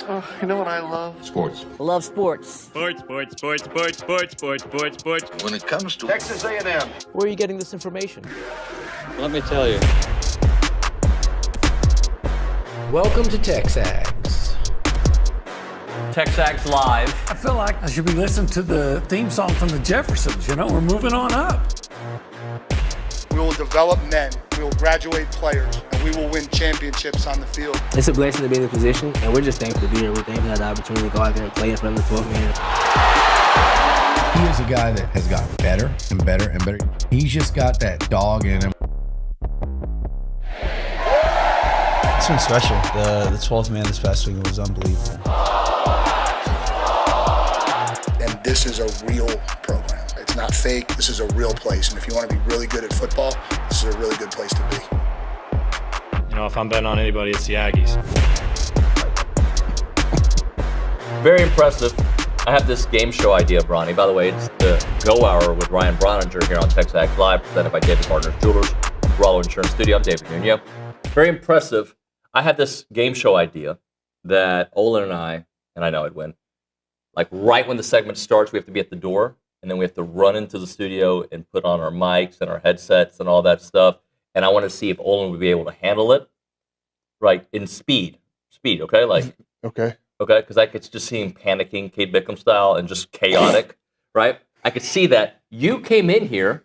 Oh, you know what I love? Sports. Love sports. Sports. When it comes to Texas A&M. Where are you getting this information? Let me tell you. Welcome to TexAgs. TexAgs Live. I feel like I should be listening to the theme song from the Jeffersons. You know, we're moving on up. We will develop men, we will graduate players, and we will win championships on the field. It's a blessing to be in this position, and we're just thankful to be here. We're thankful to have the opportunity to go out there and play in front of the 12 men. He is a guy that has gotten better and better and better. He's just got that dog in him. It's been special. The 12th man this past week was unbelievable. And this is a real program. It's not fake. This is a real place. And if you want to be really good at football, this is a really good place to be. You know, if I'm betting on anybody, it's the Aggies. Very impressive. I have this game show idea, Bronny. By the way, it's the Go Hour with Ryan Brauninger here on TexAgs Live, presented by David Partners Jewelers, Rollo Insurance Studio. I'm David Nuño. Very impressive. I had this game show idea that Olin and I know I'd win. Like right when the segment starts, we have to be at the door, and then we have to run into the studio and put on our mics and our headsets and all that stuff. And I want to see if Olin would be able to handle it, right, in speed, okay? Like, Okay. Because I could just see him panicking, Kate Bickham style, and just chaotic, right? I could see that. You came in here,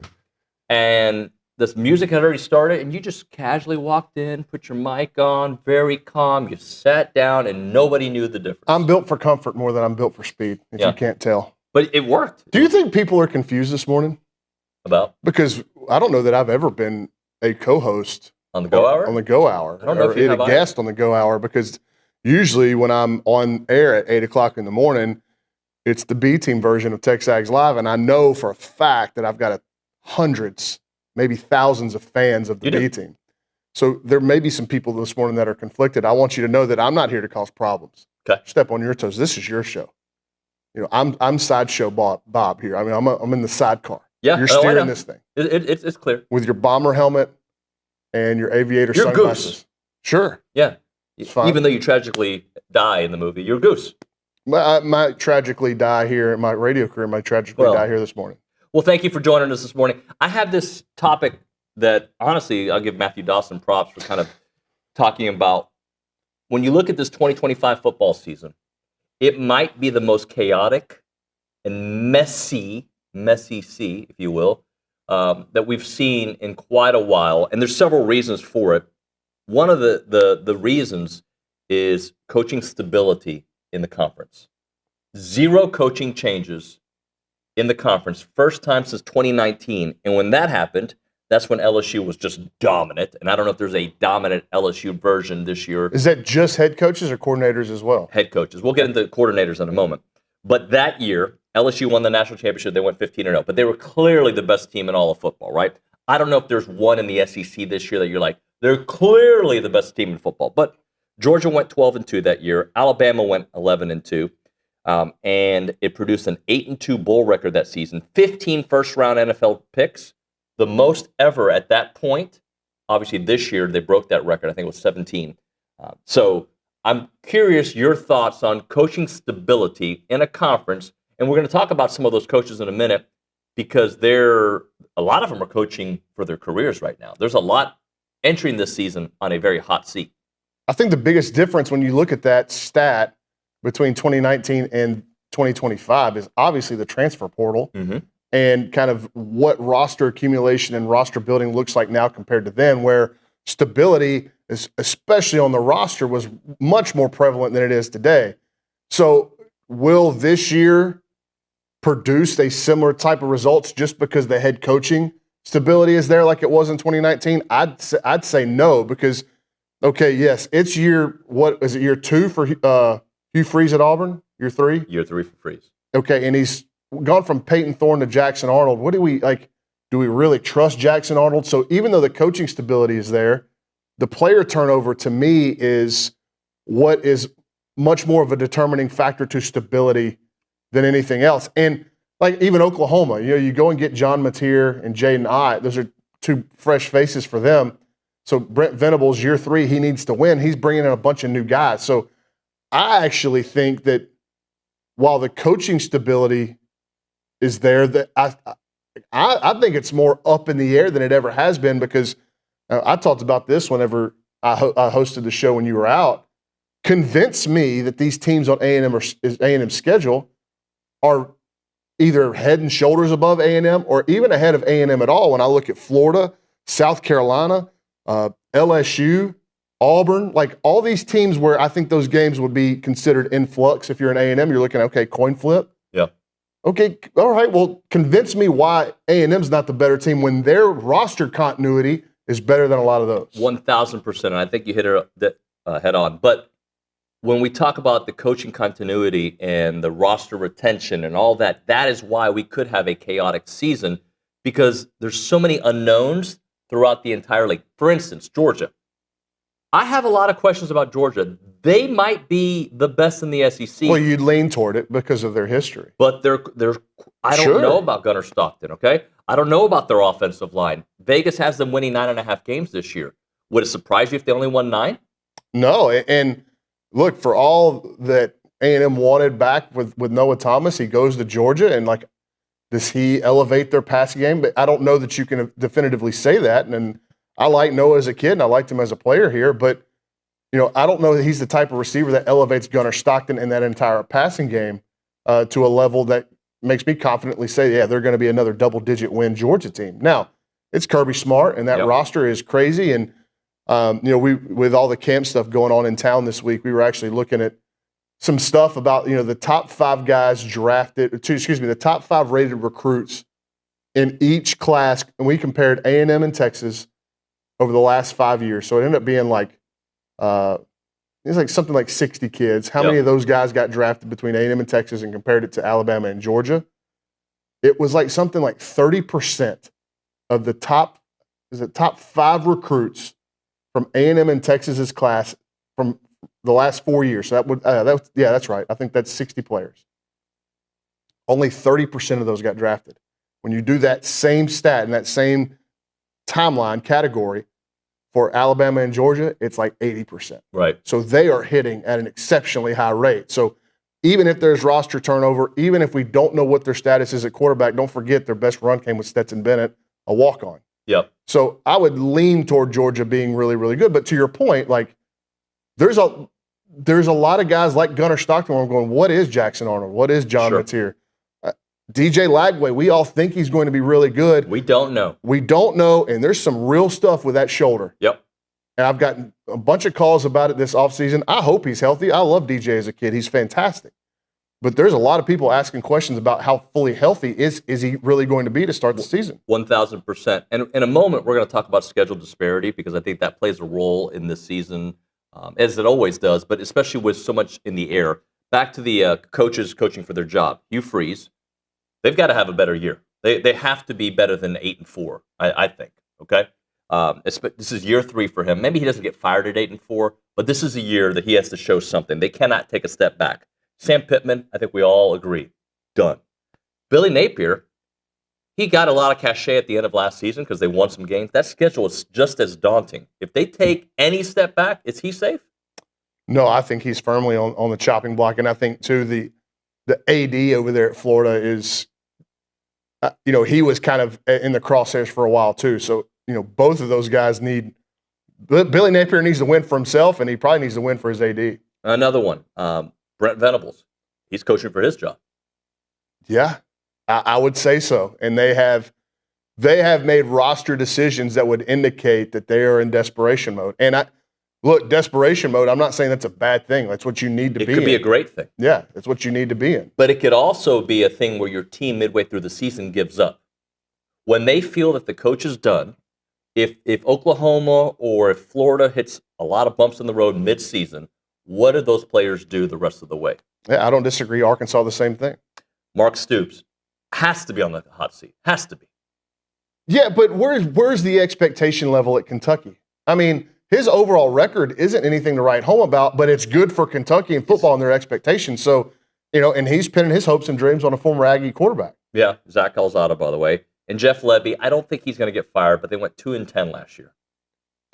and this music had already started, and you just casually walked in, put your mic on, very calm. You sat down, and nobody knew the difference. I'm built for comfort more than I'm built for speed, if you can't tell. But it worked. Do you think people are confused this morning? About? Because I don't know that I've ever been a co-host on the Go Hour? On the Go Hour. I don't know if you have a guest on the Go Hour, because usually when I'm on air at 8 o'clock in the morning, it's the B-team version of TexAgs Live, and I know for a fact that I've got hundreds, maybe thousands of fans of the B-team. So there may be some people this morning that are conflicted. I want you to know that I'm not here to cause problems. Okay. Step on your toes. This is your show. You know, I'm sideshow Bob here. I mean, I'm in the sidecar. Yeah, you're steering this thing. It's clear. With your bomber helmet and your aviator sunglasses. Goose. Sure. Yeah. Even though you tragically die in the movie, you're a goose. I might tragically die here in my radio career. Might tragically die here this morning. Well, thank you for joining us this morning. I have this topic that, honestly, I'll give Matthew Dawson props for kind of talking about. When you look at this 2025 football season, it might be the most chaotic and messy, if you will, that we've seen in quite a while. And there's several reasons for it. One of the reasons is coaching stability in the conference. 0 coaching changes in the conference, first time since 2019. And when that happened, that's when LSU was just dominant. And I don't know if there's a dominant LSU version this year. Is that just head coaches or coordinators as well? Head coaches. We'll get into coordinators in a moment. But that year, LSU won the national championship. They went 15-0. But they were clearly the best team in all of football, right? I don't know if there's one in the SEC this year that you're like, they're clearly the best team in football. But Georgia went 12-2 that year. Alabama went 11-2. And it produced an 8-2 bowl record that season. 15 first-round NFL picks, the most ever at that point. Obviously, this year they broke that record. I think it was 17. So I'm curious your thoughts on coaching stability in a conference. And we're going to talk about some of those coaches in a minute, because a lot of them are coaching for their careers right now. There's a lot entering this season on a very hot seat. I think the biggest difference when you look at that stat between 2019 and 2025 is obviously the transfer portal and kind of what roster accumulation and roster building looks like now compared to then, where stability, especially on the roster, was much more prevalent than it is today. So will this year produce a similar type of results just because the head coaching stability is there like it was in 2019? I'd say no, because, okay, yes, it's year 2 for Hugh Freeze at Auburn? Year 3? Year 3 for Freeze. Okay, and he's gone from Peyton Thorne to Jackson Arnold. What do we like? Do we really trust Jackson Arnold? So even though the coaching stability is there, the player turnover to me is what is much more of a determining factor to stability than anything else. And like even Oklahoma, you go and get John Mateer and Jaden Ott. Those are 2 fresh faces for them. So Brent Venables, year 3, he needs to win. He's bringing in a bunch of new guys. So I actually think that while the coaching stability is there, that I think it's more up in the air than it ever has been because I talked about this whenever I hosted the show when you were out. Convince me that these teams on A&M's schedule are either head and shoulders above A&M or even ahead of A&M at all. When I look at Florida, South Carolina, LSU, Auburn, like all these teams where I think those games would be considered in flux. If you're an A&M, you're looking at, okay, coin flip. Yeah. Okay, all right, well, convince me why A&M's not the better team when their roster continuity is better than a lot of those. 1,000%, and I think you hit it head on. But when we talk about the coaching continuity and the roster retention and all that, that is why we could have a chaotic season because there's so many unknowns throughout the entire league. For instance, Georgia. I have a lot of questions about Georgia. They might be the best in the SEC. Well, you'd lean toward it because of their history. But I don't know about Gunnar Stockton, okay? I don't know about their offensive line. Vegas has them winning 9.5 games this year. Would it surprise you if they only won 9? No, and look, for all that A&M wanted back with Noah Thomas, he goes to Georgia, and like, does he elevate their passing game? But I don't know that you can definitively say that. And I like Noah as a kid, and I liked him as a player here, but I don't know that he's the type of receiver that elevates Gunnar Stockton in that entire passing game to a level that makes me confidently say, yeah, they're going to be another double-digit win Georgia team. Now, it's Kirby Smart, and that roster is crazy. And we with all the camp stuff going on in town this week, we were actually looking at some stuff about the top 5 guys drafted. The top 5 rated recruits in each class, and we compared A&M and Texas over the last 5 years. So it ended up being like it's like something like 60 kids. How many of those guys got drafted between A&M and Texas and compared it to Alabama and Georgia? It was like something like 30% of the top 5 recruits from A&M and Texas's class from the last 4 years. So that's right. I think that's 60 players. Only 30% of those got drafted. When you do that same stat in that same timeline category for Alabama and Georgia, it's like 80%. Right. So they are hitting at an exceptionally high rate. So even if there's roster turnover, even if we don't know what their status is at quarterback, don't forget their best run came with Stetson Bennett, a walk-on. Yep. So I would lean toward Georgia being really, really good. But to your point, like there's a lot of guys like Gunnar Stockton where I'm going, what is Jackson Arnold? What is John Mateer? DJ Lagway, we all think he's going to be really good. We don't know. And there's some real stuff with that shoulder. Yep. And I've gotten a bunch of calls about it this offseason. I hope he's healthy. I love DJ as a kid. He's fantastic. But there's a lot of people asking questions about how fully healthy is he really going to be to start the season? 1,000%. And in a moment, we're going to talk about schedule disparity because I think that plays a role in this season, as it always does, but especially with so much in the air. Back to the coaches coaching for their job. Hugh Freeze. They've got to have a better year. They have to be better than 8-4, I think. Okay, this is year 3 for him. Maybe he doesn't get fired at 8-4, but this is a year that he has to show something. They cannot take a step back. Sam Pittman, I think we all agree, done. Billy Napier, he got a lot of cachet at the end of last season because they won some games. That schedule is just as daunting. If they take any step back, is he safe? No, I think he's firmly on the chopping block, and I think too the AD over there at Florida is, he was kind of in the crosshairs for a while too. So, both of those guys Billy Napier needs to win for himself, and he probably needs to win for his AD. Another one, Brent Venables. He's coaching for his job. Yeah, I would say so. And they have made roster decisions that would indicate that they are in desperation mode. And desperation mode, I'm not saying that's a bad thing. That's what you need to be in. It could be a great thing. Yeah, that's what you need to be in. But it could also be a thing where your team midway through the season gives up. When they feel that the coach is done, if Oklahoma or if Florida hits a lot of bumps in the road mid-season, what do those players do the rest of the way? Yeah, I don't disagree. Arkansas, the same thing. Mark Stoops has to be on the hot seat. Has to be. Yeah, but where's the expectation level at Kentucky? I mean, his overall record isn't anything to write home about, but it's good for Kentucky and football and their expectations. So, and he's pinning his hopes and dreams on a former Aggie quarterback. Yeah, Zach Calzada, by the way. And Jeff Lebby, I don't think he's going to get fired, but they went 2-10 last year.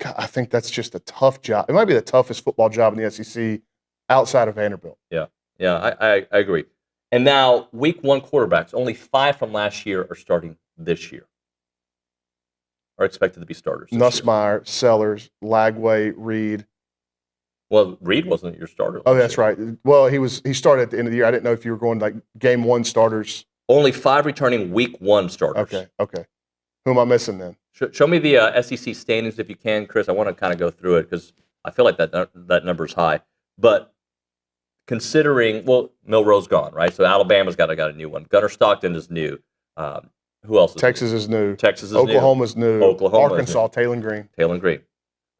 God, I think that's just a tough job. It might be the toughest football job in the SEC outside of Vanderbilt. Yeah, I agree. And now, week 1 quarterbacks, only 5 from last year are starting this year. Are expected to be starters. Nussmeier, Sellers, Lagway, Reed. Well, Reed wasn't your starter. Oh, that's right. Well, he started at the end of the year. I didn't know if you were going like game 1 starters. Only 5 returning week 1 starters. Okay. Who am I missing then? Show me the SEC standings if you can, Chris. I want to kind of go through it because I feel like that number is high. But considering, well, Milroe's gone, right? So Alabama's got a new one. Gunnar Stockton is new. Who else? Texas is new. Texas is Oklahoma's new. Arkansas, Taylor Green. Taylor Green,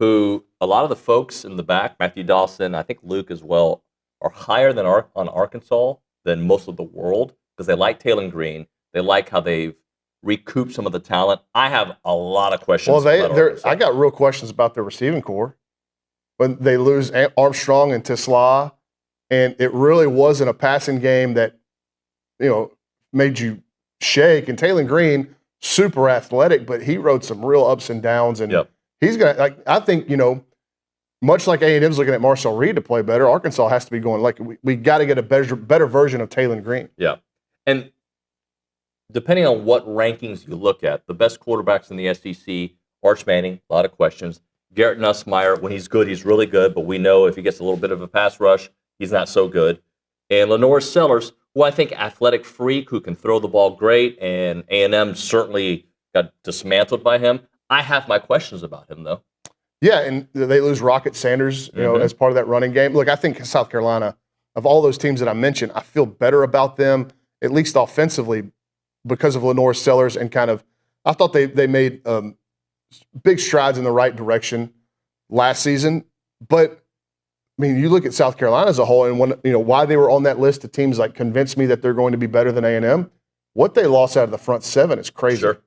who a lot of the folks in the back, Matthew Dawson, I think Luke as well, are higher than on Arkansas than most of the world because they like Taylor Green. They like how they've recouped some of the talent. I have a lot of questions. Well, I got real questions about their receiving core. When they lose Armstrong and Tisla, and it really wasn't a passing game that, made you shake. And Taylor Green, super athletic, but he rode some real ups and downs. And he's going to, I think, much like A&M's looking at Marcel Reed to play better, Arkansas has to be going, we got to get a better version of Taylor Green. Yeah. And depending on what rankings you look at, the best quarterbacks in the SEC, Arch Manning, a lot of questions. Garrett Nussmeier, when he's good, he's really good, but we know if he gets a little bit of a pass rush, he's not so good. And Lenore Sellers, who I think athletic freak, who can throw the ball great, and A&M certainly got dismantled by him. I have my questions about him, though. Yeah, and they lose Rocket Sanders, as part of that running game. Look, I think South Carolina, of all those teams that I mentioned, I feel better about them, at least offensively, because of Lenore Sellers and I thought they made big strides in the right direction last season. But you look at South Carolina as a whole, and why they were on that list of teams convinced me that they're going to be better than A&M. What they lost out of the front 7 is crazy. Sure.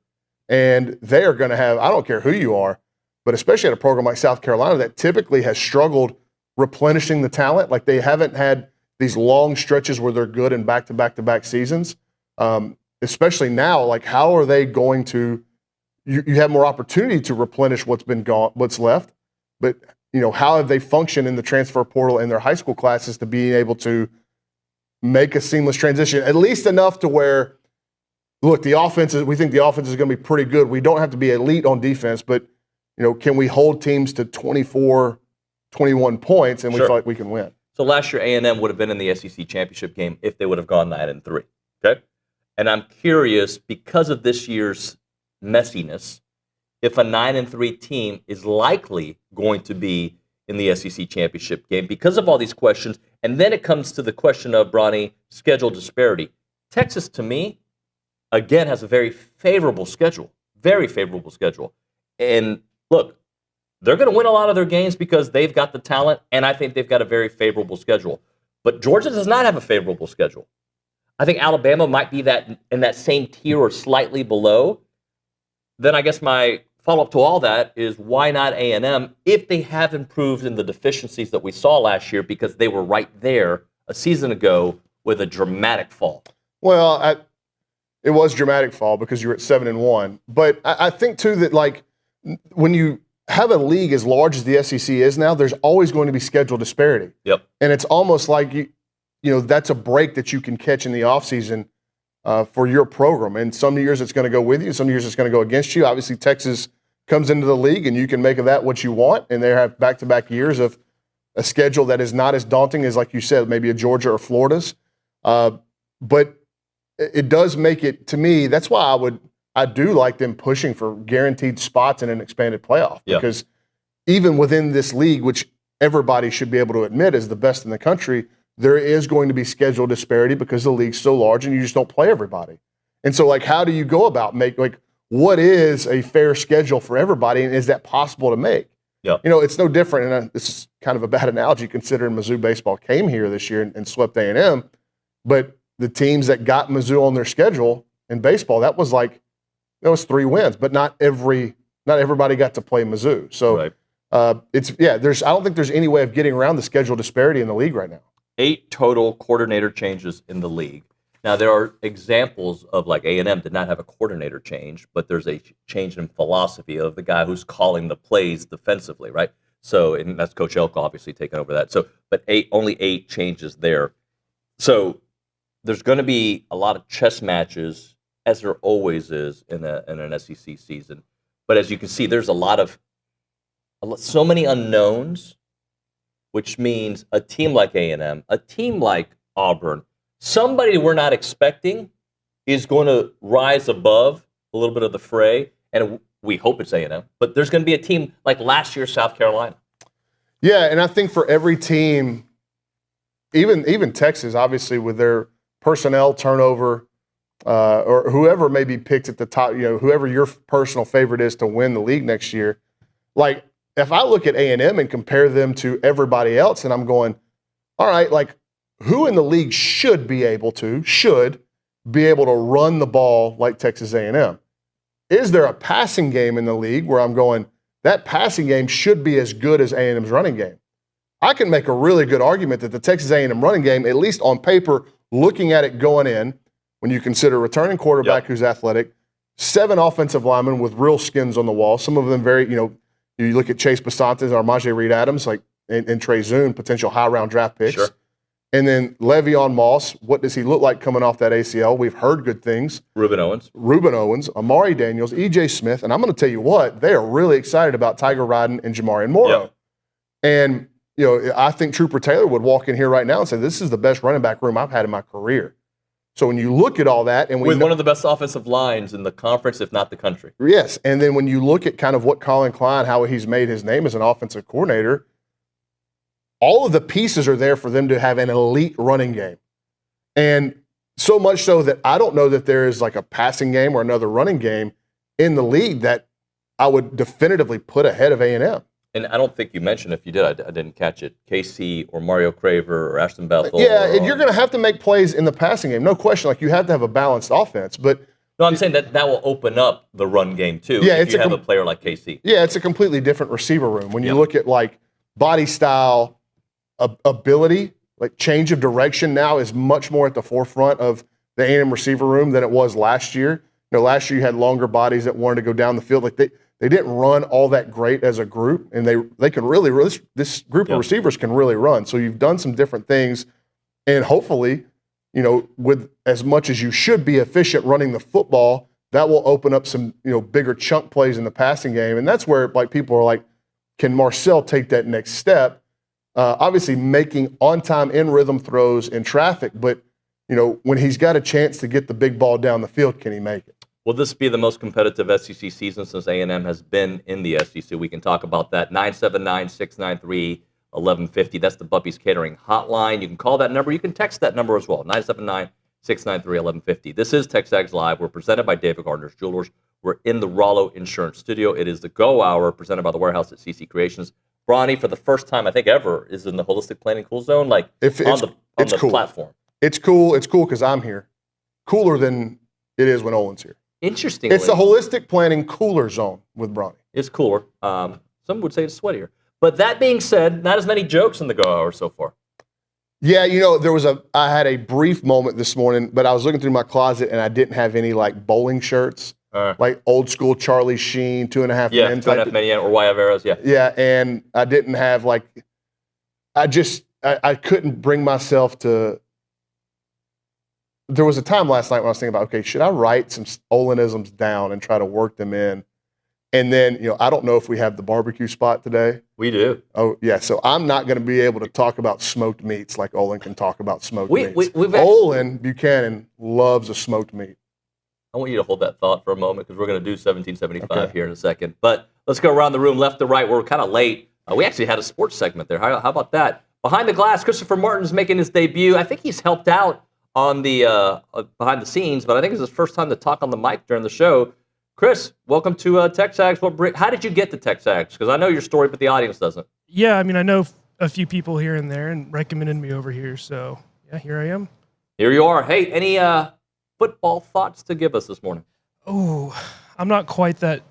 And they are going to have, I don't care who you are, but especially at a program like South Carolina that typically has struggled replenishing the talent. They haven't had these long stretches where they're good in back-to-back-to-back seasons. Especially now, how are they going to? You have more opportunity to replenish what's been gone, what's left. But how have they functioned in the transfer portal in their high school classes to be able to make a seamless transition, at least enough to where, look, we think the offense is going to be pretty good. We don't have to be elite on defense, but can we hold teams to 24, 21 points, and we feel like we can win? So last year, A&M would have been in the SEC championship game if they would have gone 9-3. Okay. And I'm curious, because of this year's messiness, if a 9-3 team is likely going to be in the SEC championship game because of all these questions. And then it comes to the question of, Bronny, schedule disparity. Texas, to me, again, has a very favorable schedule. And look, they're going to win a lot of their games because they've got the talent, and I think they've got a very favorable schedule. But Georgia does not have a favorable schedule. I think Alabama might be in that same tier or slightly below. Then I guess my follow-up to all that is, why not A&M if they have improved in the deficiencies that we saw last year, because they were right there a season ago with a dramatic fall? Well, it was dramatic fall because you were at 7-1. But I think, too, that when you have a league as large as the SEC is now, there's always going to be schedule disparity. Yep. And it's almost like that's a break that you can catch in the offseason for your program. And some years it's going to go with you, some years it's going to go against you. Obviously, Texas comes into the league, and you can make of that what you want. And they have back-to-back years of a schedule that is not as daunting as, like you said, maybe a Georgia or Florida's. But it does make it, to me, that's why I do like them pushing for guaranteed spots in an expanded playoff. Yeah. Because even within this league, which everybody should be able to admit is the best in the country, there is going to be schedule disparity because the league's so large and you just don't play everybody. And so, how do you go about what is a fair schedule for everybody, and is that possible to make? Yeah. It's no different, and this is kind of a bad analogy considering Mizzou baseball came here this year and swept A&M, but the teams that got Mizzou on their schedule in baseball, that was 3 wins, but not everybody got to play Mizzou. So right. I don't think there's any way of getting around the schedule disparity in the league right now. 8 total coordinator changes in the league. Now, there are examples of A&M did not have a coordinator change, but there's a change in philosophy of the guy who's calling the plays defensively, right? So, and that's Coach Elko obviously taking over that. So, but only 8 changes there. So, there's going to be a lot of chess matches, as there always is in an SEC season. But as you can see, there's so many unknowns, which means a team like A&M, a team like Auburn, somebody we're not expecting is going to rise above a little bit of the fray, and we hope it's A&M. But there's going to be a team like last year, South Carolina. Yeah, and I think for every team, even Texas, obviously with their personnel turnover, or whoever may be picked at the top, whoever your personal favorite is to win the league next year. Like, if I look at A&M and compare them to everybody else, and I'm going, all right, like, who in the league should be able to run the ball like Texas A&M? Is there a passing game in the league where I'm going, that passing game should be as good as A&M's running game? I can make a really good argument that the Texas A&M running game, at least on paper, looking at it going in, when you consider returning quarterback who's athletic, 7 offensive linemen with real skins on the wall, some of them very, you look at Chase Basantes or Majay Reed-Adams, and Trey Zune, potential high-round draft picks. Sure. And then Le'Veon Moss, what does he look like coming off that ACL? We've heard good things. Ruben Owens, Amari Daniels, E.J. Smith, and I'm going to tell you what, they are really excited about Tiger Ryden and Jamarian Morrow. Yep. And, I think Trooper Taylor would walk in here right now and say, this is the best running back room I've had in my career. So when you look at all that, and with one of the best offensive lines in the conference, if not the country. Yes, and then when you look at kind of what Colin Klein, how he's made his name as an offensive coordinator, all of the pieces are there for them to have an elite running game. And so much so that I don't know that there is like a passing game or another running game in the league that I would definitively put ahead of A&M. And I don't think you mentioned, if you did, I didn't catch it, KC or Mario Craver or Ashton Bethel. Yeah, and you're going to have to make plays in the passing game. No question. Like, you have to have a balanced offense. But no, I'm saying that will open up the run game, too, if you have a player like KC. Yeah, it's a completely different receiver room. When you look at, like, body style, ability, like change of direction now is much more at the forefront of the A&M receiver room than it was last year. Last year you had longer bodies that wanted to go down the field. Like, they didn't run all that great as a group, and they can really this group of receivers can really run. So you've done some different things, and hopefully, with as much as you should be efficient running the football, that will open up some bigger chunk plays in the passing game, and that's where like people are like, can Marcel take that next step? Obviously, making on-time, in-rhythm throws in traffic, but when he's got a chance to get the big ball down the field, can he make it? Will this be the most competitive SEC season since A&M has been in the SEC? We can talk about that. 979-693-1150. That's the Bubby's Catering hotline. You can call that number. You can text that number as well, 979-693-1150. This is TexAgs Live. We're presented by David Gardner's Jewelers. We're in the Rollo Insurance Studio. It is the Go Hour presented by the Warehouse at CC Creations. Bronny, for the first time, I think ever, is in the Holistic Planning Cool Zone, on the cool. platform. It's cool. It's cool because I'm here. Cooler than it is when Owen's here. Interestingly, it's the Holistic Planning Cooler Zone with Bronny. It's cooler. Some would say it's sweatier. But that being said, not as many jokes in the Go Hour so far. Yeah, I had a brief moment this morning, but I was looking through my closet and I didn't have any like bowling shirts, like old school Charlie Sheen, 2.5 Men. Yeah, 2.5 Men, or Y Averas, yeah. Yeah, and I didn't have I couldn't bring myself to. There was a time last night when I was thinking about, okay, should I write some Olenisms down and try to work them in? And then, I don't know if we have the barbecue spot today. We do. Oh, yeah. So I'm not going to be able to talk about smoked meats like Olin can talk about smoked meats. Olin Buchanan loves a smoked meat. I want you to hold that thought for a moment because we're going to do 1775 here in a second. But let's go around the room left to right. We're kind of late. We actually had a sports segment there. How about that? Behind the glass, Christopher Martin's making his debut. I think he's helped out on the behind the scenes, but I think it's his first time to talk on the mic during the show. Chris, welcome to TexAgs. How did you get to TexAgs? Because I know your story, but the audience doesn't. Yeah, I know a few people here and there and recommended me over here, so yeah, here I am. Here you are. Hey, any football thoughts to give us this morning? Oh, I'm not quite that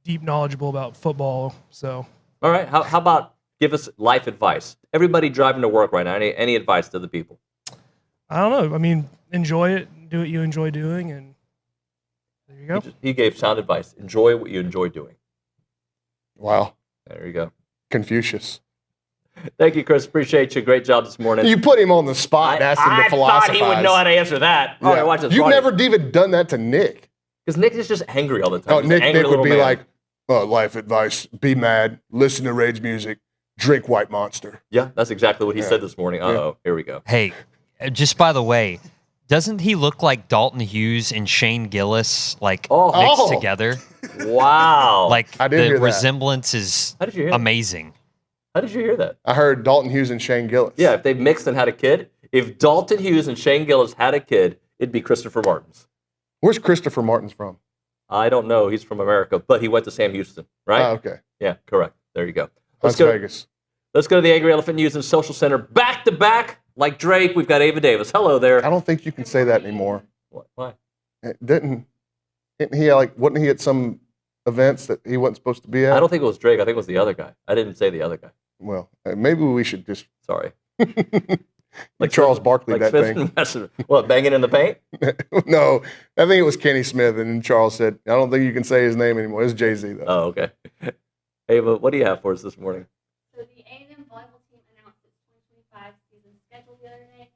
deep knowledgeable about football, so. All right, how about give us life advice? Everybody driving to work right now, any advice to the people? I don't know. Enjoy it. Do what you enjoy doing, and there you go. He gave sound advice. Enjoy what you enjoy doing. Wow. There you go. Confucius. Thank you, Chris. Appreciate you. Great job this morning. You put him on the spot and asked him to philosophize. I thought he would know how to answer that. Yeah. All right, watch this. You've never even done that to Nick. Because Nick is just angry all the time. Oh, He's an angry Nick would little be man. like, life advice, be mad, listen to rage music, drink White Monster. Yeah, that's exactly what he said this morning. Uh-oh, here we go. Hey, just by the way, doesn't he look like Dalton Hughes and Shane Gillis, mixed together? Wow. I did hear the that. resemblance is How did you hear amazing. How did you hear that? I heard Dalton Hughes and Shane Gillis. Yeah, if they mixed and had a kid, if Dalton Hughes and Shane Gillis had a kid, it'd be Christopher Martins. Where's Christopher Martins from? I don't know. He's from America, but he went to Sam Houston, right? Oh, okay. Yeah, correct. There you go. Las Vegas. Let's go to the Angry Elephant News and Social Center. Back to back, like Drake, we've got Ava Davis. Hello there. I don't think you can say that anymore. Why? Wasn't he at some events that he wasn't supposed to be at? I don't think it was Drake. I think it was the other guy. I didn't say the other guy. Well, maybe we should just. Sorry. Like Charles Barkley, like that Smith thing. and Wesson. What, banging in the paint? No, I think it was Kenny Smith, and then Charles said, "I don't think you can say his name anymore." It's Jay-Z though. Oh, okay. Ava, what do you have for us this morning? So the A&M volleyball team announced its 2025 season schedule the other day.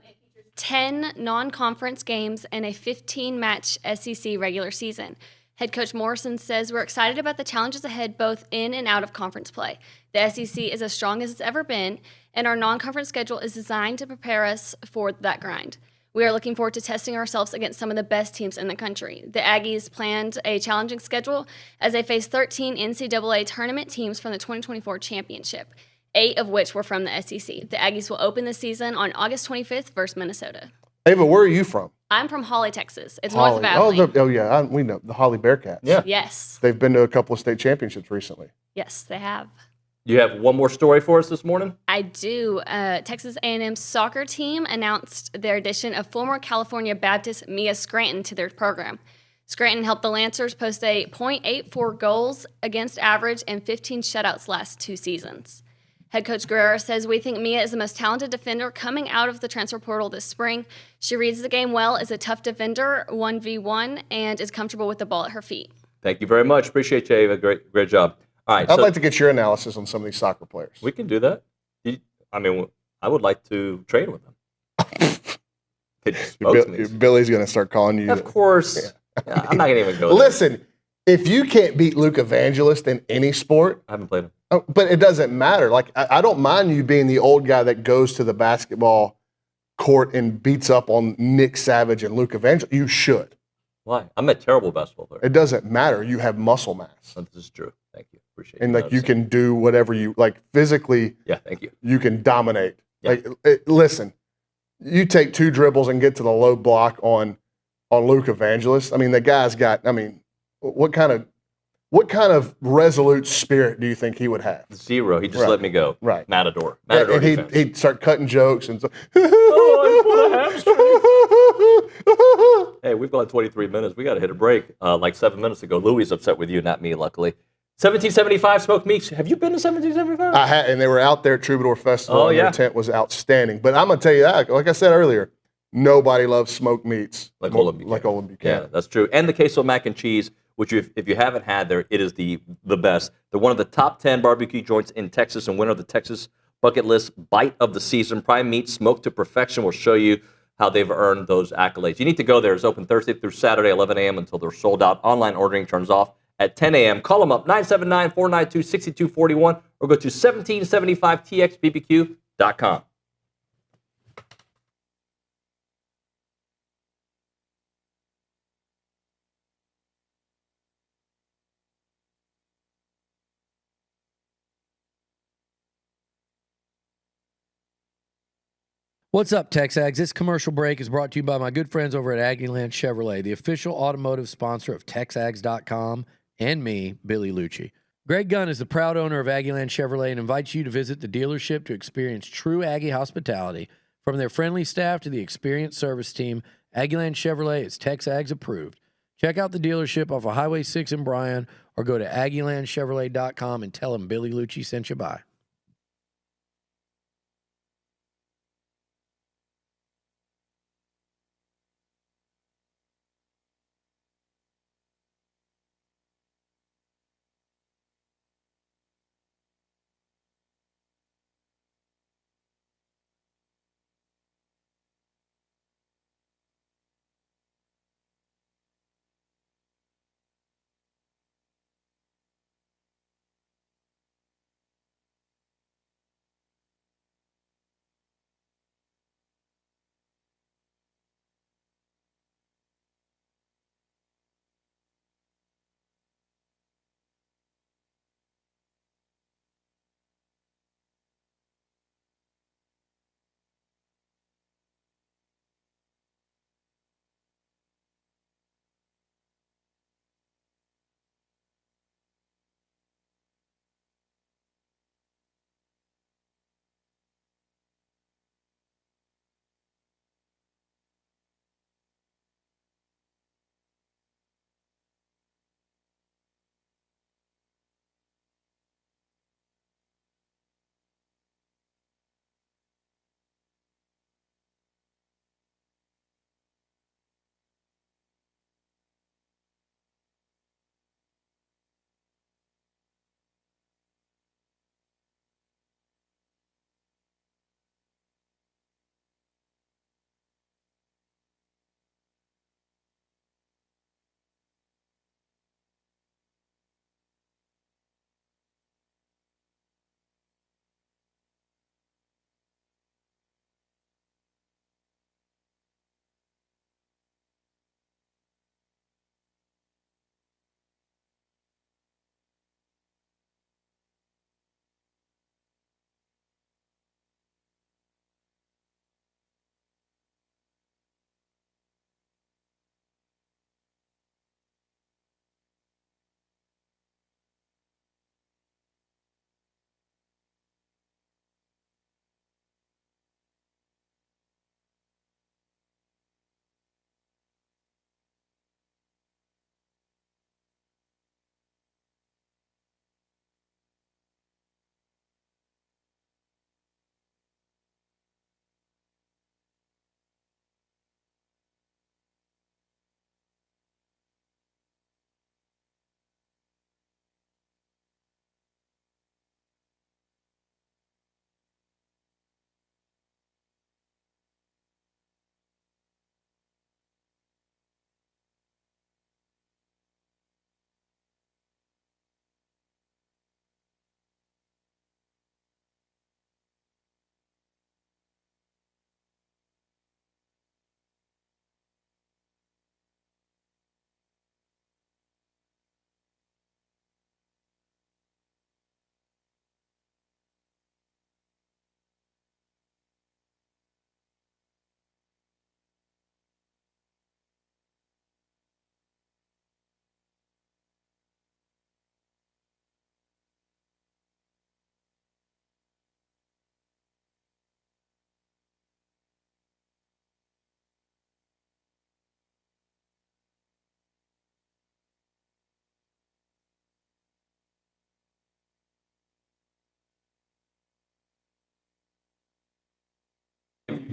It features 10 non-conference games and a 15-match SEC regular season. Head coach Morrison says, "We're excited about the challenges ahead both in and out of conference play. The SEC is as strong as it's ever been, and our non-conference schedule is designed to prepare us for that grind. We are looking forward to testing ourselves against some of the best teams in the country." The Aggies planned a challenging schedule as they face 13 NCAA tournament teams from the 2024 championship, 8 of which were from the SEC. The Aggies will open the season on August 25th versus Minnesota. Ava, where are you from? I'm from Holly, Texas. It's north of Holly. Abilene. We know the Holly Bearcats. Yeah. Yes. They've been to a couple of state championships recently. Yes, they have. You have one more story for us this morning? I do. Texas A&M soccer team announced their addition of former California Baptist Mia Scranton to their program. Scranton helped the Lancers post a .84 goals against average and 15 shutouts last 2 seasons. Head coach Guerrero says, "We think Mia is the most talented defender coming out of the transfer portal this spring. She reads the game well, is a tough defender, 1v1, and is comfortable with the ball at her feet." Thank you very much. Appreciate you, Ava. Great job. All right. I'd like to get your analysis on some of these soccer players. We can do that. I would like to train with them. Billy's going to start calling you. Of course. Yeah, I'm not going to even go there. Listen, if you can't beat Luke Evangelist in any sport, I haven't played him. But it doesn't matter. Like, I don't mind you being the old guy that goes to the basketball court and beats up on Nick Savage and Luke Evangelist. You should. Why? I'm a terrible basketball player. It doesn't matter. You have muscle mass. This is true. Thank you. Appreciate it. And like you can do whatever you like physically. Yeah, thank you. You can dominate. Yeah. Listen, you take 2 dribbles and get to the low block on Luke Evangelist. I mean, the guy's got. I mean, what kind of resolute spirit do you think he would have? 0. He just let me go. Right. Matador. And he'd start cutting jokes and so. Hey, we've gone 23 minutes. We got to hit a break. Like 7 minutes ago, Louis is upset with you, not me, luckily. 1775 Smoke Meats. Have you been to 1775? I had, and they were out there at Troubadour Festival. Oh, and yeah. Their tent was outstanding. But I'm gonna tell you that, like I said earlier, nobody loves smoked meats like Olin Buchanan. Yeah, that's true. And the queso mac and cheese, which if you haven't had there, it is the best. They're one of the top 10 barbecue joints in Texas and winner of the Texas Bucket List Bite of the Season. Prime meat smoked to perfection. Will show you how they've earned those accolades. You need to go there. It's open Thursday through Saturday, 11 a.m. until they're sold out. Online ordering turns off at 10 a.m. Call them up, 979-492-6241, or go to 1775txbbq.com. What's up, TexAgs? This commercial break is brought to you by my good friends over at Aggieland Chevrolet, the official automotive sponsor of TexAgs.com and me, Billy Lucci. Greg Gunn is the proud owner of Aggieland Chevrolet and invites you to visit the dealership to experience true Aggie hospitality. From their friendly staff to the experienced service team, Aggieland Chevrolet is TexAgs approved. Check out the dealership off of Highway 6 in Bryan or go to AggielandChevrolet.com and tell them Billy Lucci sent you by.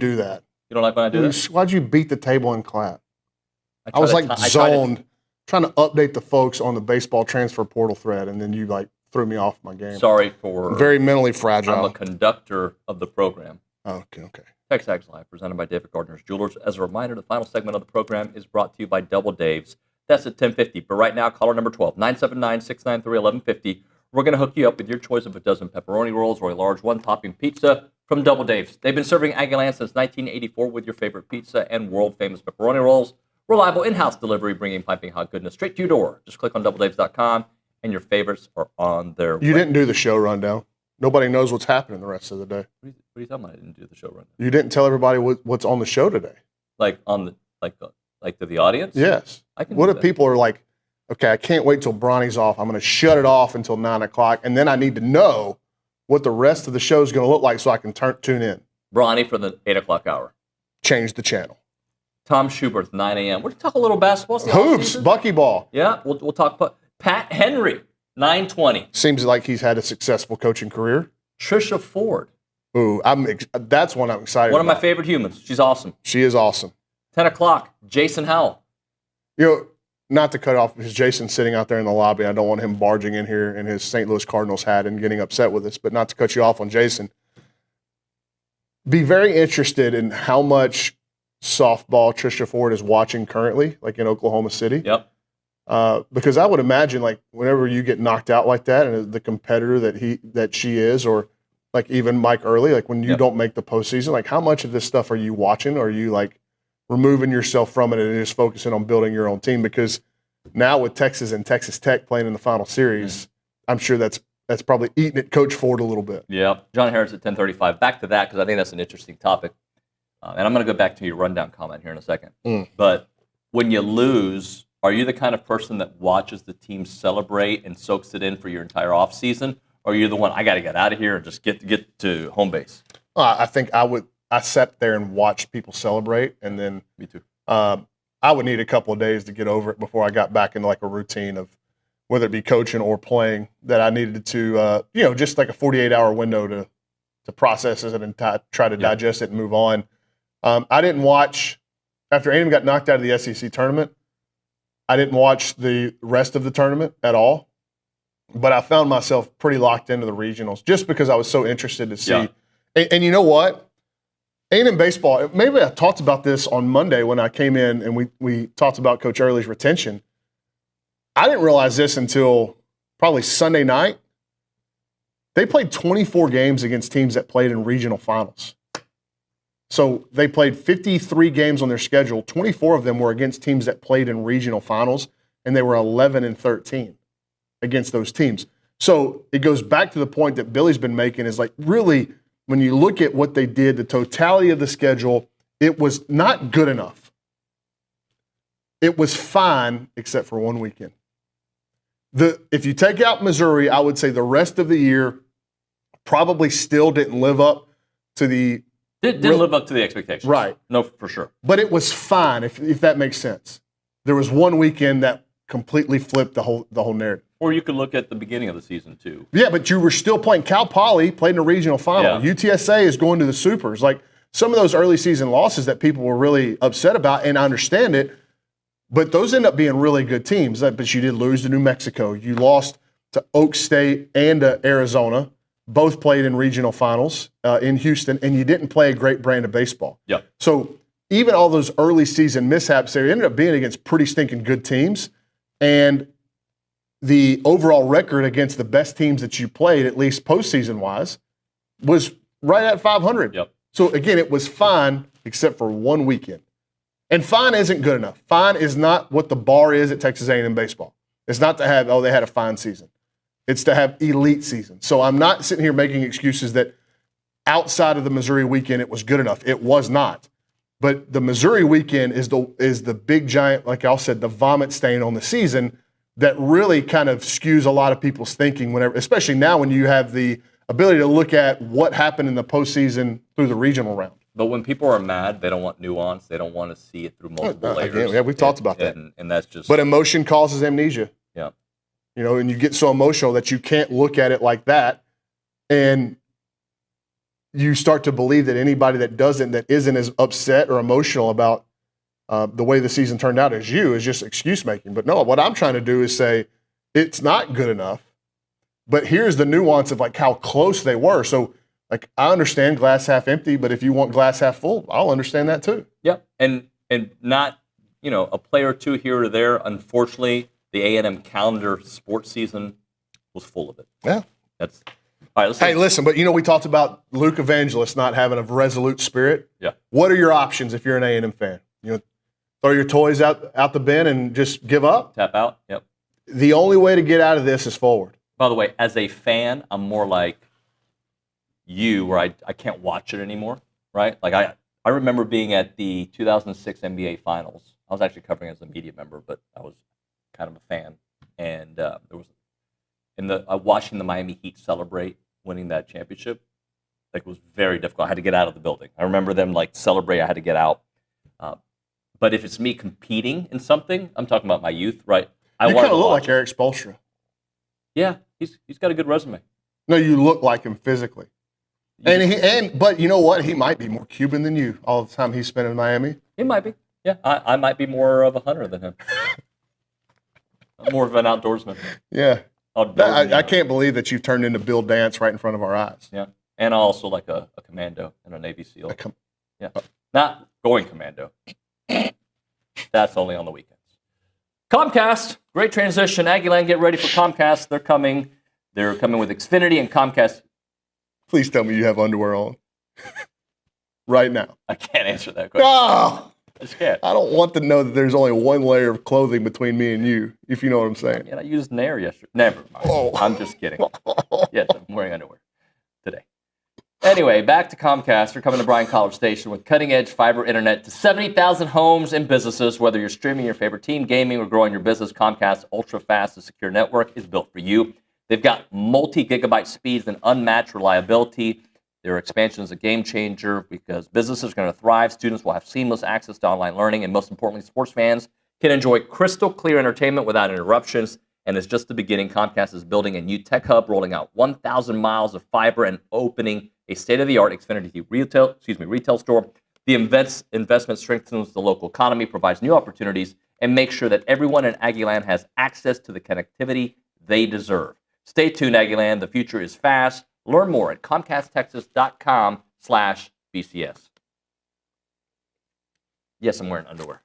do that? You don't like when I do this? Why'd you beat the table and clap? I try was to like ti- I try to- zoned, trying to update the folks on the baseball transfer portal thread, and then you like threw me off my game. Sorry for I'm very mentally fragile. I'm a conductor of the program. Oh, okay. TexAgs Live, presented by David Gardner's Jewelers. As a reminder, the final segment of the program is brought to you by Double Dave's. That's at 10:50. But right now, caller number 12, 979-693-1150. We're going to hook you up with your choice of a dozen pepperoni rolls or a large one-topping pizza from Double Dave's. They've been serving Aggieland since 1984 with your favorite pizza and world-famous pepperoni rolls. Reliable in-house delivery, bringing piping hot goodness straight to your door. Just click on doubledaves.com, and your favorites are on their way. You didn't do the show rundown. Nobody knows what's happening the rest of the day. What are you talking about? I didn't do the show rundown. You didn't tell everybody what's on the show today. Like to the audience? Yes. I can What do if that. people are like, okay, I can't wait till Bronny's off. I'm going to shut it off until 9 o'clock, and then I need to know what the rest of the show is going to look like so I can tune in. Bronny for the 8 o'clock hour. Change the channel. Tom Schuberth, 9 a.m. We're going to talk a little basketball. It's the Hoops, offseason. buckyball. Yeah, we'll talk. Pat Henry, 9:20. Seems like he's had a successful coaching career. Trisha Ford. Ooh, that's one I'm excited One of about. my favorite humans. She's awesome. She is awesome. 10 o'clock, Jason Howell. You know, not to cut off, because Jason's sitting out there in the lobby. I don't want him barging in here in his St. Louis Cardinals hat and getting upset with us, but not to cut you off on Jason. Be very interested in how much softball Trisha Ford is watching currently, like in Oklahoma City. Yep. Because I would imagine, like, whenever you get knocked out like that, and the competitor that she is, or like even Mike Early, like when you don't make the postseason, like how much of this stuff are you watching? Or are you like removing yourself from it and just focusing on building your own team? Because now with Texas and Texas Tech playing in the final series, I'm sure that's probably eating at Coach Ford a little bit. Yep. John Harris at 10:35. Back to that because I think that's an interesting topic. And I'm going to go back to your rundown comment here in a second. But when you lose, are you the kind of person that watches the team celebrate and soaks it in for your entire offseason? Or are you the one, I got to get out of here and just get to home base? I think I sat there and watched people celebrate, and then Me too. I would need a couple of days to get over it before I got back into like a routine of whether it be coaching or playing, that I needed to, just like a 48-hour window to process it and try to digest it and move on. I didn't watch, after A&M got knocked out of the SEC tournament, I didn't watch the rest of the tournament at all, but I found myself pretty locked into the regionals just because I was so interested to see. Yeah. And you know what? A&M baseball, maybe I talked about this on Monday when I came in and we talked about Coach Early's retention. I didn't realize this until probably Sunday night. They played 24 games against teams that played in regional finals. So they played 53 games on their schedule. 24 of them were against teams that played in regional finals, and they were 11-13 against those teams. So it goes back to the point that Billy's been making is like really when you look at what they did, the totality of the schedule, it was not good enough. It was fine except for one weekend. If you take out Missouri, I would say the rest of the year probably still didn't live up to the Didn't live up to the expectations. Right. No, for sure. But it was fine, if that makes sense. There was one weekend that completely flipped the whole narrative. Or you could look at the beginning of the season, too. Yeah, but you were still playing. Cal Poly played in a regional final. Yeah. UTSA is going to the Supers. Like some of those early season losses that people were really upset about, and I understand it, but those end up being really good teams. But you did lose to New Mexico. You lost to Oak State and to Arizona. Both played in regional finals in Houston, and you didn't play a great brand of baseball. Yeah. So even all those early season mishaps, they ended up being against pretty stinking good teams. And the overall record against the best teams that you played, at least postseason-wise, was right at 500. Yep. So, again, it was fine except for one weekend. And fine isn't good enough. Fine is not what the bar is at Texas A&M baseball. It's not to have, they had a fine season. It's to have elite season. So I'm not sitting here making excuses that outside of the Missouri weekend it was good enough. It was not. But the Missouri weekend is the big giant, like I said, the vomit stain on the season that really kind of skews a lot of people's thinking whenever, especially now when you have the ability to look at what happened in the postseason through the regional round. But when people are mad, they don't want nuance. They don't want to see it through multiple layers. Yeah, we've talked about that. And that's just. But emotion causes amnesia. Yeah. And you get so emotional that you can't look at it like that. And you start to believe that anybody that isn't as upset or emotional about the way the season turned out as you is just excuse making. But no, what I'm trying to do is say it's not good enough. But here's the nuance of like how close they were. So like I understand glass half empty, but if you want glass half full, I'll understand that too. Yep, and not a play or two here or there. Unfortunately, the A&M calendar sports season was full of it. Yeah, that's all right. Hey, listen, but we talked about Luke Evangelist not having a resolute spirit. Yeah. What are your options if you're an A&M fan? Throw your toys out the bin and just give up? Tap out. Yep. The only way to get out of this is forward. By the way, as a fan, I'm more like you, where I can't watch it anymore, right? Like I remember being at the 2006 NBA Finals. I was actually covering as a media member, but I was kind of a fan. And there was watching the Miami Heat celebrate winning that championship. Like, it was very difficult. I had to get out of the building. I remember them like celebrate. I had to get out. But if it's me competing in something, I'm talking about my youth, right? You kind of look like Eric Spoelstra. Yeah, he's got a good resume. No, you look like him physically. But you know what? He might be more Cuban than you all the time he's spent in Miami. He might be. Yeah, I might be more of a hunter than him. I'm more of an outdoorsman. Yeah. I can't believe that you've turned into Bill Dance right in front of our eyes. Yeah. And also like a commando and a Navy SEAL. Yeah. Not going commando. That's only on the weekends. Comcast, great transition. Aggieland, get ready for Comcast. They're coming. They're coming with Xfinity and Comcast. Please tell me you have underwear on right now. I can't answer that question. Oh, I just can't. I don't want to know that there's only one layer of clothing between me and you, if you know what I'm saying. I used Nair yesterday. Never mind. Oh. I'm just kidding. Yes, I'm wearing underwear today. Anyway, back to Comcast. They're coming to Bryan College Station with cutting-edge fiber internet to 70,000 homes and businesses. Whether you're streaming your favorite team, gaming, or growing your business, Comcast's ultra-fast and secure network is built for you. They've got multi-gigabyte speeds and unmatched reliability. Their expansion is a game changer because businesses are going to thrive. Students will have seamless access to online learning. And most importantly, sports fans can enjoy crystal clear entertainment without interruptions. And it's just the beginning. Comcast is building a new tech hub, rolling out 1,000 miles of fiber and opening a state-of-the-art Xfinity retail store. The investment strengthens the local economy, provides new opportunities, and makes sure that everyone in Aggieland has access to the connectivity they deserve. Stay tuned, Aggieland. The future is fast. Learn more at ComcastTexas.com/BCS. Yes, I'm wearing underwear.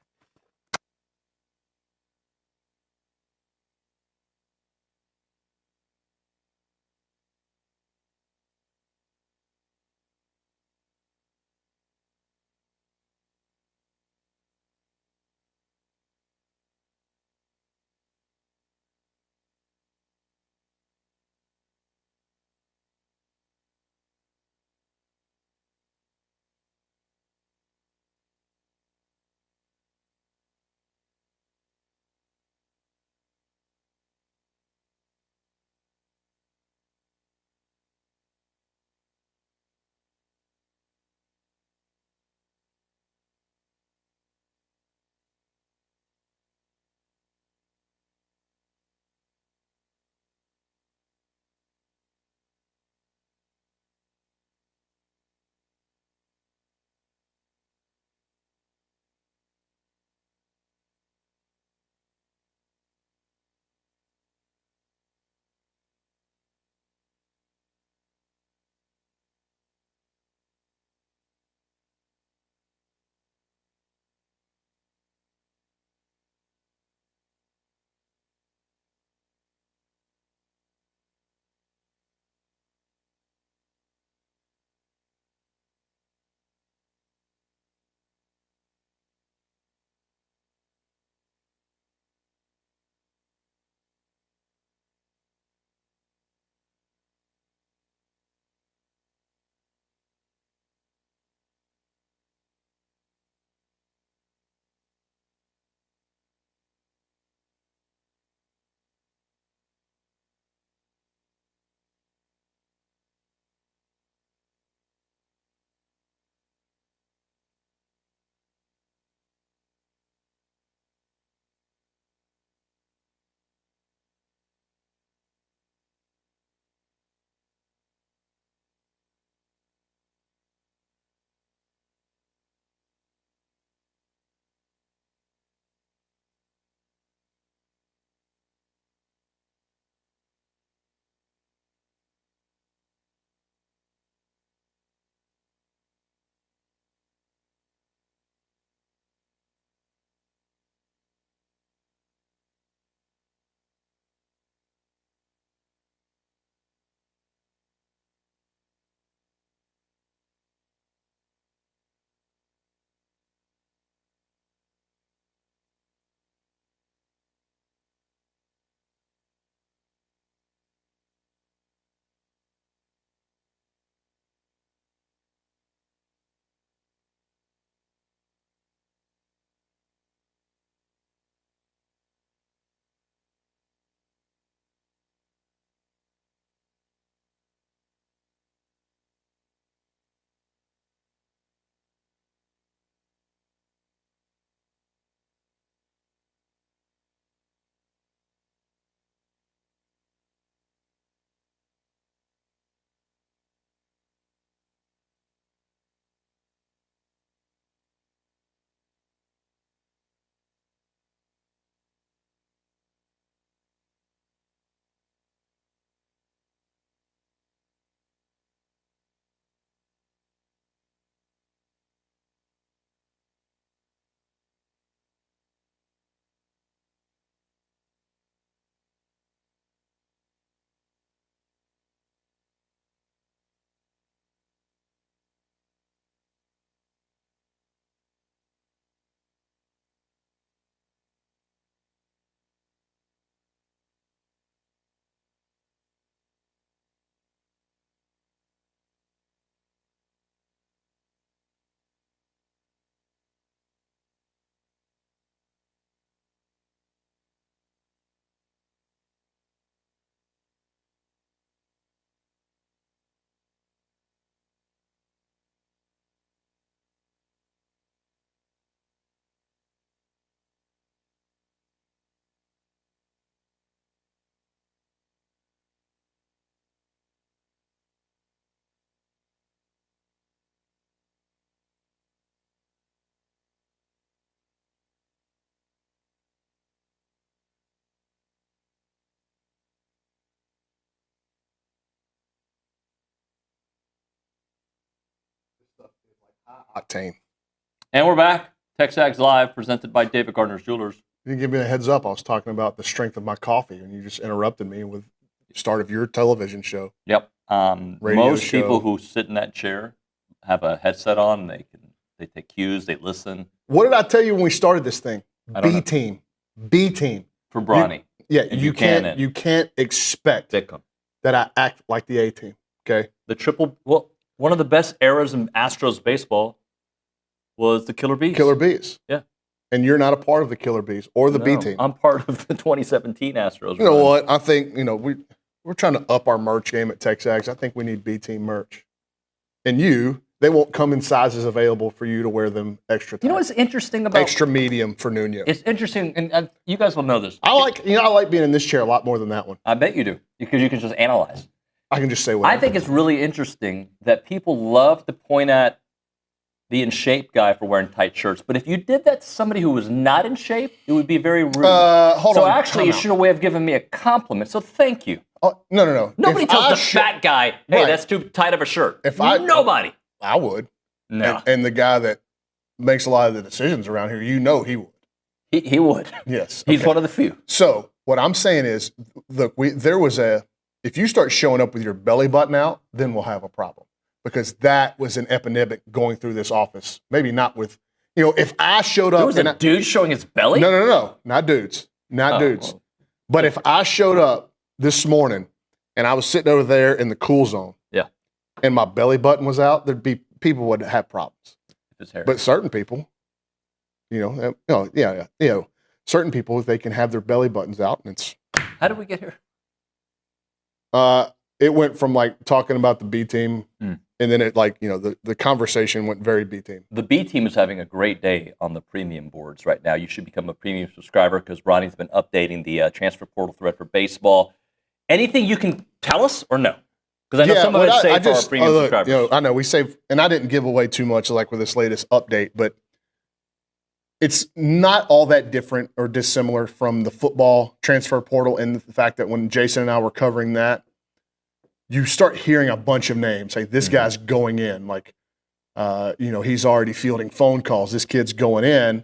Octane. And we're back. TexAgs Live, presented by David Gardner's Jewelers. You didn't give me a heads up. I was talking about the strength of my coffee, and you just interrupted me with the start of your television show. Yep. Radio Most show. people who sit in that chair have a headset on. They take cues. They listen. What did I tell you when we started this thing? I don't know. B team For Bronny. You can't expect Bitcom. that I act like the A team. Okay. The triple. Well, one of the best eras in Astros baseball was the Killer Bees. Killer Bees. Yeah. And you're not a part of the Killer Bees or the B team. I'm part of the 2017 Astros. You know what? I think we're trying to up our merch game at TexAgs. I think we need B team merch. And they won't come in sizes available for you to wear them extra tight. You know what's interesting about extra medium for Nuño? It's interesting, and you guys will know this. I like being in this chair a lot more than that one. I bet you do, because you can just analyze. I can just say what I think it's really interesting that people love to point at the in shape guy for wearing tight shirts, but if you did that to somebody who was not in shape, it would be very rude. Hold on. Actually, you should have way of giving me a compliment. So thank you. Oh, no. Nobody tells the fat guy, "Hey, that's too tight of a shirt." Nobody. I would. No. And the guy that makes a lot of the decisions around here, he would. He would. Yes. He's one of the few. So what I'm saying is, look, if you start showing up with your belly button out, then we'll have a problem. Because that was an epidemic going through this office. Maybe not with, if I showed up. There was a dude showing his belly? No. Not dudes. Well. But if I showed up this morning and I was sitting over there in the cool zone. Yeah. And my belly button was out, people would have problems. But certain people, certain people, they can have their belly buttons out, and it's. How did we get here? It went from talking about the B team, and then it the conversation went very B team. The B team is having a great day on the premium boards right now. You should become a premium subscriber because Ronnie's been updating the transfer portal thread for baseball. Anything you can tell us or no? Because I know some of it's saved for our premium subscribers. I know we saved, and I didn't give away too much with this latest update, but it's not all that different or dissimilar from the football transfer portal, and the fact that when Jason and I were covering that, you start hearing a bunch of names. Like this guy's going in, he's already fielding phone calls. This kid's going in,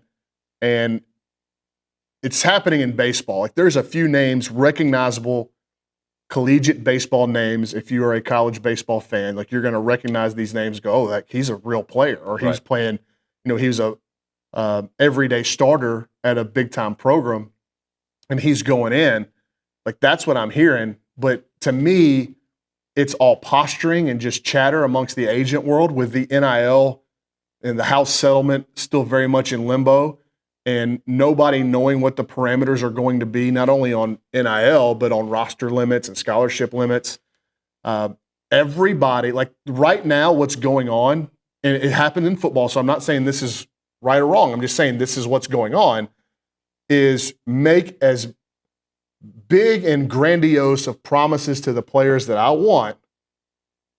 and it's happening in baseball. There's a few names, recognizable collegiate baseball names. If you are a college baseball fan, you're going to recognize these names. He's a real player, or he's playing. He's a everyday starter at a big time program, and he's going in. That's what I'm hearing. But to me, it's all posturing and just chatter amongst the agent world, with the NIL and the house settlement still very much in limbo, and nobody knowing what the parameters are going to be, not only on NIL, but on roster limits and scholarship limits. Everybody, right now, what's going on, and it happened in football, so I'm not saying this is right or wrong. I'm just saying this is what's going on, is make as big and grandiose of promises to the players that I want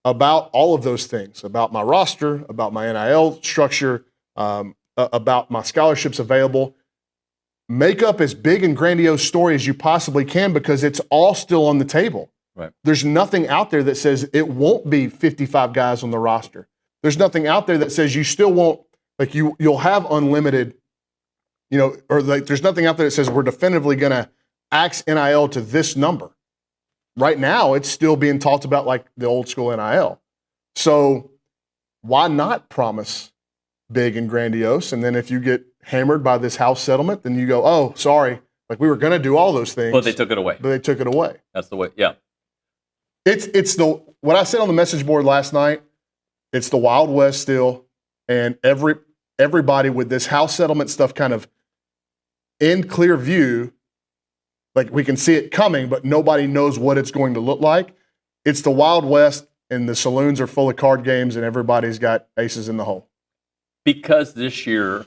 about all of those things, about my roster, about my NIL structure, about my scholarships available. Make up as big and grandiose story as you possibly can, because it's all still on the table. Right. There's nothing out there that says it won't be 55 guys on the roster. There's nothing out there that says you still won't, you'll have unlimited, or there's nothing out there that says we're definitively going to axe NIL to this number. Right now, it's still being talked about the old school NIL. So why not promise big and grandiose? And then if you get hammered by this house settlement, then you go, oh, sorry, we were going to do all those things. But they took it away. That's the way, yeah. It's what I said on the message board last night. It's the Wild West still, and everybody with this house settlement stuff kind of in clear view. We can see it coming, but nobody knows what it's going to look like. It's the Wild West, and the saloons are full of card games, and everybody's got aces in the hole. Because this year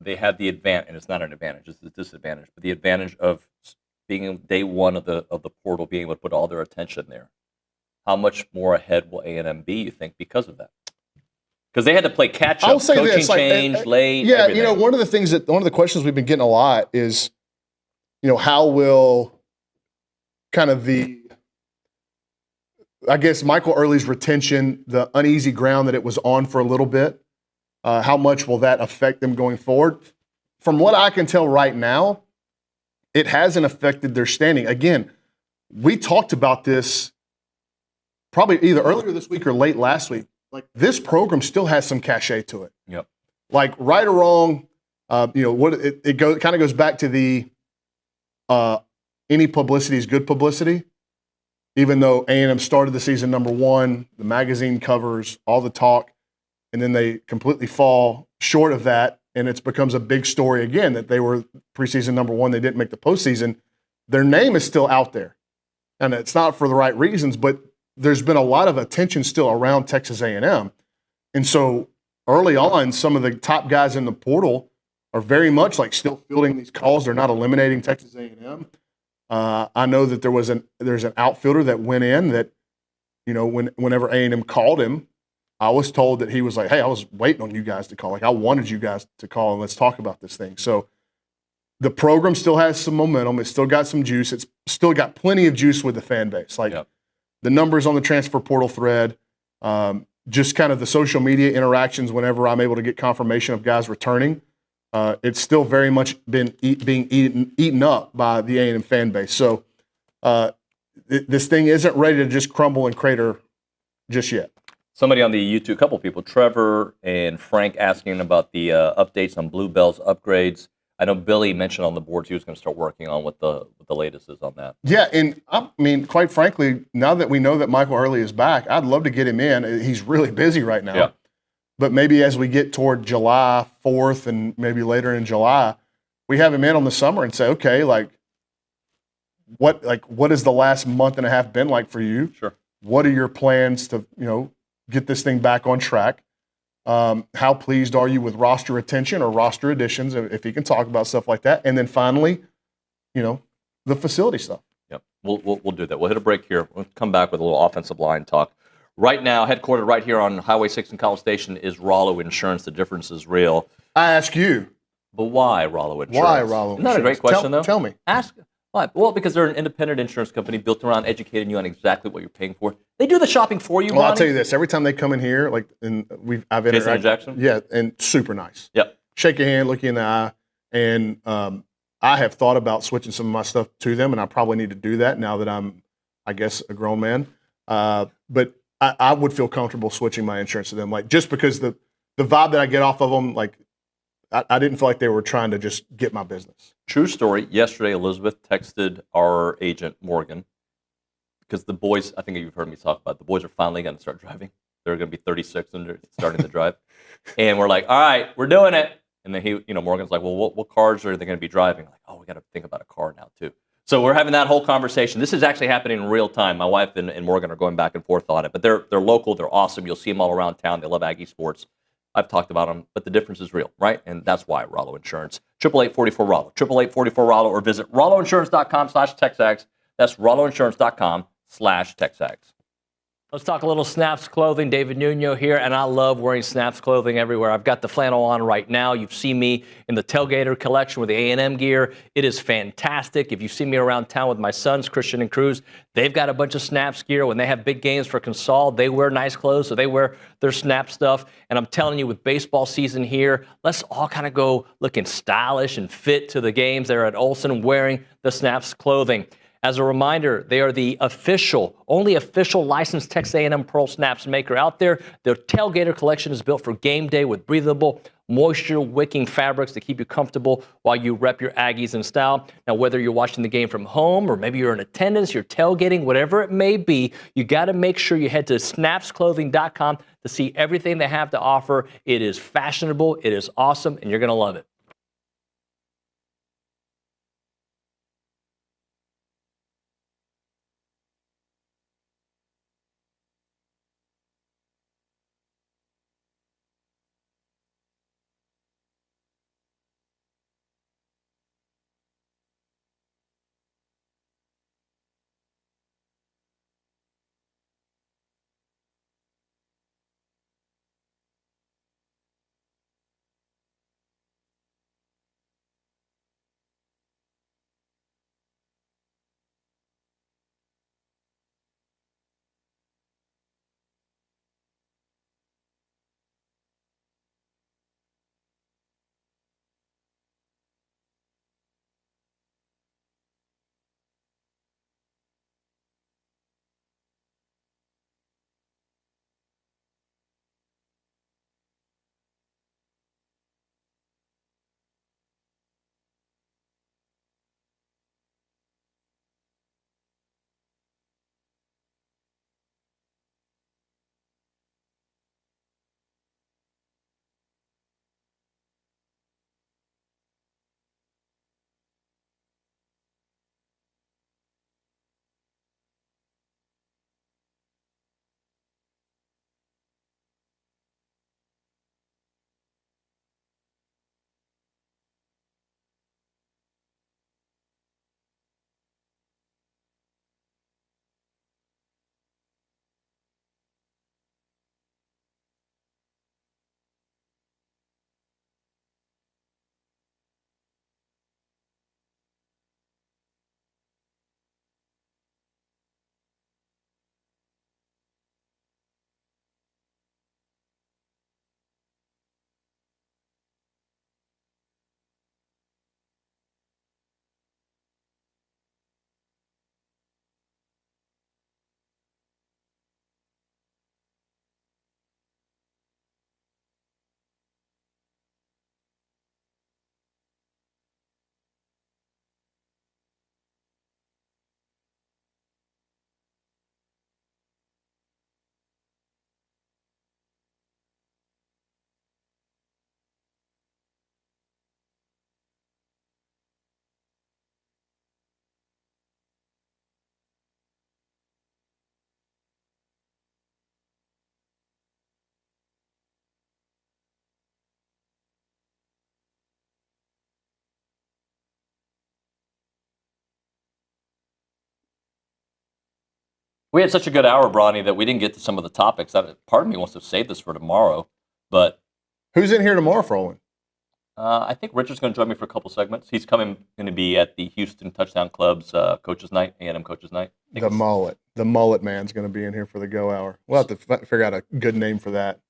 they had the advantage, and it's not an advantage, it's a disadvantage, but the advantage of being day one of the portal, being able to put all their attention there. How much more ahead will A&M be, you think, because of that? Because they had to play catch up, coaching change, late. Yeah, everything. one of the questions we've been getting a lot is, how will kind of Michael Early's retention, the uneasy ground that it was on for a little bit, How much will that affect them going forward? From what I can tell right now, it hasn't affected their standing. Again, we talked about this probably either earlier this week or late last week. Like, this program still has some cachet to it. Yep. Like, right or wrong, what it kind of goes back to the any publicity is good publicity. Even though A&M started the season number 1, the magazine covers, all the talk, and then they completely fall short of that, and it becomes a big story again that they were preseason number 1, they didn't make the postseason. Their name is still out there, and it's not for the right reasons, but there's been a lot of attention still around Texas A&M. And so early on, some of the top guys in the portal are very much like still fielding these calls. They're not eliminating Texas A&M. I know that there's an outfielder that went in that, whenever A&M called him, I was told that he was like, hey, I was waiting on you guys to call. Like, I wanted you guys to call and let's talk about this thing. So the program still has some momentum. It's still got some juice. It's still got plenty of juice with the fan base. Like, the numbers on the transfer portal thread, just kind of the social media interactions whenever I'm able to get confirmation of guys returning. It's still very much being eaten up by the A&M fan base. So this thing isn't ready to just crumble and crater just yet. Somebody on the YouTube, a couple people, Trevor and Frank, asking about the updates on Bluebell's upgrades. I know Billy mentioned on the boards he was going to start working on what the latest is on that. Yeah, and I mean, quite frankly, now that we know that Michael Early is back, I'd love to get him in. He's really busy right now. Yeah. But maybe as we get toward July 4th and maybe later in July, we have him in on the summer and say, okay, what has the last month and a half been like for you? Sure. What are your plans to, get this thing back on track? How pleased are you with roster retention or roster additions, if he can talk about stuff like that? And then finally, the facility stuff. Yep, we'll do that. We'll hit a break here. We'll come back with a little offensive line talk. Right now, headquartered right here on Highway 6 in College Station is Rollo Insurance. The difference is real. I ask you. But why Rollo Insurance? Why Rollo Isn't that a great question, though? Tell me. Ask. Why? Well, because they're an independent insurance company built around educating you on exactly what you're paying for. They do the shopping for you, Well, Ronnie. I'll tell you this. Every time they come in here, I've interacted. Jason and Jackson? Yeah, and super nice. Yep. Shake your hand, look you in the eye. And I have thought about switching some of my stuff to them, and I probably need to do that now that I'm, I guess, a grown man. But I would feel comfortable switching my insurance to them, just because the vibe that I get off of them, I didn't feel like they were trying to just get my business. True story. Yesterday, Elizabeth texted our agent, Morgan, because the boys, I think you've heard me talk about, the boys are finally going to start driving. They're going to be 36 and they're starting to drive. And we're like, all right, we're doing it. And then Morgan's like, well, what cars are they going to be driving? Like, oh, we got to think about a car now, too. So we're having that whole conversation. This is actually happening in real time. My wife and Morgan are going back and forth on it. But they're local. They're awesome. You'll see them all around town. They love Aggie sports. I've talked about them, but the difference is real, right? And that's why Rollo Insurance. 888-44-ROLLO. 888-44-ROLLO, or visit rolloinsurance.com/TexAgs. That's rolloinsurance.com/TexAgs. Let's talk a little Snaps clothing. David Nuño here, and I love wearing Snaps clothing everywhere. I've got the flannel on right now. You've seen me in the Tailgater collection with the A&M gear. It is fantastic. If you see me around town with my sons, Christian and Cruz, they've got a bunch of Snaps gear. When they have big games for Consol, they wear nice clothes, so they wear their Snap stuff. And I'm telling you, with baseball season here, let's all kind of go looking stylish and fit to the games there at Olsen wearing the Snaps clothing. As a reminder, they are the only official licensed Texas A&M Pearl Snaps maker out there. Their Tailgater collection is built for game day with breathable, moisture-wicking fabrics to keep you comfortable while you rep your Aggies in style. Now, whether you're watching the game from home or maybe you're in attendance, you're tailgating, whatever it may be, you got to make sure you head to snapsclothing.com to see everything they have to offer. It is fashionable, it is awesome, and you're going to love it. We had such a good hour, Bronny, that we didn't get to some of the topics. Part of me wants to save this for tomorrow, but who's in here tomorrow for Owen? I think Richard's going to join me for a couple segments. He's going to be at the Houston Touchdown Club's Coaches Night, A&M Coaches Night. The mullet man's going to be in here for the Go Hour. We'll have to figure out a good name for that.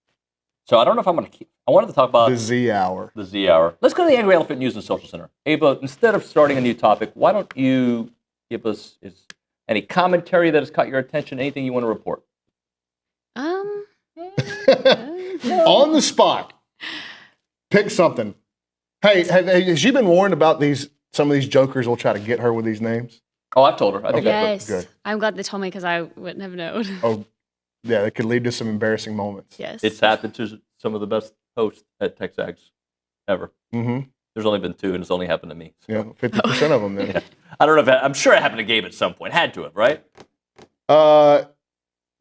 So I don't know if I'm going to keep. I wanted to talk about the Z Hour. The Z Hour. Let's go to the Angry Elephant News and Social Center. Ava, instead of starting a new topic, why don't you give us any commentary that has caught your attention? Anything you want to report? On the spot. Pick something. Hey, has she been warned about some of these jokers will try to get her with these names? Oh, I've told her. I think yes. Good. I'm glad they told me because I wouldn't have known. Oh, yeah, it could lead to some embarrassing moments. Yes. It's happened to some of the best hosts at TexAgs ever. Mm-hmm. There's only been 2, and it's only happened to me. So. Yeah, 50% of them then. Yeah. I don't know I'm sure it happened to Gabe at some point. Had to have, right?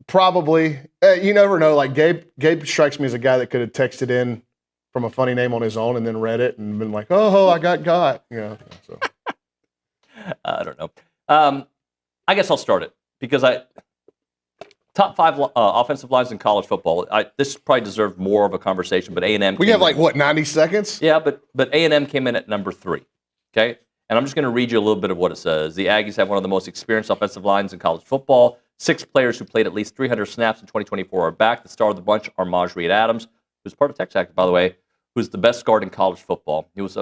Probably. You never know. Like Gabe strikes me as a guy that could have texted in from a funny name on his own and then read it and been like, "Oh, I got." So I don't know. I guess I'll start it because top 5 offensive lines in college football. This probably deserved more of a conversation, but A&M. We have 90 seconds? Yeah, but A&M came in at number 3. Okay, and I'm just going to read you a little bit of what it says. The Aggies have one of the most experienced offensive lines in college football. 6 players who played at least 300 snaps in 2024 are back. The star of the bunch are Reed Adams, who's part of TexAgs, by the way, who's the best guard in college football. He was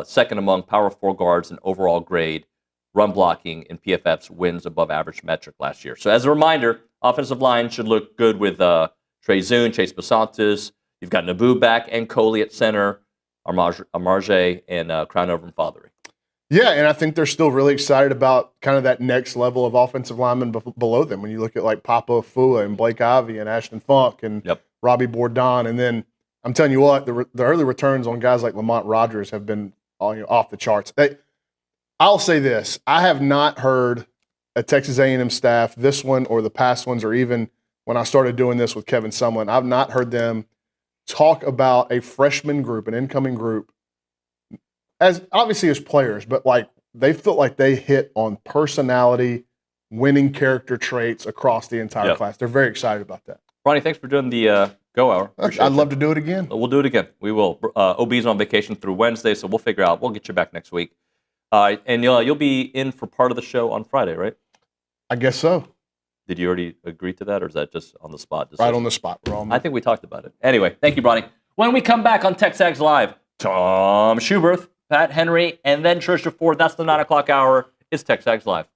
second among Power 4 guards in overall grade, run blocking, and PFF's wins above average metric last year. So as a reminder, offensive line should look good with Trey Zune, Chase Basantes. You've got Naboo back and Coley at center, Amarje, and Crownover and Fathery. Yeah, and I think they're still really excited about kind of that next level of offensive linemen below them. When you look at like Papa Fua and Blake Ivy and Ashton Funk and Robbie Bourdon, and then I'm telling you what, the early returns on guys like Lamont Rogers have been off the charts. I'll say this: I have not heard a Texas A&M staff, this one or the past ones, or even when I started doing this with Kevin Sumlin, I've not heard them talk about a freshman group, an incoming group, as obviously as players, but like they felt like they hit on personality, winning character traits across the entire class. They're very excited about that. Ronnie, thanks for doing the Go Hour. I'd love to do it again. We'll do it again. We will. OB's on vacation through Wednesday, so we'll figure out. We'll get you back next week. And you'll be in for part of the show on Friday, right? I guess so. Did you already agree to that, or is that just on the spot? Right on the spot. I think we talked about it. Anyway, thank you, Bronny. When we come back on TexAgs Live, Tom Schuberth, Pat Henry, and then Trisha Ford. That's the 9 o'clock hour. It's TexAgs Live.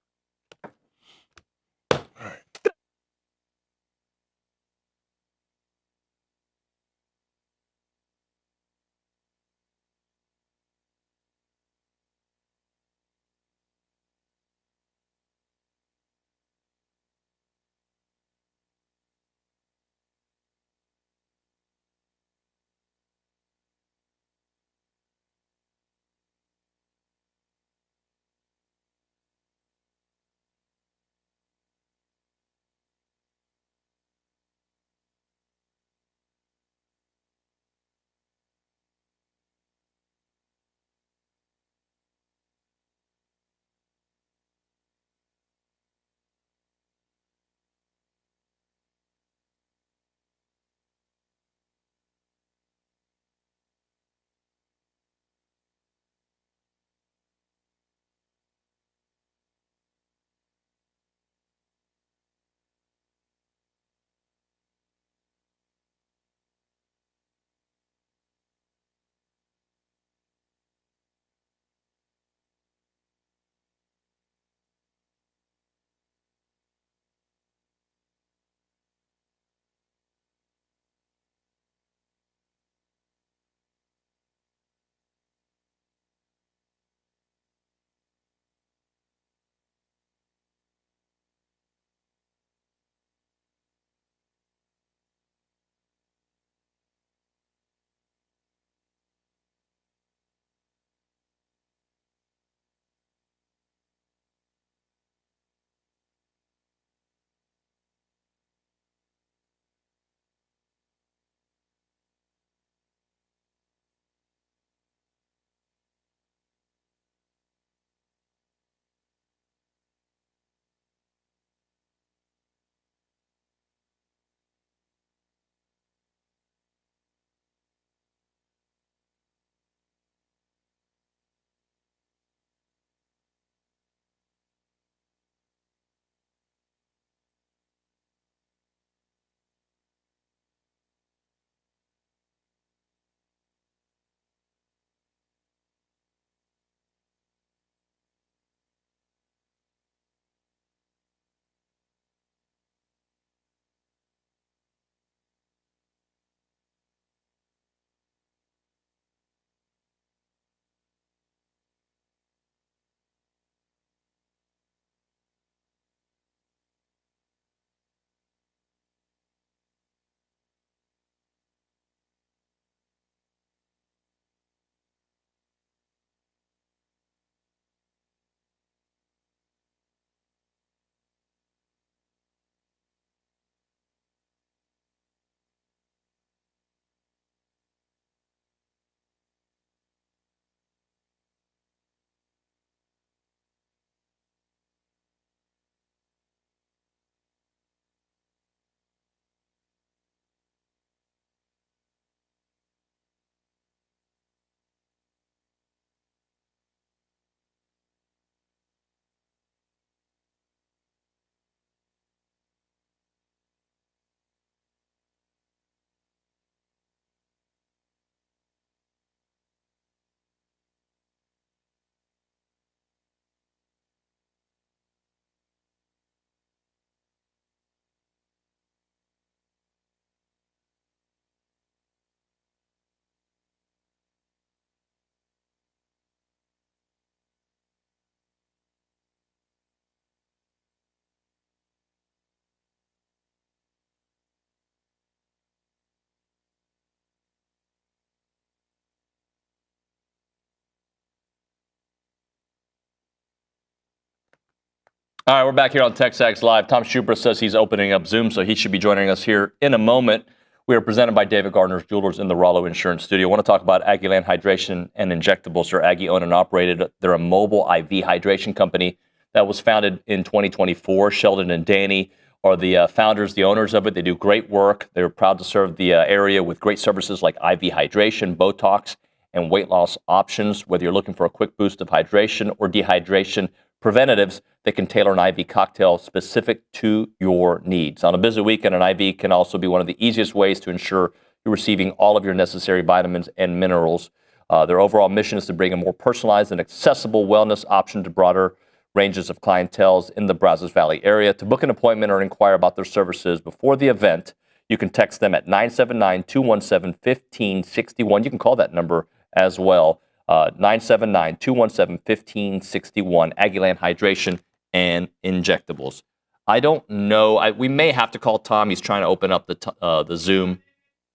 All right, we're back here on TexAgs Live. Tom Schubert says he's opening up Zoom, so he should be joining us here in a moment. We are presented by David Gardner's Jewelers in the Rollo Insurance Studio. I want to talk about Aggieland Hydration and Injectables. They're Aggie owned and operated. They're a mobile IV hydration company that was founded in 2024. Sheldon and Danny are the founders, the owners of it. They do great work. They're proud to serve the area with great services like IV hydration, Botox, and weight loss options. Whether you're looking for a quick boost of hydration or dehydration preventatives, they can tailor an IV cocktail specific to your needs. On a busy weekend, an IV can also be one of the easiest ways to ensure you're receiving all of your necessary vitamins and minerals. Their overall mission is to bring a more personalized and accessible wellness option to broader ranges of clienteles in the Brazos Valley area. To book an appointment or inquire about their services before the event, you can text them at 979-217-1561. You can call that number as well. 979-217-1561, Aggieland Hydration and Injectables. I don't know. We may have to call Tom. He's trying to open up the Zoom.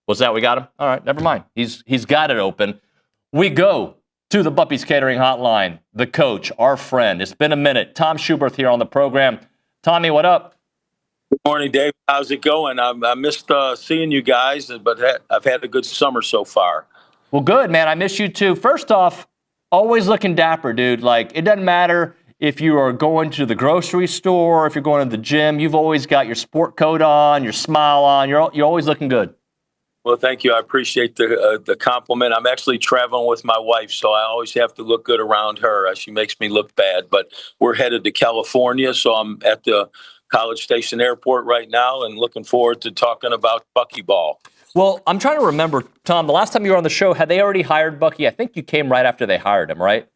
What's that? We got him? All right, never mind. He's got it open. We go to the Buppy's Catering Hotline. The coach, our friend. It's been a minute. Tom Schubert here on the program. Tommy, what up? Good morning, Dave. How's it going? I missed seeing you guys, but I've had a good summer so far. Well, good, man. I miss you too. First off, always looking dapper, dude. Like, it doesn't matter if you are going to the grocery store, if you're going to the gym. You've always got your sport coat on, your smile on. You're always looking good. Well, thank you. I appreciate the compliment. I'm actually traveling with my wife, so I always have to look good around her. She makes me look bad. But we're headed to California, so I'm at the College Station Airport right now and looking forward to talking about Buckyball. Well, I'm trying to remember, Tom, the last time you were on the show, had they already hired Bucky? I think you came right after they hired him, right?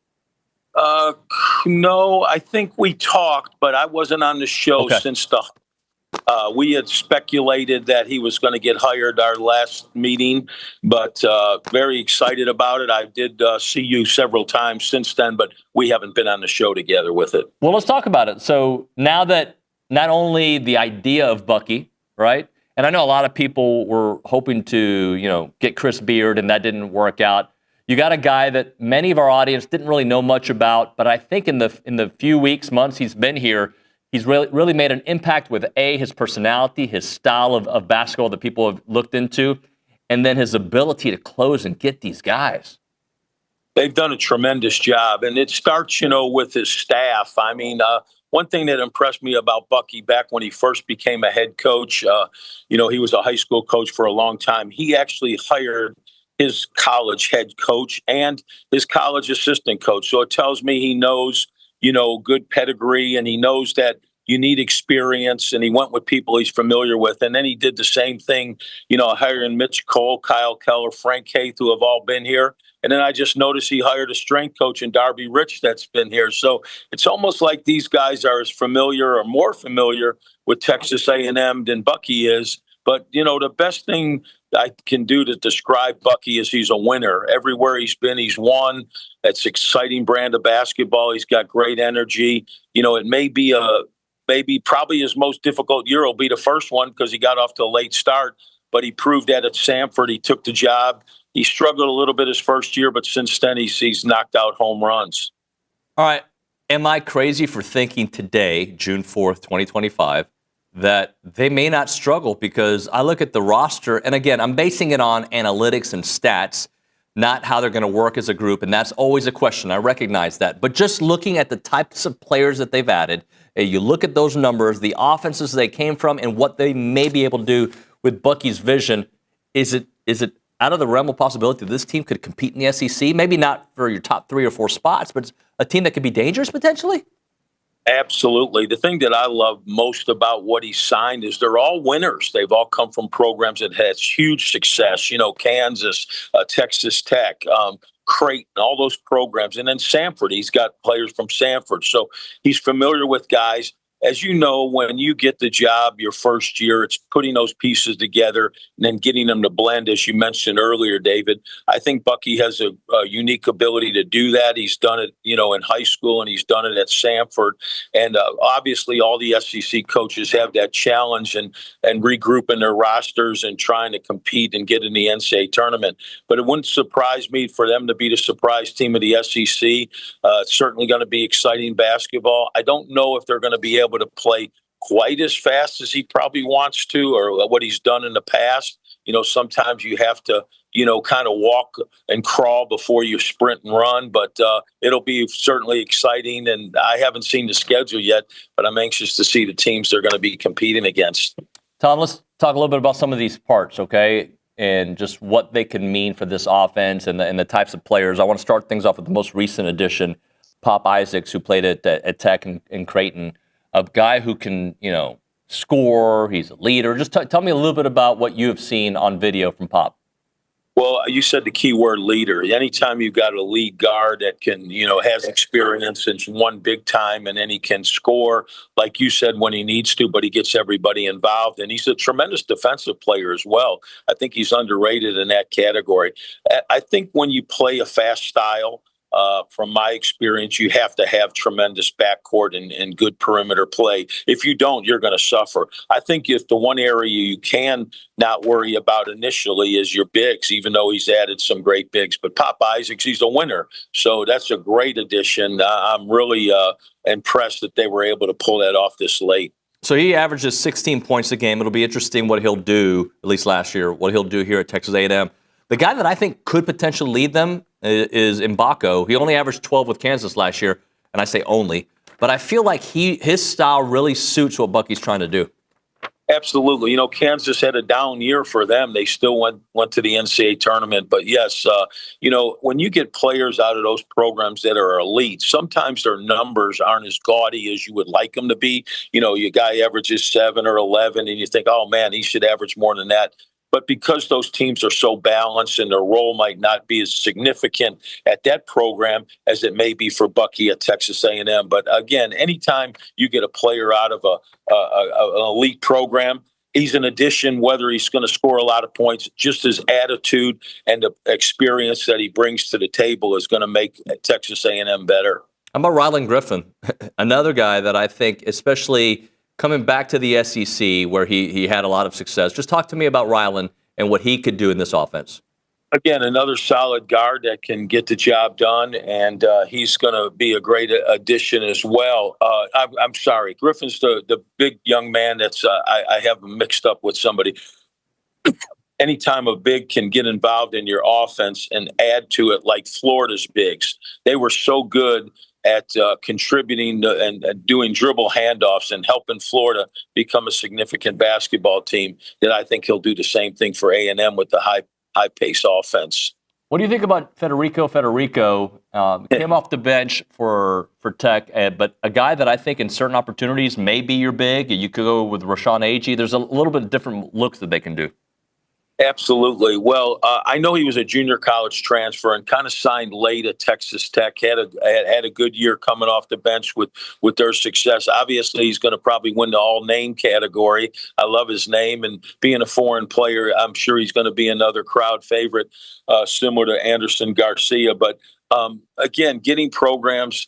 No, I think we talked, but I wasn't on the show since we had speculated that he was going to get hired our last meeting, but very excited about it. I did see you several times since then, but we haven't been on the show together with it. Well, let's talk about it. So now that not only the idea of Bucky, right? And I know a lot of people were hoping to, get Chris Beard, and that didn't work out. You got a guy that many of our audience didn't really know much about, but I think in the few weeks, months he's been here, he's really made an impact with his personality, his style of basketball that people have looked into, and then his ability to close and get these guys. They've done a tremendous job, and it starts, with his staff. I mean, one thing that impressed me about Bucky back when he first became a head coach, he was a high school coach for a long time. He actually hired his college head coach and his college assistant coach. So it tells me he knows, good pedigree, and he knows that you need experience, and he went with people he's familiar with. And then he did the same thing, hiring Mitch Cole, Kyle Keller, Frank Haith, who have all been here. And then I just noticed he hired a strength coach in Darby Rich that's been here. So it's almost like these guys are as familiar or more familiar with Texas A&M than Bucky is. But, the best thing I can do to describe Bucky is he's a winner. Everywhere he's been, he's won. That's an exciting brand of basketball. He's got great energy. It may be probably his most difficult year will be the first one because he got off to a late start. But he proved that at Samford. He took the job. He struggled a little bit his first year, but since then he's knocked out home runs. All right. Am I crazy for thinking today, June 4th, 2025, that they may not struggle? Because I look at the roster, and again, I'm basing it on analytics and stats, not how they're going to work as a group, and that's always a question. I recognize that. But just looking at the types of players that they've added, you look at those numbers, the offenses they came from, and what they may be able to do with Bucky's vision, is it out of the realm of possibility that this team could compete in the SEC? Maybe not for your top 3 or 4 spots, but it's a team that could be dangerous potentially? Absolutely. The thing that I love most about what he signed is they're all winners. They've all come from programs that had huge success, Kansas, Texas Tech, Creighton, all those programs. And then Samford, he's got players from Samford. So he's familiar with guys. As you know, when you get the job your first year, it's putting those pieces together and then getting them to blend, as you mentioned earlier, David. I think Bucky has a unique ability to do that. He's done it, in high school, and he's done it at Samford. And obviously, all the SEC coaches have that challenge and regrouping their rosters and trying to compete and get in the NCAA tournament. But it wouldn't surprise me for them to be the surprise team of the SEC. It's certainly going to be exciting basketball. I don't know if they're going to be able able to play quite as fast as he probably wants to or what he's done in the past. Sometimes you have to, kind of walk and crawl before you sprint and run, but it'll be certainly exciting. And I haven't seen the schedule yet, but I'm anxious to see the teams they're going to be competing against. Tom, let's talk a little bit about some of these parts, okay? And just what they can mean for this offense and the types of players. I want to start things off with the most recent addition, Pop Isaacs, who played at Tech in Creighton, a guy who can, score. He's a leader. Just tell me a little bit about what you have seen on video from Pop. Well, you said the key word leader. Anytime you've got a lead guard that can, has experience and won big time, and then he can score, like you said, when he needs to, but he gets everybody involved. And he's a tremendous defensive player as well. I think he's underrated in that category. I think when you play a fast style, from my experience, you have to have tremendous backcourt and good perimeter play. If you don't, you're going to suffer. I think if the one area you can not worry about initially is your bigs, even though he's added some great bigs. But Pop Isaacs, he's a winner. So that's a great addition. I'm really impressed that they were able to pull that off this late. So he averages 16 points a game. It'll be interesting what he'll do, at least last year, what he'll do here at Texas A&M. The guy that I think could potentially lead them is Mbako. He only averaged 12 with Kansas last year, and I say only. But I feel like his style really suits what Bucky's trying to do. Absolutely. Kansas had a down year for them. They still went to the NCAA tournament. But yes, when you get players out of those programs that are elite, sometimes their numbers aren't as gaudy as you would like them to be. Your guy averages 7 or 11, and you think, oh, man, he should average more than that. But because those teams are so balanced and their role might not be as significant at that program as it may be for Bucky at Texas A&M. But again, anytime you get a player out of an elite program, he's an addition, whether he's going to score a lot of points, just his attitude and the experience that he brings to the table is going to make Texas A&M better. How about Rylan Griffin? Another guy that I think, especially coming back to the SEC where he had a lot of success. Just talk to me about Rylan and what he could do in this offense. Again, another solid guard that can get the job done, and he's going to be a great addition as well. I'm sorry, Griffin's the big young man that's I have mixed up with somebody. Anytime a big can get involved in your offense and add to it, like Florida's bigs, they were so good at contributing and doing dribble handoffs and helping Florida become a significant basketball team, that I think he'll do the same thing for A&M with the high-pace offense. What do you think about Federico? Came off the bench for Tech, but a guy that I think in certain opportunities may be your big. You could go with Rashawn Agee. There's a little bit of different looks that they can do. Absolutely. Well, I know he was a junior college transfer and kind of signed late at Texas Tech. Had a good year coming off the bench with their success. Obviously, he's going to probably win the all-name category. I love his name, and being a foreign player, I'm sure he's going to be another crowd favorite, similar to Anderson Garcia. But again, getting players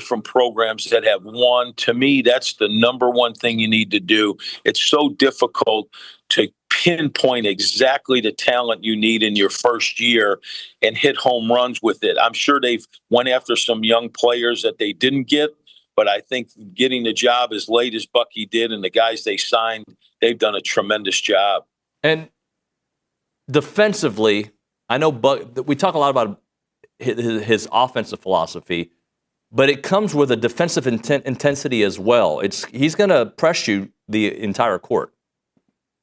from programs that have won, to me, that's the number one thing you need to do. It's so difficult to pinpoint exactly the talent you need in your first year and hit home runs with it. I'm sure they've went after some young players that they didn't get, but I think getting the job as late as Bucky did and the guys they signed, they've done a tremendous job. And defensively, I know we talk a lot about his offensive philosophy, but it comes with a defensive intensity as well. He's going to press you the entire court.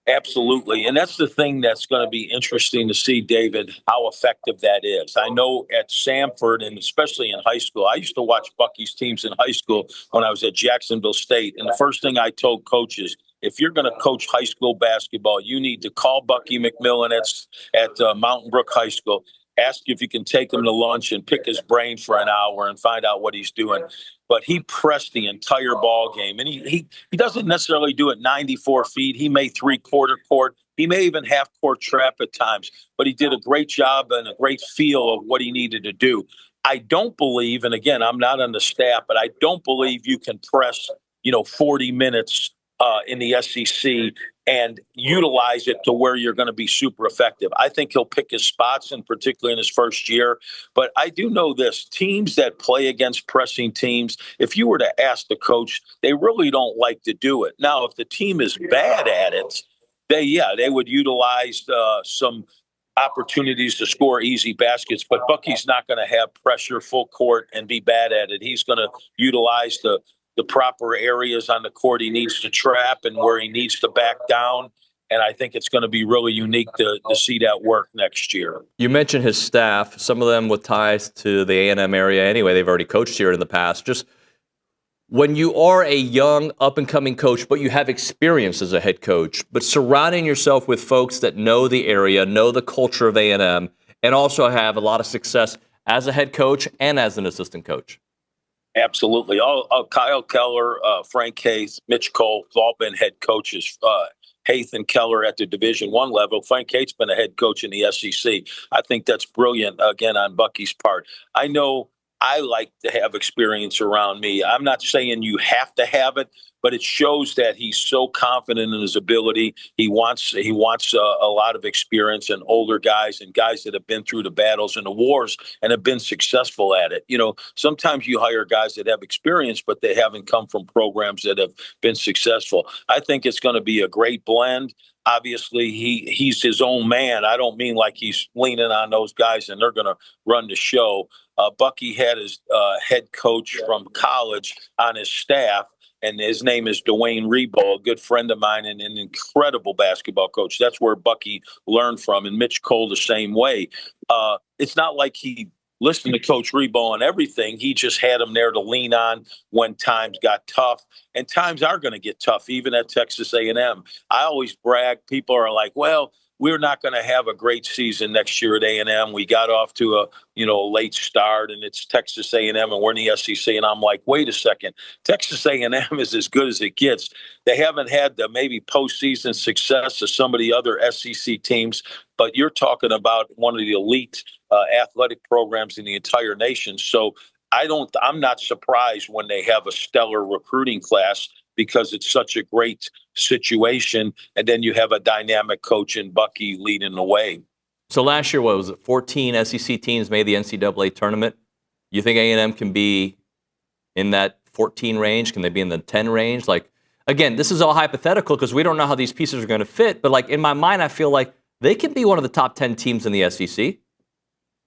Absolutely. And that's the thing that's going to be interesting to see, David, how effective that is. I know at Samford, and especially in high school, I used to watch Bucky's teams in high school when I was at Jacksonville State. And the first thing I told coaches, if you're going to coach high school basketball, you need to call Bucky McMillan at Mountain Brook High School, ask if you can take him to lunch and pick his brain for an hour and find out what he's doing. But he pressed the entire ball game, and he doesn't necessarily do it 94 feet. He may three-quarter court. He may even half-court trap at times, but he did a great job and a great feel of what he needed to do. I don't believe, and again, I'm not on the staff, but I don't believe you can press, 40 minutes in the SEC and utilize it to where you're going to be super effective. I think he'll pick his spots, and particularly in his first year. But I do know this: teams that play against pressing teams, if you were to ask the coach, they really don't like to do it. Now, if the team is bad at it, they would utilize some opportunities to score easy baskets, but Bucky's not going to have pressure full court and be bad at it. He's going to utilize the proper areas on the court he needs to trap and where he needs to back down. And I think it's going to be really unique to see that work next year. You mentioned his staff, some of them with ties to the A&M area anyway. They've already coached here in the past. Just when you are a young, up-and-coming coach, but you have experience as a head coach, but surrounding yourself with folks that know the area, know the culture of A&M, and also have a lot of success as a head coach and as an assistant coach. Absolutely. Kyle Keller, Frank Haith, Mitch Cole have all been head coaches. Haith and Keller at the Division I level. Frank Haith's been a head coach in the SEC. I think that's brilliant, again, on Bucky's part. I know I like to have experience around me. I'm not saying you have to have it, but it shows that he's so confident in his ability. He wants a lot of experience and older guys and guys that have been through the battles and the wars and have been successful at it. You know, sometimes you hire guys that have experience, but they haven't come from programs that have been successful. I think it's going to be a great blend. Obviously, he's his own man. I don't mean like he's leaning on those guys and they're going to run the show. Bucky had his head coach from college on his staff, and his name is Dwayne Rebo, a good friend of mine and an incredible basketball coach. That's where Bucky learned from, and Mitch Cole the same way. It's not like he listened to Coach Rebo on everything. He just had him there to lean on when times got tough, and times are going to get tough, even at Texas A&M. I always brag. People are like, well, we're not going to have a great season next year at A&M. We got off to a late start, and it's Texas A&M, and we're in the SEC. And I'm like, wait a second, Texas A&M is as good as it gets. They haven't had the maybe postseason success of some of the other SEC teams, but you're talking about one of the elite athletic programs in the entire nation. So I'm not surprised when they have a stellar recruiting class, because it's such a great situation. And then you have a dynamic coach in Bucky leading the way. So last year, what was it? 14 SEC teams made the NCAA tournament. You think A&M can be in that 14 range? Can they be in the 10 range? Like, again, this is all hypothetical because we don't know how these pieces are going to fit. But like in my mind, I feel like they can be one of the top 10 teams in the SEC.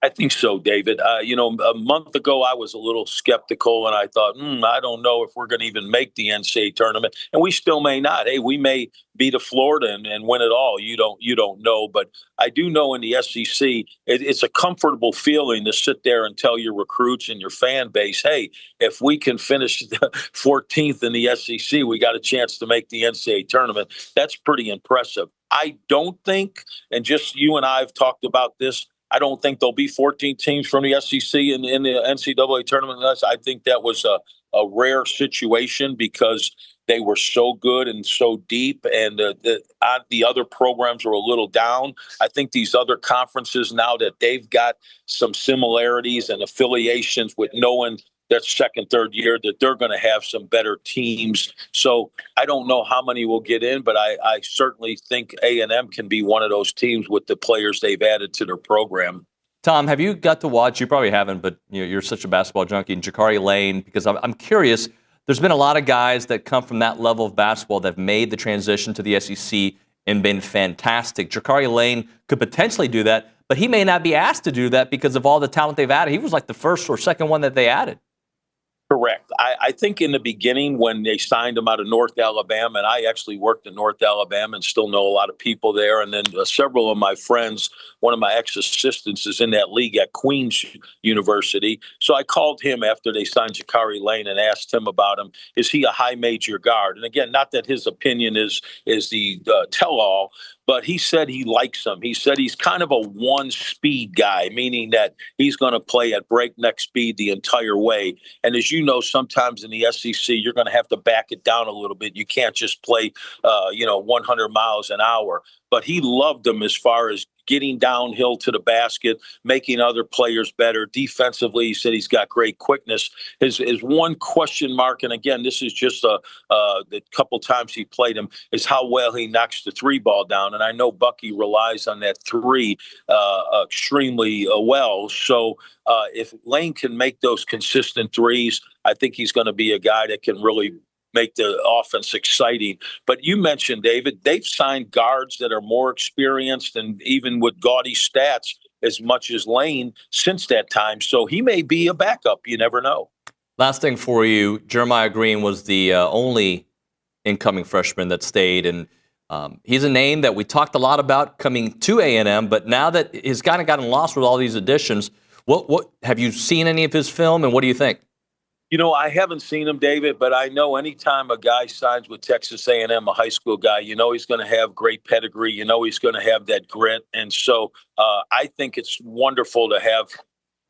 I think so, David. A month ago, I was a little skeptical, and I thought, I don't know if we're going to even make the NCAA tournament, and we still may not. Hey, we may beat a Florida and win it all. You don't know, but I do know in the SEC, it's a comfortable feeling to sit there and tell your recruits and your fan base, hey, if we can finish 14th in the SEC, we got a chance to make the NCAA tournament. That's pretty impressive. I don't think, and just you and I have talked about this, I don't think there'll be 14 teams from the SEC in the NCAA tournament. I think that was a rare situation because they were so good and so deep, and the other programs were a little down. I think these other conferences, now that they've got some similarities and affiliations with knowing that second, third year, that they're going to have some better teams. So I don't know how many will get in, but I certainly think A&M can be one of those teams with the players they've added to their program. Tom, have you got to watch? You probably haven't, but you're such a basketball junkie. And Jakari Lane, because I'm curious. There's been a lot of guys that come from that level of basketball that have made the transition to the SEC and been fantastic. Jakari Lane could potentially do that, but he may not be asked to do that because of all the talent they've added. He was like the first or second one that they added. Correct. I think in the beginning when they signed him out of North Alabama, and I actually worked in North Alabama and still know a lot of people there, and then several of my friends, one of my ex-assistants is in that league at Queens University. So I called him after they signed Jakari Lane and asked him about him. Is he a high major guard? And again, not that his opinion is the tell-all, but he said he likes him. He said he's kind of a one-speed guy, meaning that he's going to play at breakneck speed the entire way. And as you know, sometimes in the SEC, you're going to have to back it down a little bit. You can't just play, 100 miles an hour. But he loved him as far as getting downhill to the basket, making other players better. Defensively, he said he's got great quickness. His one question mark, and again, this is just the couple times he played him, is how well he knocks the three ball down. And I know Bucky relies on that three extremely well. So if Lane can make those consistent threes, I think he's going to be a guy that can really make the offense exciting. But you mentioned, David, they've signed guards that are more experienced and even with gaudy stats as much as Lane since that time. So he may be a backup. You never know. Last thing for you, Jeremiah Green was the only incoming freshman that stayed, and he's a name that we talked a lot about coming to A&M, but now that he's kind of gotten lost with all these additions, what have you seen any of his film, and what do you think? You know, I haven't seen him, David, but I know anytime a guy signs with Texas A&M, a high school guy, you know he's going to have great pedigree. You know he's going to have that grit. And so I think it's wonderful to have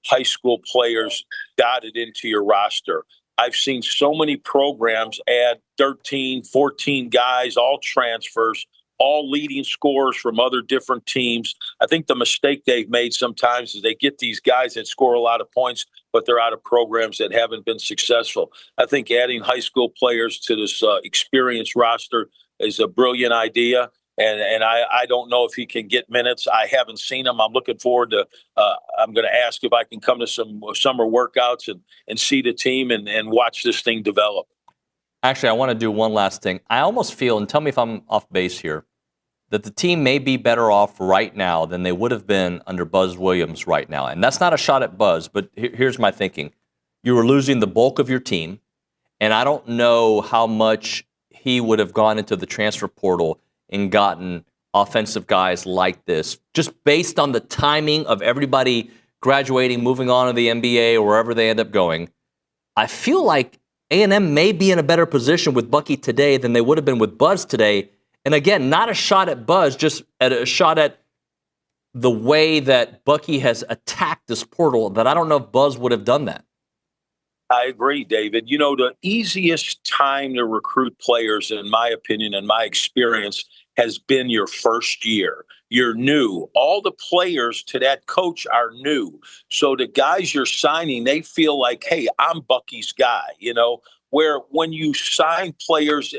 high school players dotted into your roster. I've seen so many programs add 13, 14 guys, all transfers, all leading scorers from other different teams. I think the mistake they've made sometimes is they get these guys that score a lot of points, but they're out of programs that haven't been successful. I think adding high school players to this experienced roster is a brilliant idea. And I don't know if he can get minutes. I haven't seen him. I'm looking forward to I'm going to ask if I can come to some summer workouts and see the team and watch this thing develop. Actually, I want to do one last thing. I almost feel, and tell me if I'm off base here, that the team may be better off right now than they would have been under Buzz Williams right now. And that's not a shot at Buzz, but here's my thinking. You were losing the bulk of your team, and I don't know how much he would have gone into the transfer portal and gotten offensive guys like this, just based on the timing of everybody graduating, moving on to the NBA or wherever they end up going. I feel like A&M may be in a better position with Bucky today than they would have been with Buzz today. And again, not a shot at Buzz, just a shot at the way that Bucky has attacked this portal, that I don't know if Buzz would have done that. I agree, David. You know, the easiest time to recruit players, in my opinion and my experience, has been your first year. You're new. All the players to that coach are new. So the guys you're signing, they feel like, hey, I'm Bucky's guy, you know, where when you sign players,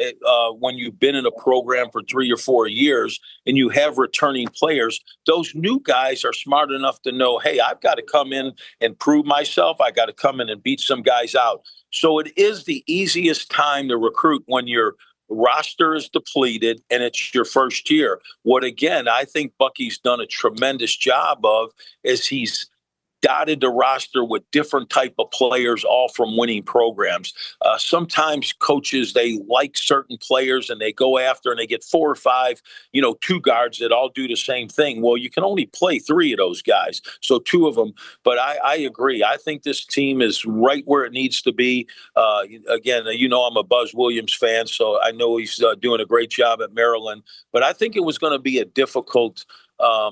when you've been in a program for 3 or 4 years and you have returning players, those new guys are smart enough to know, hey, I've got to come in and prove myself. I got to come in and beat some guys out. So it is the easiest time to recruit when your roster is depleted and it's your first year. What, again, I think Bucky's done a tremendous job of is he's dotted the roster with different type of players, all from winning programs. Sometimes coaches, they like certain players and they go after and they get 4 or 5, you know, 2 guards that all do the same thing. Well, you can only play 3 of those guys, so 2 of them. But I agree. I think this team is right where it needs to be. Again, you know, I'm a Buzz Williams fan, so I know he's doing a great job at Maryland. But I think it was going to be a difficult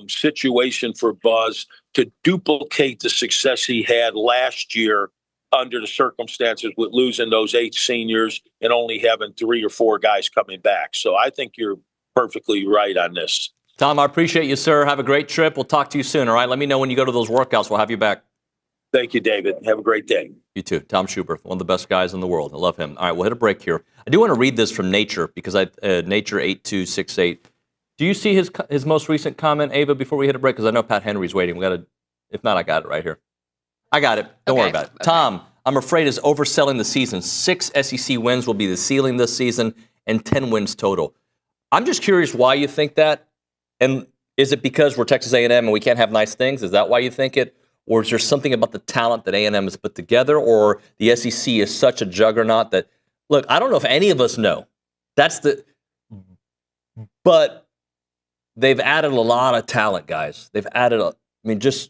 situation for Buzz to duplicate the success he had last year under the circumstances with losing those 8 seniors and only having 3 or 4 guys coming back. So I think you're perfectly right on this. Tom, I appreciate you, sir. Have a great trip. We'll talk to you soon, all right? Let me know when you go to those workouts. We'll have you back. Thank you, David. Have a great day. You too. Tom Schubert, one of the best guys in the world. I love him. All right, we'll hit a break here. I do want to read this from Nature because Nature 8268. Do you see his most recent comment, Ava, before we hit a break? Because I know Pat Henry's waiting. If not, I got it right here. I got it. Don't worry about it. Okay. Tom, I'm afraid is overselling the season. 6 SEC wins will be the ceiling this season and 10 wins total. I'm just curious why you think that. And is it because we're Texas A&M and we can't have nice things? Is that why you think it? Or is there something about the talent that A&M has put together? Or the SEC is such a juggernaut that, look, I don't know if any of us know. But they've added a lot of talent, guys. They've added, just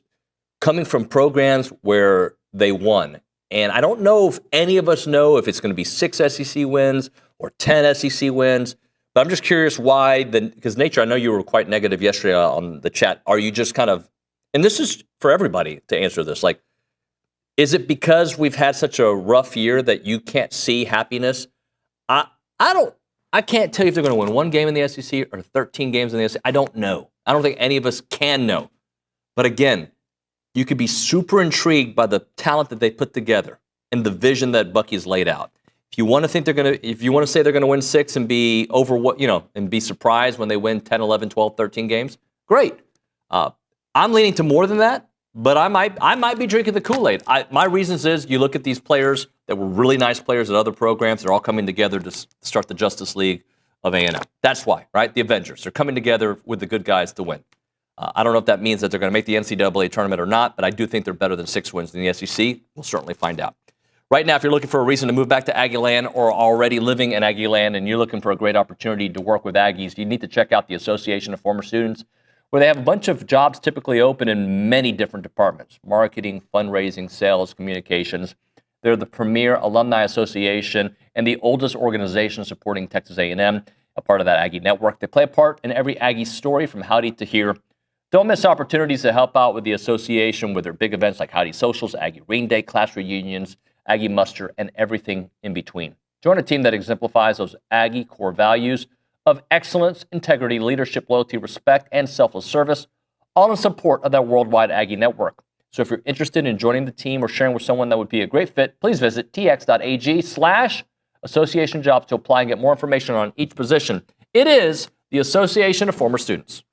coming from programs where they won. And I don't know if any of us know if it's going to be 6 SEC wins or 10 SEC wins. But I'm just curious why, because Nature, I know you were quite negative yesterday on the chat. Are you just kind of, and this is for everybody to answer this, like, is it because we've had such a rough year that you can't see happiness? I can't tell you if they're going to win 1 game in the SEC or 13 games in the SEC. I don't know. I don't think any of us can know. But again, you could be super intrigued by the talent that they put together and the vision that Bucky's laid out. If you want to think if you want to say they're going to win 6 and be and be surprised when they win 10, 11, 12, 13 games, great. I'm leaning to more than that, but I might be drinking the Kool-Aid. My reasons is you look at these players that were really nice players at other programs. They're all coming together to start the Justice League of A&M. That's why, right? The Avengers. They're coming together with the good guys to win. I don't know if that means that they're going to make the NCAA tournament or not, but I do think they're better than 6 wins in the SEC. We'll certainly find out. Right now, if you're looking for a reason to move back to Aggie Land or already living in Aggie Land and you're looking for a great opportunity to work with Aggies, you need to check out the Association of Former Students, where they have a bunch of jobs typically open in many different departments: marketing, fundraising, sales, communications. They're the premier alumni association and the oldest organization supporting Texas A&M, a part of that Aggie network. They play a part in every Aggie story from Howdy to here. Don't miss opportunities to help out with the association with their big events like Howdy Socials, Aggie Ring Day, class reunions, Aggie Muster, and everything in between. Join a team that exemplifies those Aggie core values of excellence, integrity, leadership, loyalty, respect, and selfless service, all in support of that worldwide Aggie network. So if you're interested in joining the team or sharing with someone that would be a great fit, please visit tx.ag/association jobs to apply and get more information on each position. It is the Association of Former Students.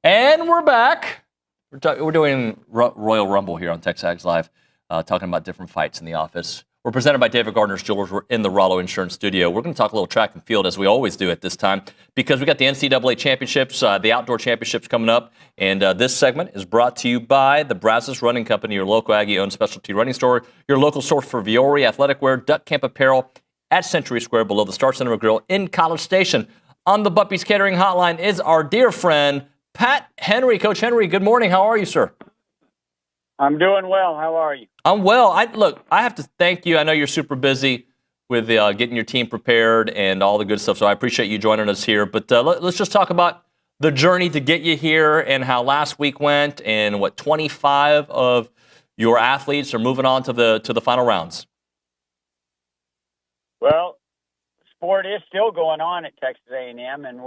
And we're back. We're doing Royal Rumble here on TexAgs Live, talking about different fights in the office. We're presented by David Gardner's Jewelers. We're in the Rollo Insurance Studio. We're going to talk a little track and field, as we always do at this time, because we got the NCAA championships, the outdoor championships coming up. And this segment is brought to you by the Brazos Running Company, your local Aggie-owned specialty running store, your local source for Viore athletic wear, duck camp apparel at Century Square below the Star Cinema Grill in College Station. On the Buppy's Catering Hotline is our dear friend, Pat Henry. Coach Henry, good morning. How are you, sir? I'm doing well. How are you? I'm well. I have to thank you. I know you're super busy with getting your team prepared and all the good stuff, so I appreciate you joining us here. But let's just talk about the journey to get you here and how last week went, and what 25 of your athletes are moving on to the final rounds. Well, sport is still going on at Texas A&M, and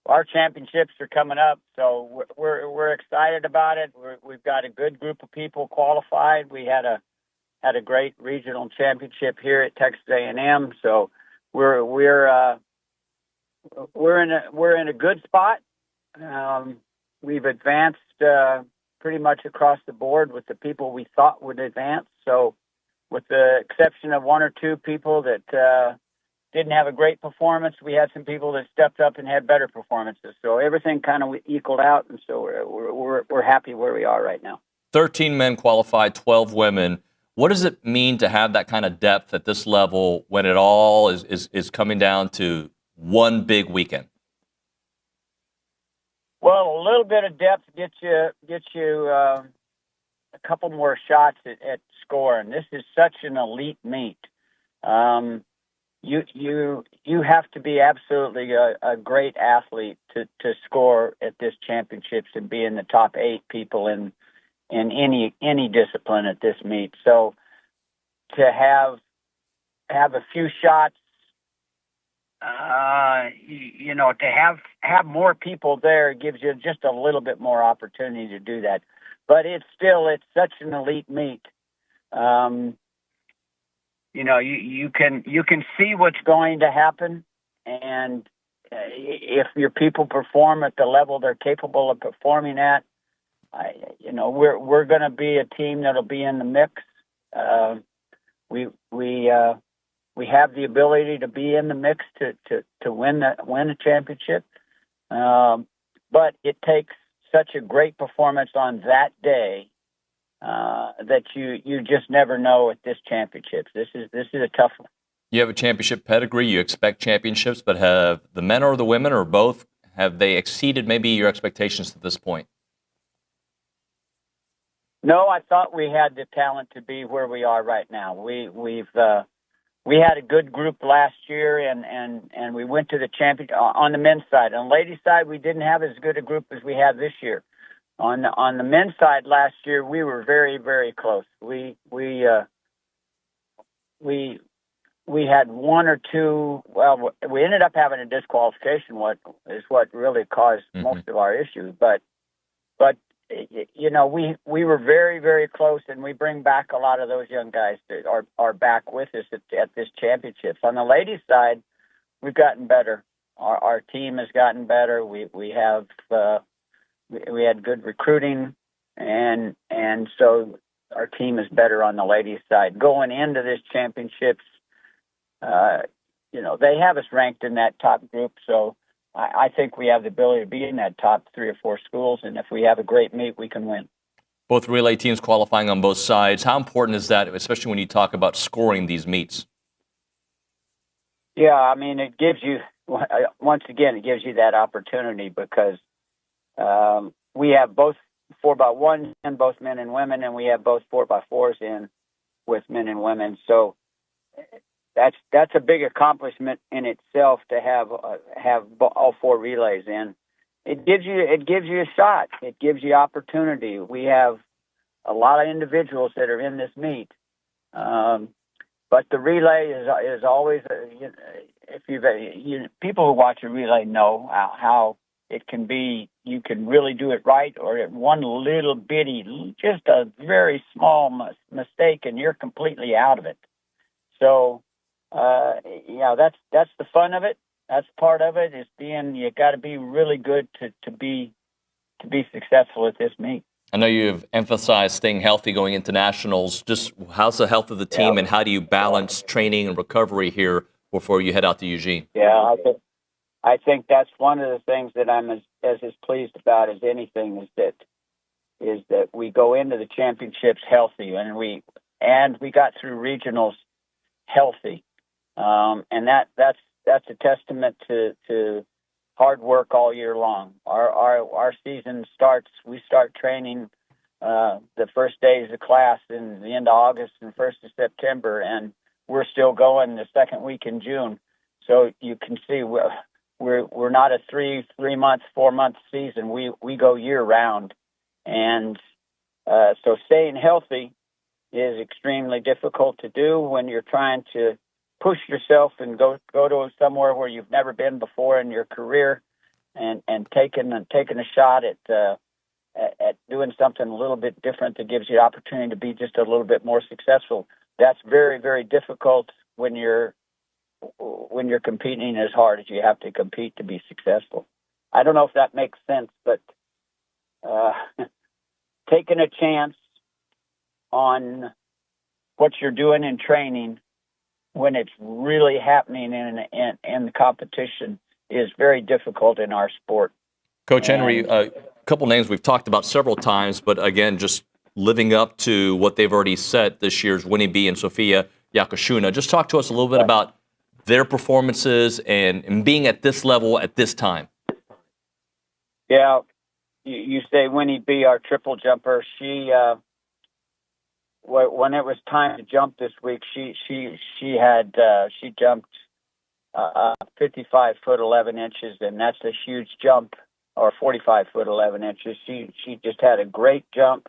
our championships are coming up, so we're excited about it. We've got a good group of people qualified. We had a great regional championship here at Texas A&M, so we're in a good spot. We've advanced pretty much across the board with the people we thought would advance. So, with the exception of one or two people that didn't have a great performance, we had some people that stepped up and had better performances. So everything kind of equaled out, and so we're happy where we are right now. 13 men qualified, 12 women. What does it mean to have that kind of depth at this level when it all is coming down to one big weekend? Well, a little bit of depth gets you a couple more shots at scoring. This is such an elite meet. You have to be absolutely a great athlete to score at this championships and be in the top 8 people in any discipline at this meet. So to have a few shots, to have more people there gives you just a little bit more opportunity to do that. But it's such an elite meet. You can see what's going to happen, and if your people perform at the level they're capable of performing at, we're going to be a team that'll be in the mix. We have the ability to be in the mix to win a championship, but it takes such a great performance on that day. That you just never know at this championships. This is a tough one. You have a championship pedigree. You expect championships, but have the men or the women or both, have they exceeded maybe your expectations to this point? No, I thought we had the talent to be where we are right now. We had a good group last year, and we went to the championship on the men's side. On the ladies' side, we didn't have as good a group as we have this year. On the men's side last year, we were very, very close. We had one or two. Well, we ended up having a disqualification. What really caused most of our issues. But we were very, very close, and we bring back a lot of those young guys that are back with us at this championships. On the ladies' side, we've gotten better. Our team has gotten better. We had good recruiting, and so our team is better on the ladies' side. Going into this championships, they have us ranked in that top group, so I think we have the ability to be in that top 3 or 4 schools, and if we have a great meet, we can win. Both relay teams qualifying on both sides. How important is that, especially when you talk about scoring these meets? Yeah, I mean, it gives you, once again, it gives you that opportunity because we have both 4x1s in, both men and women, and we have both 4x4s in with men and women. So that's a big accomplishment in itself to have all 4 relays in. It gives you a shot. It gives you opportunity. We have a lot of individuals that are in this meet, but the relay is always people who watch a relay know how it can be. You can really do it right, or at one little bitty, just a very small mistake, and you're completely out of it. So, that's the fun of it. That's part of it. Is you got to be really good to be successful at this meet. I know you've emphasized staying healthy going into nationals. Just how's the health of the team, and how do you balance training and recovery here before you head out to Eugene? Yeah, I think that's one of the things that I'm as pleased about as anything is that we go into the championships healthy, and we got through regionals healthy, and that's a testament to hard work all year long. Our season starts. We start training the first days of class in the end of August and 1st of September, and we're still going the second week in June. So you can see we're not a 3 month, 4 month season. We go year round, and so staying healthy is extremely difficult to do when you're trying to push yourself and go to somewhere where you've never been before in your career, and taking a shot at doing something a little bit different that gives you the opportunity to be just a little bit more successful. That's very, very difficult when you're competing as hard as you have to compete to be successful. I don't know if that makes sense, but taking a chance on what you're doing in training when it's really happening in the competition is very difficult in our sport. Coach Henry, a couple names we've talked about several times, but again, just living up to what they've already set this year's Winnie B and Sofia Yakushuna. Just talk to us a little bit about their performances and being at this level at this time. Yeah, you say Winnie B, our triple jumper. She when it was time to jump this week, she jumped 55 foot 11 inches, and that's a huge jump, or 45 foot 11 inches. She just had a great jump.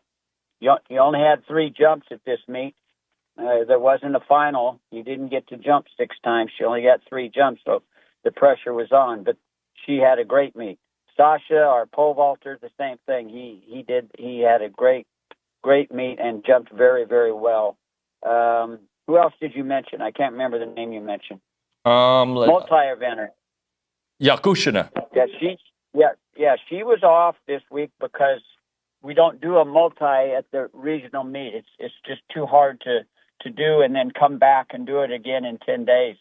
You only had 3 jumps at this meet. There wasn't a final. You didn't get to jump 6 times. She only got 3 jumps, so the pressure was on. But she had a great meet. Sasha, our pole vaulter, the same thing. He had a great meet and jumped very, very well. Who else did you mention? I can't remember the name you mentioned. Multi-eventer. Yakushina. Yeah, she was off this week because we don't do a multi at the regional meet. It's just too hard to do and then come back and do it again in 10 days.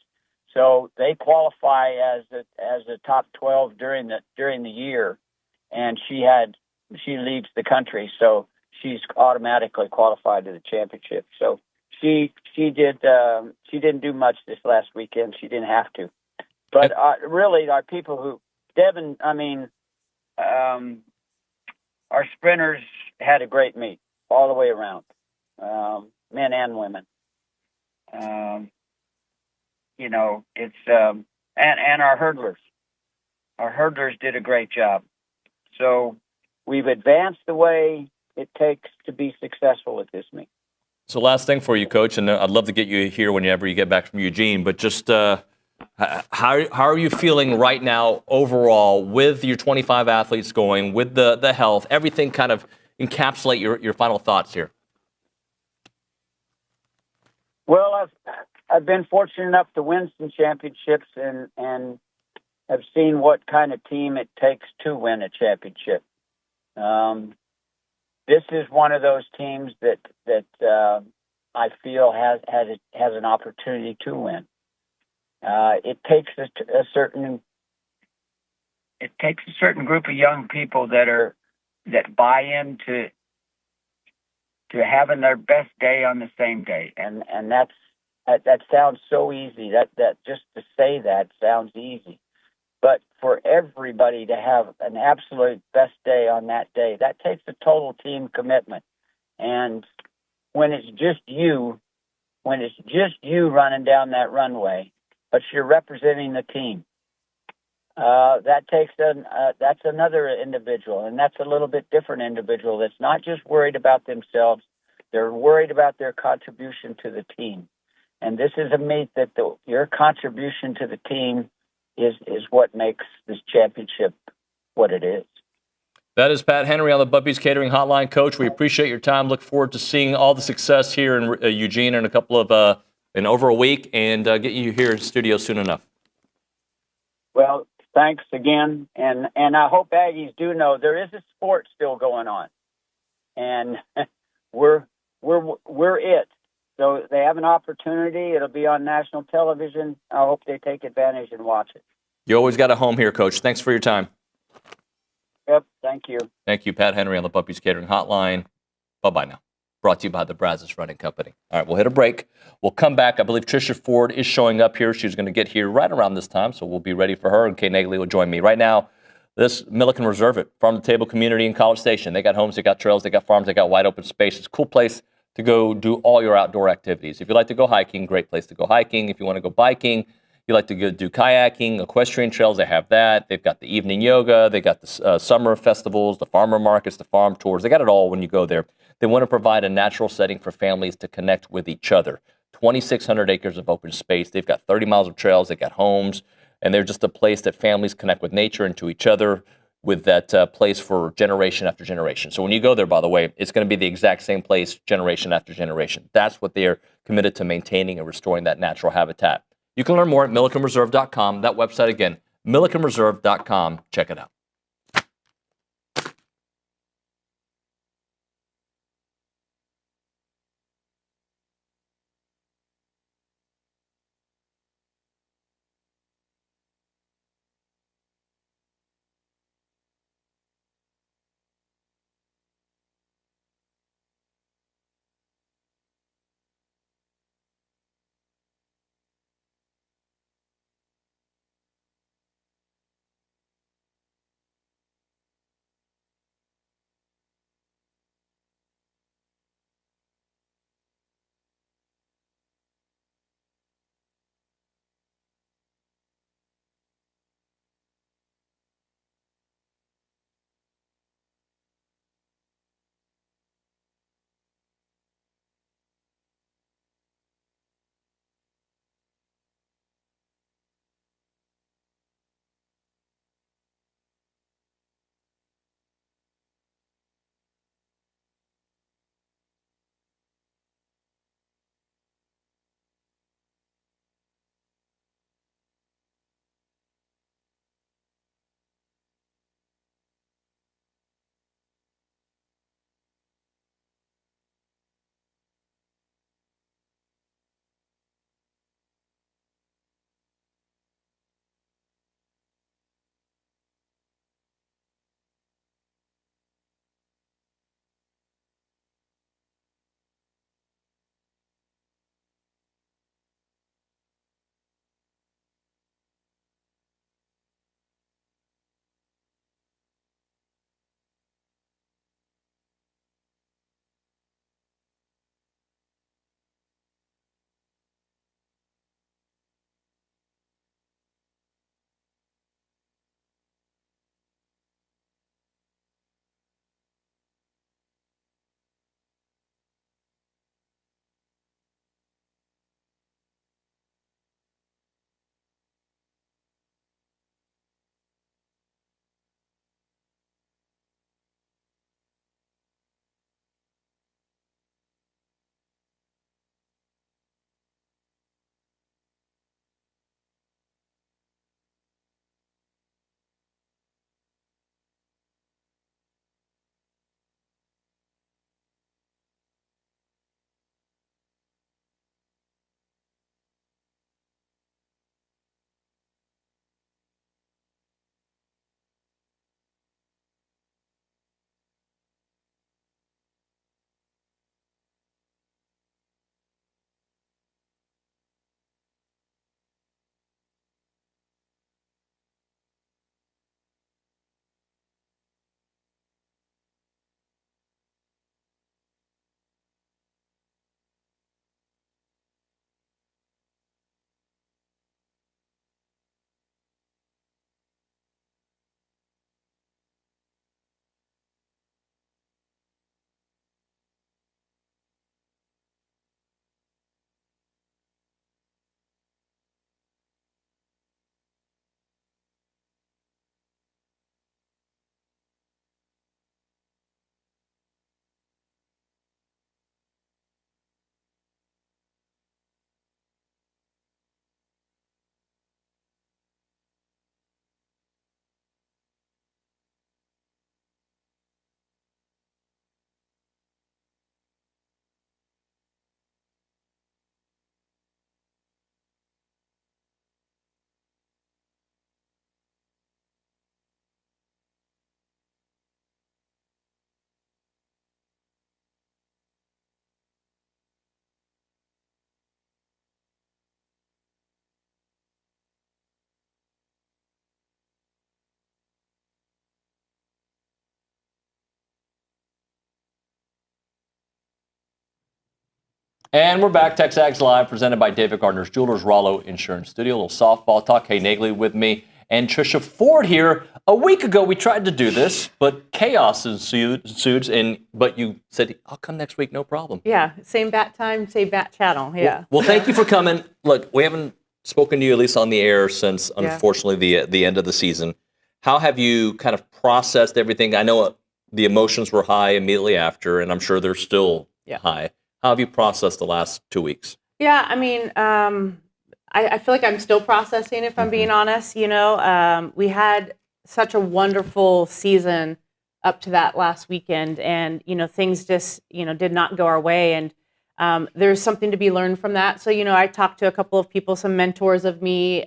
So they qualify as a top 12 during the year, and she leads the country, so she's automatically qualified to the championship. So she didn't do much this last weekend. She didn't have to. But really, our people who Devin, our sprinters had a great meet all the way around, men and women. It's and our hurdlers. Our hurdlers did a great job. So we've advanced the way it takes to be successful at this meet. So last thing for you, Coach, and I'd love to get you here whenever you get back from Eugene, but just how are you feeling right now overall with your 25 athletes going, with the health, everything kind of encapsulate your final thoughts here? Well, I've been fortunate enough to win some championships and have seen what kind of team it takes to win a championship. This is one of those teams that I feel has an opportunity to win. It takes a certain group of young people that buy into having their best day on the same day, and that sounds so easy. That just to say that sounds easy, but for everybody to have an absolute best day on that day, that takes a total team commitment. And when it's just you running down that runway, but you're representing the team, that takes that's another individual, and that's a little bit different individual that's not just worried about themselves. They're worried about their contribution to the team. And this is a meet that your contribution to the team is what makes this championship what it is. That is Pat Henry on the Bubby's Catering Hotline. Coach, we appreciate your time. Look forward to seeing all the success here in Eugene in a couple of in over a week, and get you here in studio soon enough. Well, thanks again, and I hope Aggies do know there is a sport still going on, and we're it. So they have an opportunity. It'll be on national television. I hope they take advantage and watch it. You always got a home here, Coach. Thanks for your time. Yep, thank you. Thank you, Pat Henry on the Puppies Catering Hotline. Bye-bye now. Brought to you by the Brazos Running Company. All right, we'll hit a break. We'll come back. I believe Trisha Ford is showing up here. She's going to get here right around this time, so we'll be ready for her, and Kay Nagley will join me. Right now, this Milliken Reserve It, farm-to-table community in College Station. They got homes, they got trails, they got farms, they got wide open space. It's a cool place to go do all your outdoor activities. If you like to go hiking, great place to go hiking. If you want to go biking, you like to go do kayaking, equestrian trails, they have that. They've got the evening yoga. They got the summer festivals, the farmer markets, the farm tours. They got it all when you go there. They want to provide a natural setting for families to connect with each other. 2,600 acres of open space. They've got 30 miles of trails. They got homes. And they're just a place that families connect with nature and to each other, with that place for generation after generation. So when you go there, by the way, it's going to be the exact same place generation after generation. That's what they're committed to maintaining and restoring, that natural habitat. You can learn more at millikenreserve.com. That website again, millikenreserve.com. Check it out. And we're back, TexAgs Live, presented by David Gardner's Jewelers, Rollo Insurance Studio. A little softball talk. Kay Nagley with me and Trisha Ford here. A week ago, we tried to do this, but chaos ensued. But you said, I'll come next week, no problem. Yeah, same bat time, same bat channel. Yeah. Well, thank you for coming. Look, we haven't spoken to you, at least on the air, since, unfortunately, the end of the season. How have you kind of processed everything? I know the emotions were high immediately after, and I'm sure they're still high. How have you processed the last 2 weeks? Yeah, I mean, I feel like I'm still processing, if I'm being honest. You know, we had such a wonderful season up to that last weekend, and, you know, things just, you know, did not go our way. And there's something to be learned from that. So, you know, I talked to a couple of people, some mentors of me,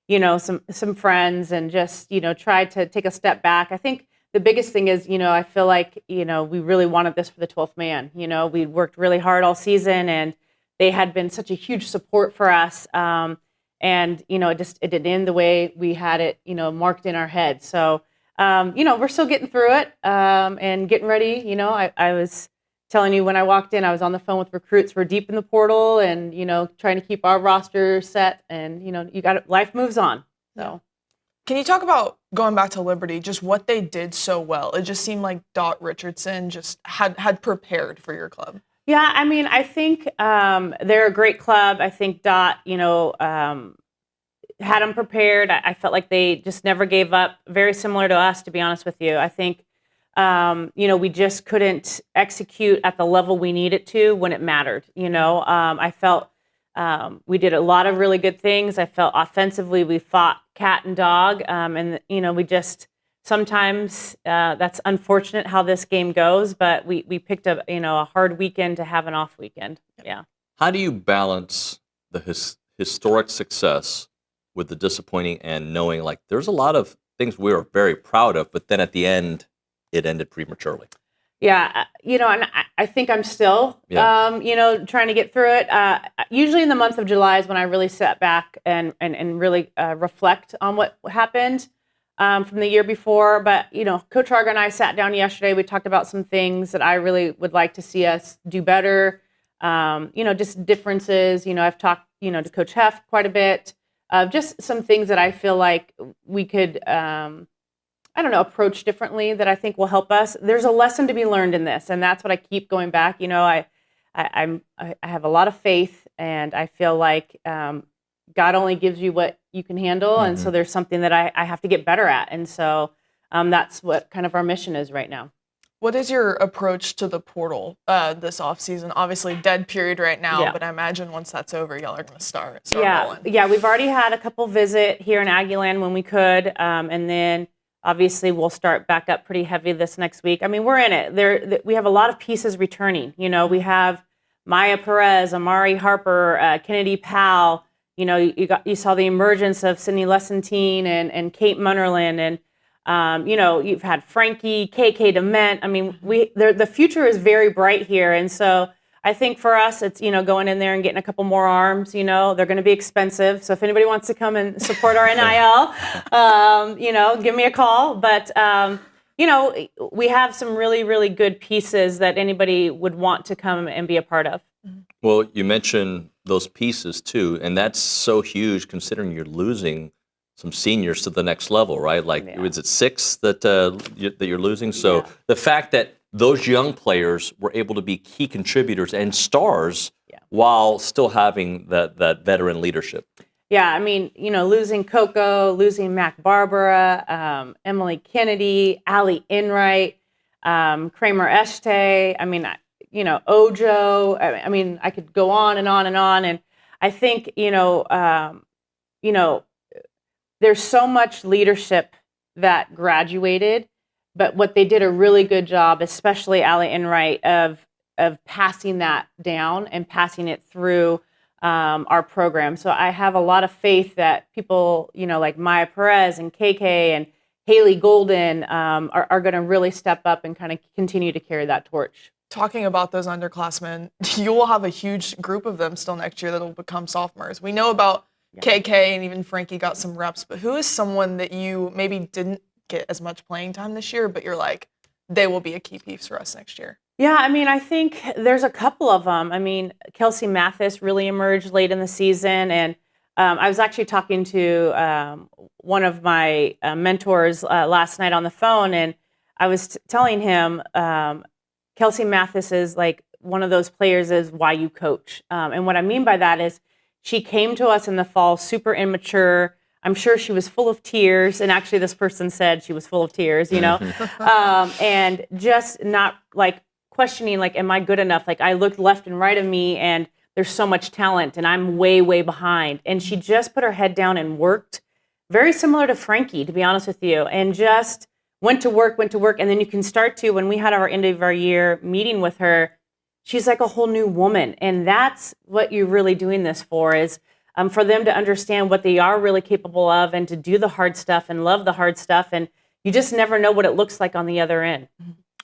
you know, some friends, and just, you know, tried to take a step back. I think the biggest thing is, you know, I feel like, you know, we really wanted this for the 12th man. You know, we worked really hard all season, and they had been such a huge support for us. And, you know, it didn't end the way we had it, you know, marked in our head. So, you know, we're still getting through it and getting ready. You know, I was telling you when I walked in, I was on the phone with recruits. We're deep in the portal and, you know, trying to keep our roster set. And, you know, life moves on. So. Can you talk about, going back to Liberty, just what they did so well? It just seemed like Dot Richardson just had prepared for your club. Yeah, I mean, I think they're a great club. I think Dot, you know, had them prepared. I felt like they just never gave up. Very similar to us, to be honest with you. I think, you know, we just couldn't execute at the level we needed to when it mattered. You know, I felt we did a lot of really good things. I felt offensively we fought cat and dog, and you know, we just sometimes that's unfortunate how this game goes. But we picked a hard weekend to have an off weekend. Yeah. How do you balance the historic success with the disappointing and knowing like there's a lot of things we were very proud of, but then at the end it ended prematurely? Yeah, you know, and I think I'm still, you know, trying to get through it. Usually in the month of July is when I really sit back and really reflect on what happened from the year before. But, you know, Coach Harger and I sat down yesterday. We talked about some things that I really would like to see us do better. You know, just differences. You know, I've talked, you know, to Coach Heft quite a bit. Just some things that I feel like we could I don't know, approach differently that I think will help us. There's a lesson to be learned in this, and that's what I keep going back. You know, I have a lot of faith, and I feel like God only gives you what you can handle, and so there's something that I have to get better at, and so that's what kind of our mission is right now. What is your approach to the portal this offseason? Obviously, dead period right now, but I imagine once that's over, y'all are going to start rolling. Yeah, we've already had a couple visit here in Aggieland when we could, and then obviously we'll start back up pretty heavy this next week. I mean, we're in it. We have a lot of pieces returning. You know, we have Maya Perez, Amari Harper, Kennedy Powell. You know, you saw the emergence of Sydney Lessentine and Kate Munnerlin, and you know, you've had Frankie, KK Dement. I mean, the future is very bright here, and so I think for us, it's, you know, going in there and getting a couple more arms. You know, they're going to be expensive, so if anybody wants to come and support our NIL, you know, give me a call. But you know, we have some really, really good pieces that anybody would want to come and be a part of. Well, you mentioned those pieces too, and that's so huge considering you're losing some seniors to the next level, right? Like, is it 6 that you're losing? So the fact that those young players were able to be key contributors and stars while still having that veteran leadership. Yeah, I mean, you know, losing Coco, losing Mac Barbara, Emily Kennedy, Allie Enright, Kramer Este. I mean, you know, Ojo. I mean, I could go on and on and on. And I think, you know, there's so much leadership that graduated. But what they did a really good job, especially Allie Enright, of passing that down and passing it through our program. So I have a lot of faith that people, you know, like Maya Perez and KK and Haley Golden are going to really step up and kind of continue to carry that torch. Talking about those underclassmen, you will have a huge group of them still next year that will become sophomores. We know about KK and even Frankie got some reps, but who is someone that you maybe didn't get as much playing time this year, but you're like, they will be a key piece for us next year? Yeah, I mean, I think there's a couple of them. I mean, Kelsey Mathis really emerged late in the season, and I was actually talking to one of my mentors last night on the phone, and I was telling him Kelsey Mathis is like one of those players is why you coach. And what I mean by that is she came to us in the fall super immature. I'm sure she was full of tears. And actually, this person said she was full of tears, you know, and just not like questioning, like, am I good enough? Like, I looked left and right of me and there's so much talent and I'm way, way behind. And she just put her head down and worked, very similar to Frankie, to be honest with you, and just went to work. And then you can start to, when we had our end of our year meeting with her, she's like a whole new woman. And that's what you're really doing this for, is for them to understand what they are really capable of and to do the hard stuff and love the hard stuff. And you just never know what it looks like on the other end.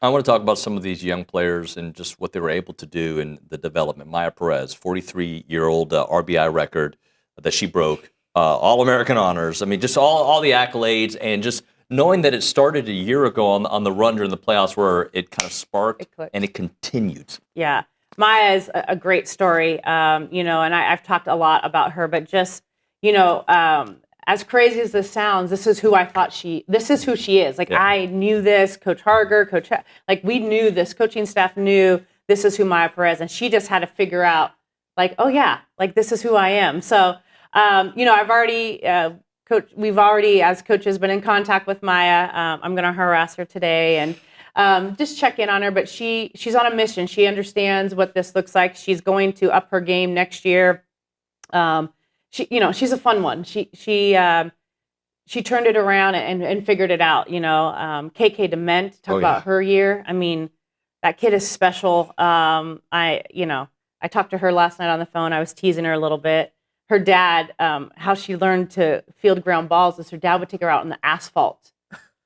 I want to talk about some of these young players and just what they were able to do in the development. Maya Perez, 43-year-old RBI record that she broke, All-American honors. I mean, just all the accolades, and just knowing that it started a year ago on the run during the playoffs where it kind of sparked and it continued. Yeah. Maya is a great story, you know, and I've talked a lot about her, but just, you know, as crazy as this sounds, this is who I thought this is who she is. Like, I knew this, Coach Harger, like, we knew this, coaching staff knew this is who Maya Perez, and she just had to figure out, like, oh yeah, like, this is who I am. So, you know, I've already, we've already, as coaches, been in contact with Maya. I'm going to harass her today and just check in on her, but she's on a mission. She understands what this looks like. She's going to up her game next year. You know, she's a fun one. She turned it around and figured it out. You know, KK Dement, talk about her year. I mean, that kid is special. I talked to her last night on the phone. I was teasing her a little bit. Her dad, how she learned to field ground balls is her dad would take her out on the asphalt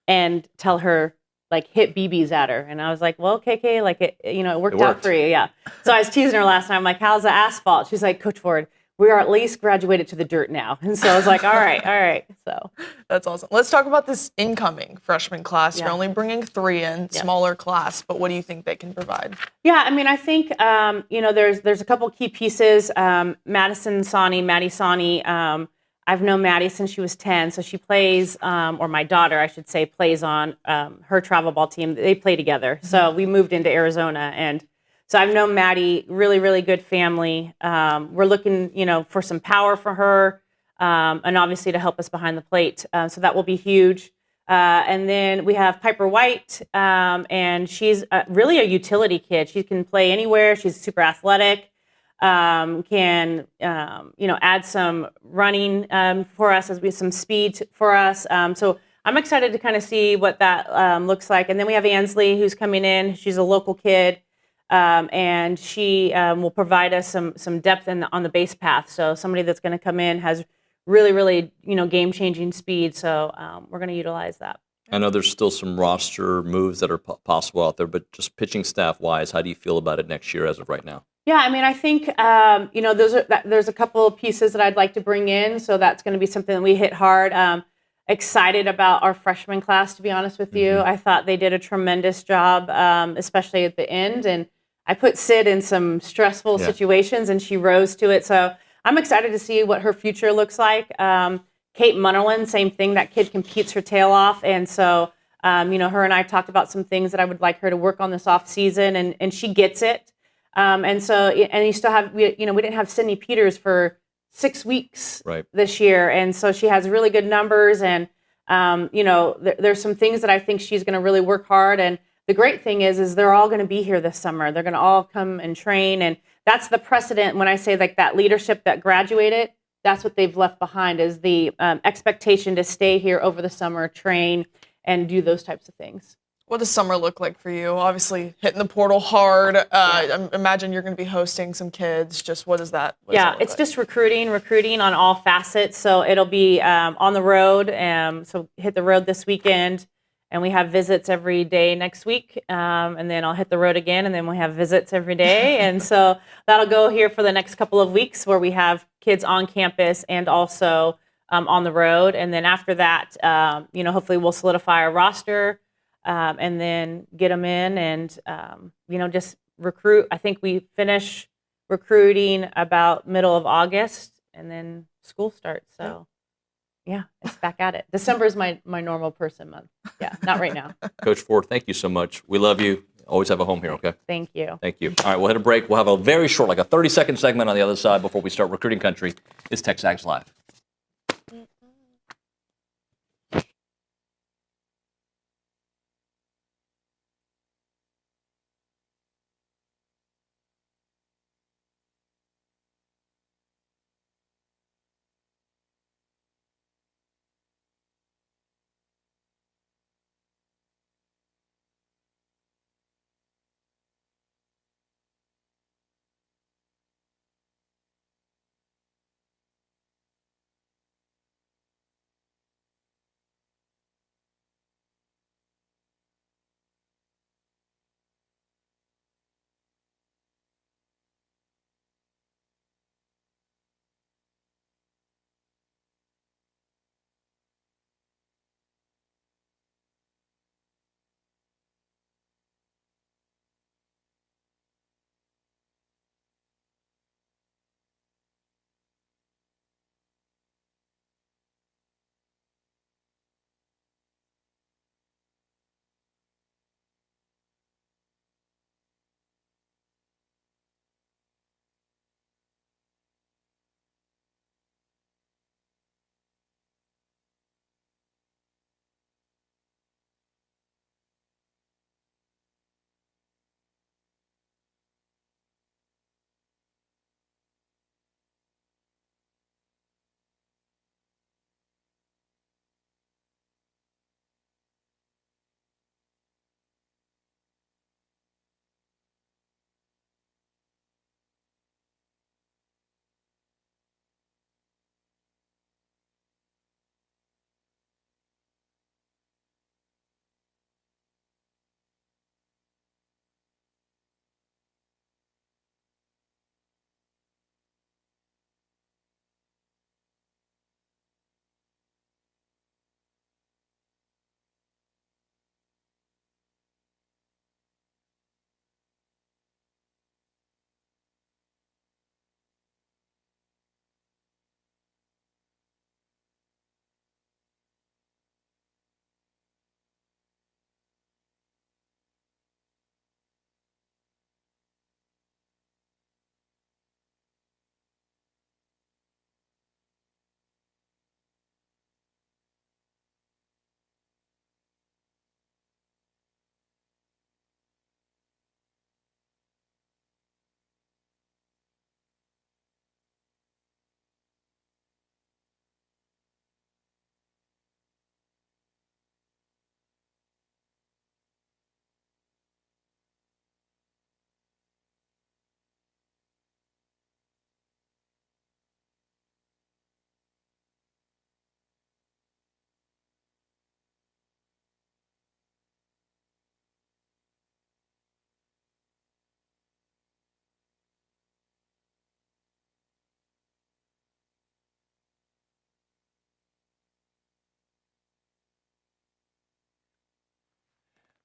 and tell her, like, hit BBs at her. And I was like, well, KK, like, it worked out for you. Yeah. So I was teasing her last night. I'm like, how's the asphalt? She's like, Coach Ford, we are at least graduated to the dirt now. And so I was like, all right. So that's awesome. Let's talk about this incoming freshman class. You're only bringing 3 in, smaller class, but what do you think they can provide? Yeah, I mean, I think, you know, there's a couple key pieces. Maddie Sani. I've known Maddie since she was 10. So she plays, or my daughter, I should say, plays on her travel ball team. They play together. So we moved into Arizona, and so I've known Maddie, really, really good family. We're looking, you know, for some power for her, and obviously to help us behind the plate. So that will be huge. And then we have Piper White, and she's really a utility kid. She can play anywhere. She's super athletic. Can add some running for us, some speed for us. So I'm excited to kind of see what that looks like. And then we have Ansley, who's coming in. She's a local kid. And she will provide us some depth on the base path. So somebody that's going to come in has really, really, game-changing speed. So we're going to utilize that. I know there's still some roster moves that are possible out there, but just pitching staff-wise, how do you feel about it next year as of right now? Yeah, I mean, I think, there's a couple of pieces that I'd like to bring in. So that's going to be something that we hit hard. Excited about our freshman class, to be honest with you. I thought they did a tremendous job, especially at the end. And I put Sid in some stressful situations, and she rose to it. So I'm excited to see what her future looks like. Kate Munnerlin, same thing. That kid competes her tail off. And so, her and I talked about some things that I would like her to work on this off season, and she gets it. And you still have, we didn't have Sydney Peters for 6 weeks this year. And so she has really good numbers, and, there's some things that I think she's going to really work hard. And the great thing is they're all going to be here this summer. They're going to all come and train. And that's the precedent when I say, like, that leadership that graduated, that's what they've left behind, is the expectation to stay here over the summer, train, and do those types of things. What does summer look like for you? Obviously, hitting the portal hard. I imagine you're going to be hosting some kids. Just what is that? It's just recruiting on all facets. So it'll be on the road. So hit the road this weekend. And we have visits every day next week. And then I'll hit the road again, and then we have visits every day. And so that'll go here for the next couple of weeks, where we have kids on campus and also on the road. And then after that, hopefully we'll solidify our roster. and then get them in and, just recruit. I think we finish recruiting about middle of August, and then school starts. So, yeah, it's back at it. December is my normal person month. Yeah, not right now. Coach Ford, thank you so much. We love you. Always have a home here, okay? Thank you. Thank you. All right, we'll hit a break. We'll have a very short, like a 30-second segment on the other side before we start Recruiting Country. It's TexAgs Live.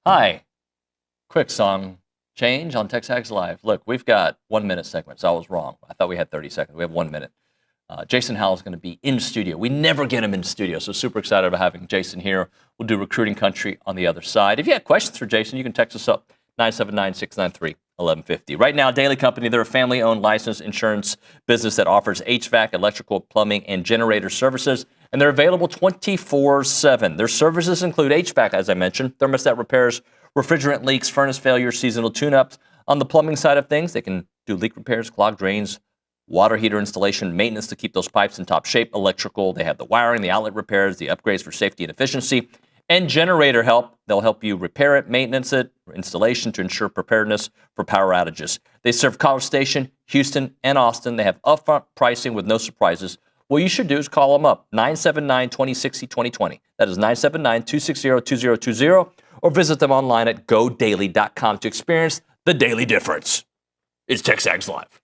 Hi. Quick song change on TexAgs Live. Look, we've got 1 minute segments. I was wrong. I thought we had 30 seconds. We have 1 minute. Jason Howell is going to be in studio. We never get him in studio, so super excited about having Jason here. We'll do Recruiting Country on the other side. If you have questions for Jason, you can text us up 979-693-1150. Right now, Daily Company, they're a family-owned licensed insurance business that offers HVAC, electrical, plumbing, and generator services, and they're available 24/7. Their services include HVAC, as I mentioned, thermostat repairs, refrigerant leaks, furnace failures, seasonal tune-ups. On the plumbing side of things, they can do leak repairs, clogged drains, water heater installation, maintenance to keep those pipes in top shape, electrical. They have the wiring, the outlet repairs, the upgrades for safety and efficiency, and generator help. They'll help you repair it, maintenance it, installation to ensure preparedness for power outages. They serve College Station, Houston, and Austin. They have upfront pricing with no surprises. What you should do is call them up, 979-2060-2020. That is 979-260-2020, or visit them online at godaily.com to experience the daily difference. It's TexAgs Live.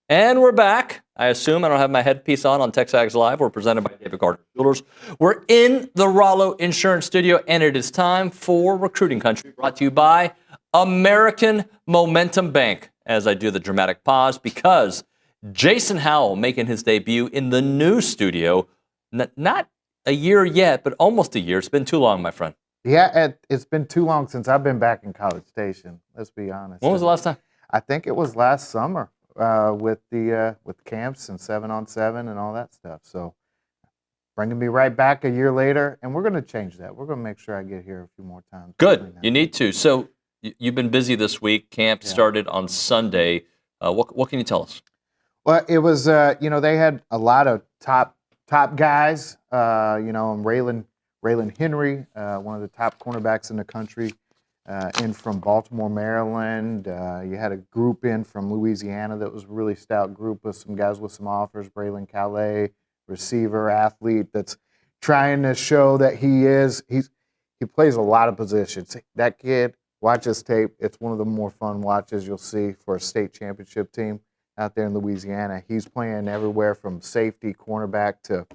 And we're back. I assume I don't have my headpiece on TexAgs Live. We're presented by David Carter Jewelers. We're in the Rollo Insurance Studio, and it is time for Recruiting Country, brought to you by American Momentum Bank. As I do the dramatic pause, because Jason Howell making his debut in the new studio. Not a year yet, but almost a year. It's been too long, my friend. Yeah, it's been too long since I've been back in College Station. Let's be honest. When was the last time? I think it was last summer with camps and 7-on-7 and all that stuff. So bringing me right back a year later, and we're going to change that. We're going to make sure I get here a few more times. Good. You need to. So you've been busy this week. Camp started on Sunday. What can you tell us? Well, it was they had a lot of top guys. And Raylan Henry, one of the top cornerbacks in the country, in from Baltimore, Maryland. You had a group in from Louisiana that was a really stout group with some guys with some offers. Braylon Calais, receiver, athlete, that's trying to show that he plays a lot of positions. That kid, watch his tape. It's one of the more fun watches you'll see for a state championship team out there in Louisiana. He's playing everywhere from safety, cornerback to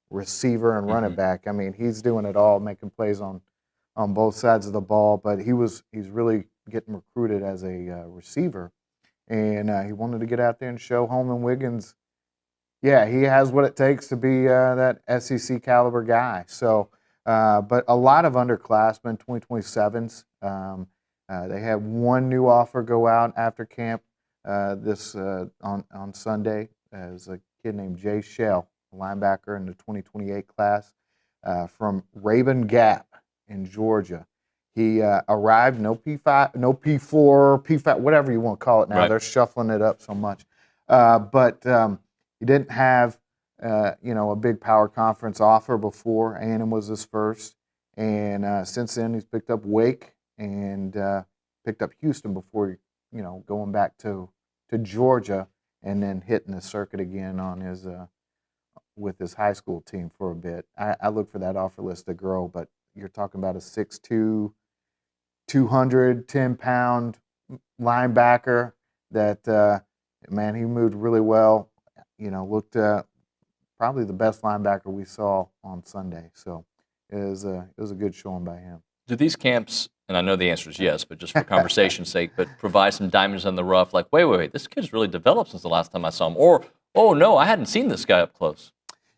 receiver and running back. I mean, he's doing it all, making plays on both sides of the ball. But he's really getting recruited as a receiver, and he wanted to get out there and show Holman Wiggins, yeah, he has what it takes to be that SEC caliber guy. So, but a lot of underclassmen, 2027s. They had one new offer go out after camp on Sunday. As a kid named Jay Shell, a linebacker in the 2028 class from Raven Gap in Georgia. He arrived, no P5, no P4, P5, whatever you want to call it now. Right. They're shuffling it up so much. But he didn't have, a big power conference offer before. A&M was his first. And since then, he's picked up Wake and picked up Houston before, going back to Georgia and then hitting the circuit again on his with his high school team for a bit. I look for that offer list to grow, but you're talking about a 6'2", 210-pound linebacker that, man, he moved really well. Looked probably the best linebacker we saw on Sunday. So it was a good showing by him. Do these camps, and I know the answer is yes, but just for conversation's sake, but provide some diamonds in the rough, like, wait, this kid's really developed since the last time I saw him, or, oh no, I hadn't seen this guy up close?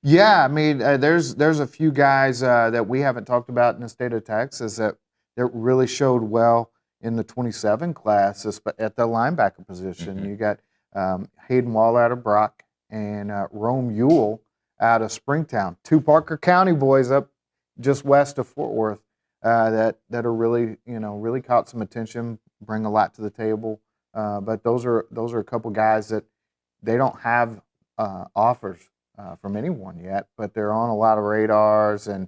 Yeah, I mean, there's a few guys that we haven't talked about in the state of Texas that really showed well in the 27 class at the linebacker position. Mm-hmm. You got Hayden Wall out of Brock and Rome Ewell out of Springtown, two Parker County boys up just west of Fort Worth that are really caught some attention, bring a lot to the table. But those are a couple guys that they don't have offers from anyone yet, but they're on a lot of radars, and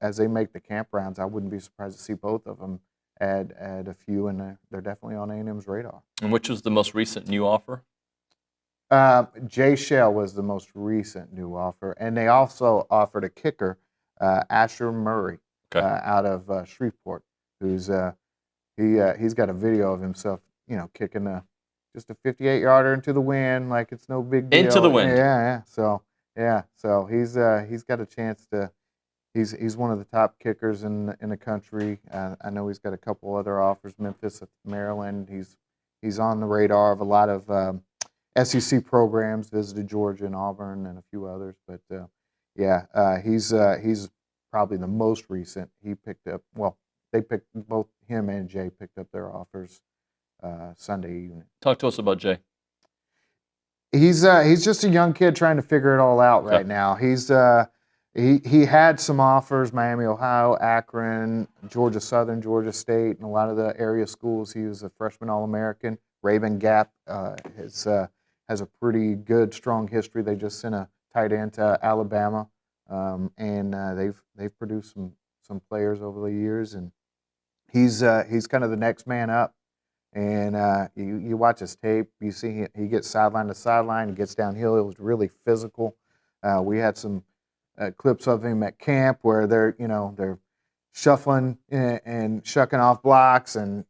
as they make the camp rounds, I wouldn't be surprised to see both of them add a few, and they're definitely on A&M's radar. And which was the most recent new offer? Jay Shell was the most recent new offer, and they also offered a kicker, Asher Murray, out of Shreveport, who's he's got a video of himself, kicking just a 58-yarder into the wind like it's no big deal. Into the wind. Yeah. So he's got a chance to. He's one of the top kickers in the country. I know he's got a couple other offers. Memphis, Maryland. He's on the radar of a lot of SEC programs. Visited Georgia and Auburn and a few others. But he's probably the most recent. He picked up. Well, they picked both him and Jay picked up their offers Sunday evening. Talk to us about Jay. He's just a young kid trying to figure it all out right now. He had some offers: Miami, Ohio, Akron, Georgia Southern, Georgia State, and a lot of the area schools. He was a freshman All-American. Raven Gap has a pretty good, strong history. They just sent a tight end to Alabama, and they've produced some players over the years. And he's kind of the next man up. And you watch his tape, you see he gets sideline to sideline, he gets downhill. It was really physical. We had some clips of him at camp where they're shuffling and shucking off blocks and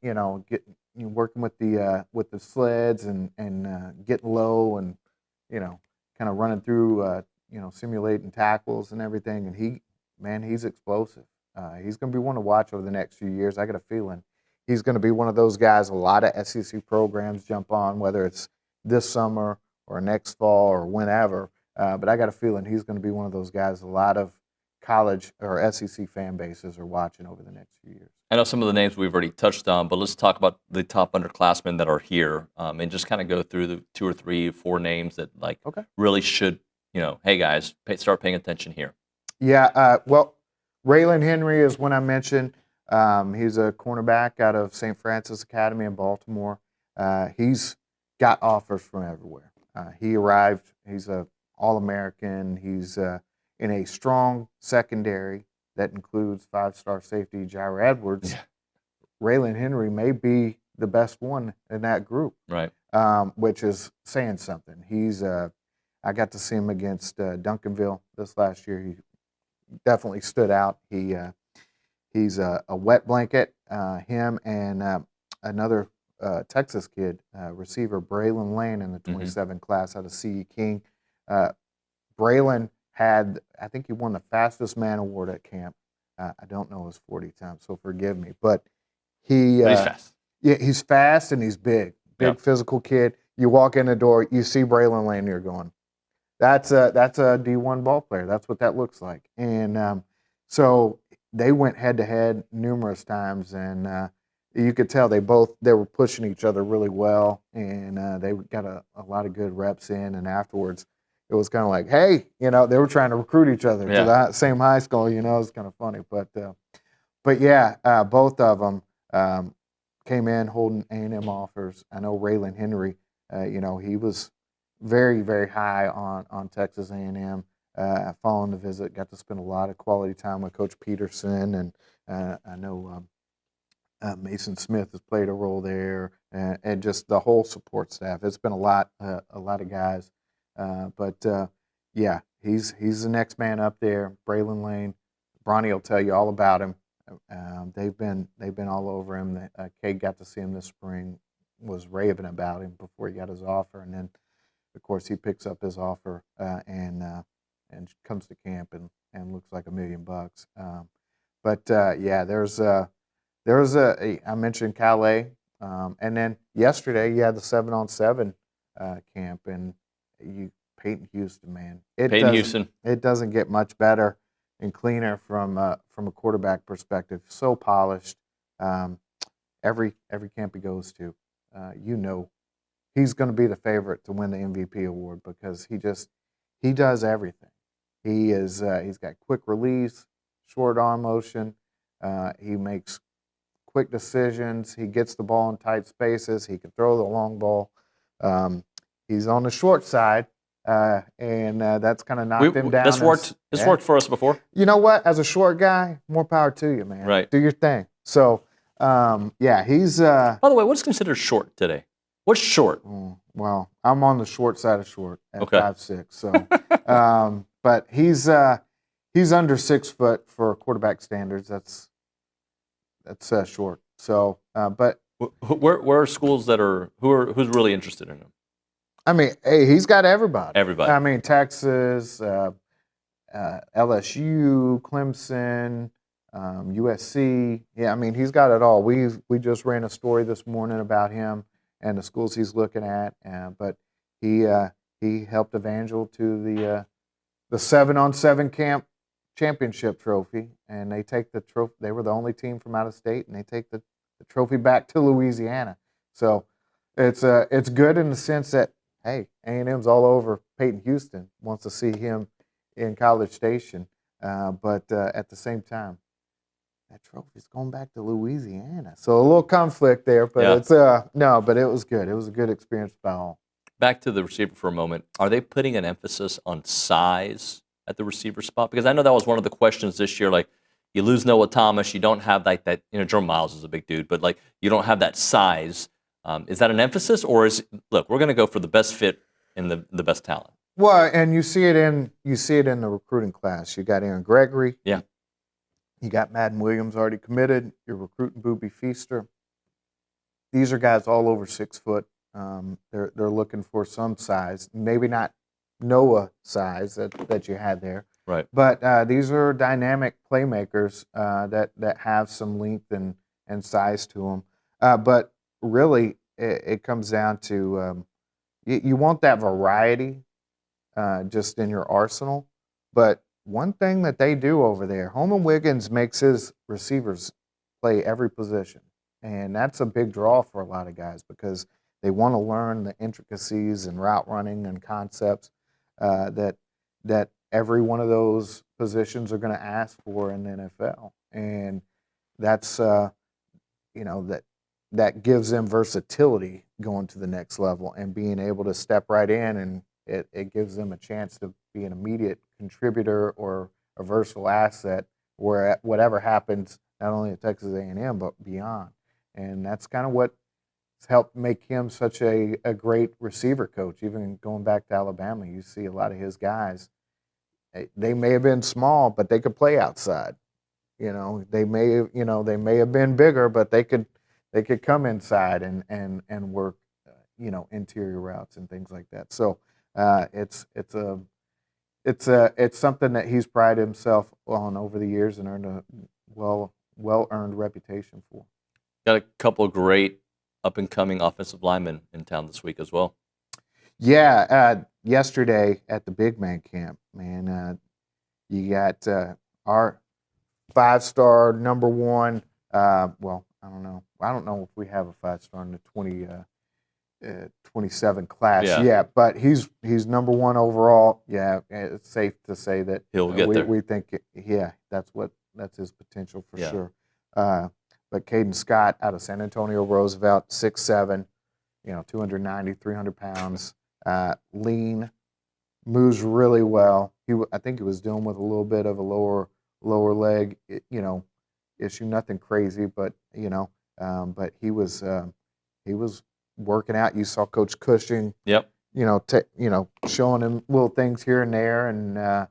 working with the sleds and getting low and kind of running through simulating tackles and everything. And he's explosive. He's going to be one to watch over the next few years. I got a feeling he's going to be one of those guys a lot of SEC programs jump on, whether it's this summer or next fall or whenever. But I got a feeling he's going to be one of those guys a lot of college or SEC fan bases are watching over the next few years. I know some of the names we've already touched on, but let's talk about the top underclassmen that are here, and just kind of go through the 2 or 3, 4 names that really should, hey guys, start paying attention here. Yeah, well, Raylan Henry is one I mentioned. He's a cornerback out of St. Francis Academy in Baltimore. He's got offers from everywhere. He arrived. He's a All-American. He's in a strong secondary that includes 5-star safety Jair Edwards. Yeah. Raylan Henry may be the best one in that group, right? Which is saying something. He's I got to see him against Duncanville this last year. He definitely stood out. He's a wet blanket. Him and another Texas kid, receiver Braylon Lane in the 27 class out of C.E. King. Braylon I think he won the fastest man award at camp. I don't know his 40 times, so forgive me. But he's fast. Yeah, he's fast and he's big physical kid. You walk in the door, you see Braylon Lane, you're going, that's a D1 ball player. That's what that looks like. And so they went head to head numerous times, and you could tell they were pushing each other really well, and they got a lot of good reps in. And afterwards, it was kind of like, hey, they were trying to recruit each other to the same high school. It was kind of funny, but yeah, both of them came in holding A&M offers. I know Raylan Henry, he was very, very high on Texas A&M. Following the visit, got to spend a lot of quality time with Coach Peterson, and I know Mason Smith has played a role there, and just the whole support staff. It's been a lot of guys. But yeah, he's the next man up there. Braylon Lane, Bronny will tell you all about him. They've been all over him. Kate got to see him this spring, was raving about him before he got his offer, and then of course he picks up his offer and comes to camp and looks like $1 million. Yeah, there's I mentioned Calais, and then yesterday you had the 7-on-7 camp, and Peyton Houston, man. It doesn't get much better and cleaner from a quarterback perspective. So polished. Every camp he goes to, he's going to be the favorite to win the MVP award because he does everything. He's got quick release, short arm motion. He makes quick decisions. He gets the ball in tight spaces. He can throw the long ball. He's on the short side, and that's kind of knocked him down. This worked for us before. You know what? As a short guy, more power to you, man. Right. Do your thing. So, yeah, he's. By the way, what's considered short today? What's short? Well, I'm on the short side of short at 5'6". So, but he's under 6 foot for quarterback standards. That's short. So, but where are schools who's really interested in him? I mean, hey, he's got everybody. Everybody. I mean, Texas, LSU, Clemson, USC. Yeah, I mean, he's got it all. We just ran a story this morning about him and the schools he's looking at. But he helped Evangel to the 7-on-7 camp championship trophy, and they take the trophy. They were the only team from out of state, and they take the trophy back to Louisiana. So it's good in the sense that, hey, A&M's all over Peyton Houston, wants to see him in College Station. But at the same time, that trophy's going back to Louisiana. So a little conflict there, but but it was good. It was a good experience by all. Back to the receiver for a moment. Are they putting an emphasis on size at the receiver spot? Because I know that was one of the questions this year. Like, you lose Noah Thomas, you don't have that. Jerome Miles is a big dude, but you don't have that size. Is that an emphasis, or look, we're going to go for the best fit and the best talent? Well, and you see it in the recruiting class. You got Aaron Gregory. Yeah. You got Madden Williams already committed. You're recruiting Boobie Feaster. these are guys all over 6 foot. They're looking for some size, maybe not Noah size that you had there. Right. But these are dynamic playmakers that have some length and size to them. But really, it comes down to you want that variety just in your arsenal. But one thing that they do over there, Holman Wiggins makes his receivers play every position. And that's a big draw for a lot of guys because they want to learn the intricacies and route running and concepts that every one of those positions are going to ask for in the NFL. And that's, that gives them versatility going to the next level and being able to step right in, and it gives them a chance to be an immediate contributor or a versatile asset where whatever happens, not only at Texas A&M, but beyond. And that's kind of what's helped make him such a great receiver coach. Even going back to Alabama, you see a lot of his guys, they may have been small, but they could play outside. They may have been bigger, but they could come inside and work, interior routes and things like that. So it's something that he's prided himself on over the years and earned a well-earned reputation for. Got a couple of great up-and-coming offensive linemen in town this week as well. Yeah, yesterday at the big man camp, man, you got our 5-star number one. Well, I don't know. I don't know if we have a 5-star in the 27 class yet, but he's number one overall. Yeah, it's safe to say that he'll get there. We think, that's his potential for sure. But Caden Scott out of San Antonio Roosevelt, 6'7", 290, 300 pounds, lean, moves really well. I think he was dealing with a little bit of a lower leg, issue, nothing crazy, but but he was working out. You saw Coach Cushing, showing him little things here and there,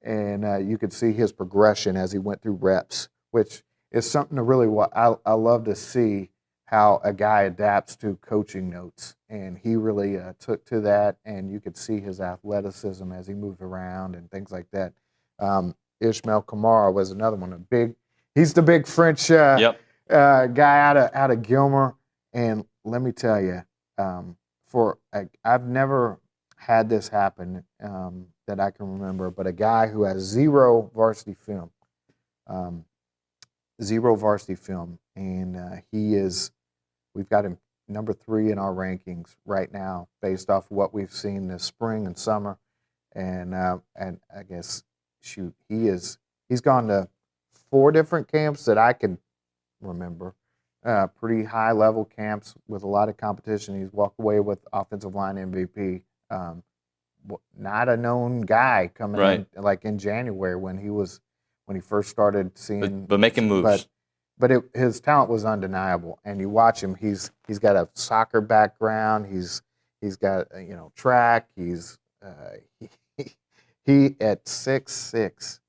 and you could see his progression as he went through reps, which is something to really I love to see how a guy adapts to coaching notes, and he really took to that, and you could see his athleticism as he moved around and things like that. Ishmael Kamara was another one, he's the big French guy out of Gilmer, and let me tell you, I've never had this happen that I can remember, but a guy who has zero varsity film, and we've got him number 3 in our rankings right now based off what we've seen this spring and summer, and I guess he's gone to 4 different camps that I can remember, pretty high level camps with a lot of competition. He's walked away with offensive line MVP. Not a known guy coming in like in January when he first started seeing, but making moves. But his talent was undeniable, and you watch him. He's got a soccer background. He's got track. He's he at 6'5",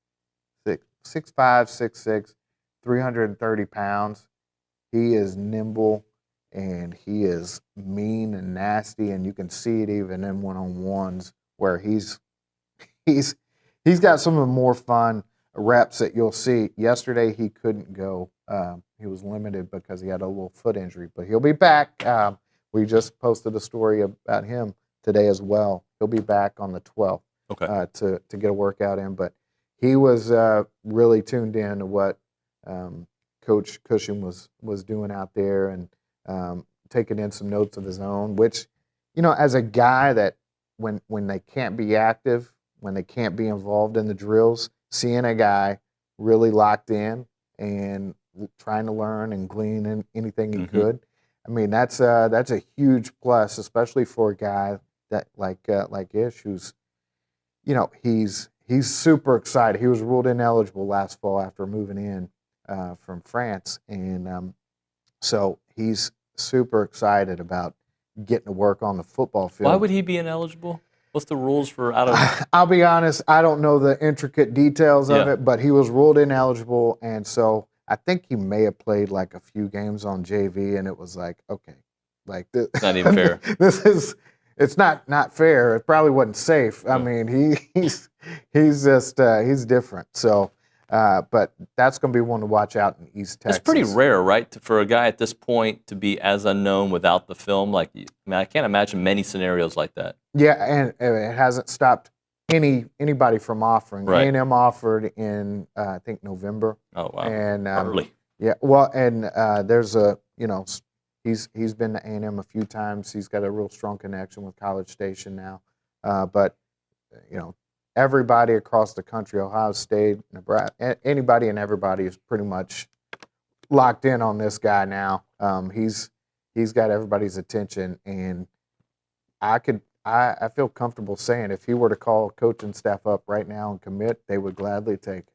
6'6", 330 pounds. He is nimble, and he is mean and nasty, and you can see it even in one-on-ones where he's got some of the more fun reps that you'll see. Yesterday he couldn't go. He was limited because he had a little foot injury, but he'll be back. We just posted a story about him today as well. He'll be back on the 12th to get a workout in, but he was really tuned in to what Coach Cushing was doing out there, and taking in some notes of his own, which, as a guy that when they can't be active, when they can't be involved in the drills, seeing a guy really locked in and trying to learn and glean in anything he could, I mean, that's a huge plus, especially for a guy that like Ish, who's, he's super excited. He was ruled ineligible last fall after moving in from France, and so he's super excited about getting to work on the football field. Why would he be ineligible? What's the rules for out of? I'll be honest, I don't know the intricate details of it, but he was ruled ineligible, and so I think he may have played like a few games on JV, and it was like, okay, like this, It's not even fair. It's not fair. It probably wasn't safe. I mean, he's just he's different. So, but that's going to be one to watch out in East Texas. It's pretty rare, right, for a guy at this point to be as unknown without the film. Like, I mean, I can't imagine many scenarios like that. Yeah, and it hasn't stopped anybody from offering. Right. A&M offered in I think November. Oh wow! And early. Yeah, well, and there's a he's been to A&M a few times. He's got a real strong connection with College Station now. But everybody across the country, Ohio State, Nebraska, anybody and everybody is pretty much locked in on this guy now. He's got everybody's attention, and I feel comfortable saying if he were to call coaching staff up right now and commit, they would gladly take it.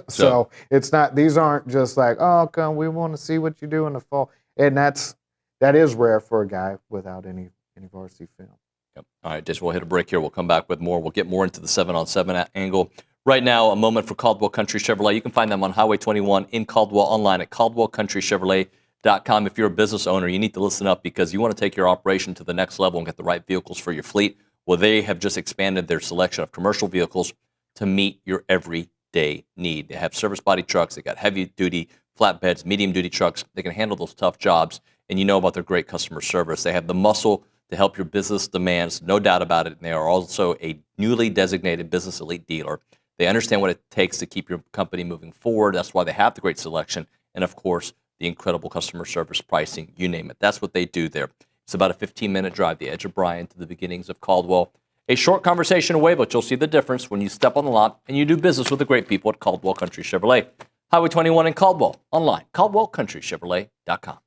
So it's not; these aren't just like, oh, come, we want to see what you do in the fall, and that is rare for a guy without any varsity film. Yep. All right, Dish, we'll hit a break here. We'll come back with more. We'll get more into the 7-on-7 angle. Right now, a moment for Caldwell Country Chevrolet. You can find them on Highway 21 in Caldwell, online at caldwellcountrychevrolet.com. If you're a business owner, you need to listen up because you want to take your operation to the next level and get the right vehicles for your fleet. Well, they have just expanded their selection of commercial vehicles to meet your everyday need. They have service body trucks. They got heavy-duty flatbeds, medium-duty trucks. They can handle those tough jobs, and you know about their great customer service. They have the muscle to help your business demands, no doubt about it. And they are also a newly designated business elite dealer. They understand what it takes to keep your company moving forward. That's why they have the great selection and, of course, the incredible customer service pricing, you name it. That's what they do there. It's about a 15-minute drive, the edge of Bryan to the beginnings of Caldwell. A short conversation away, but you'll see the difference when you step on the lot and you do business with the great people at Caldwell Country Chevrolet. Highway 21 in Caldwell, online, caldwellcountrychevrolet.com.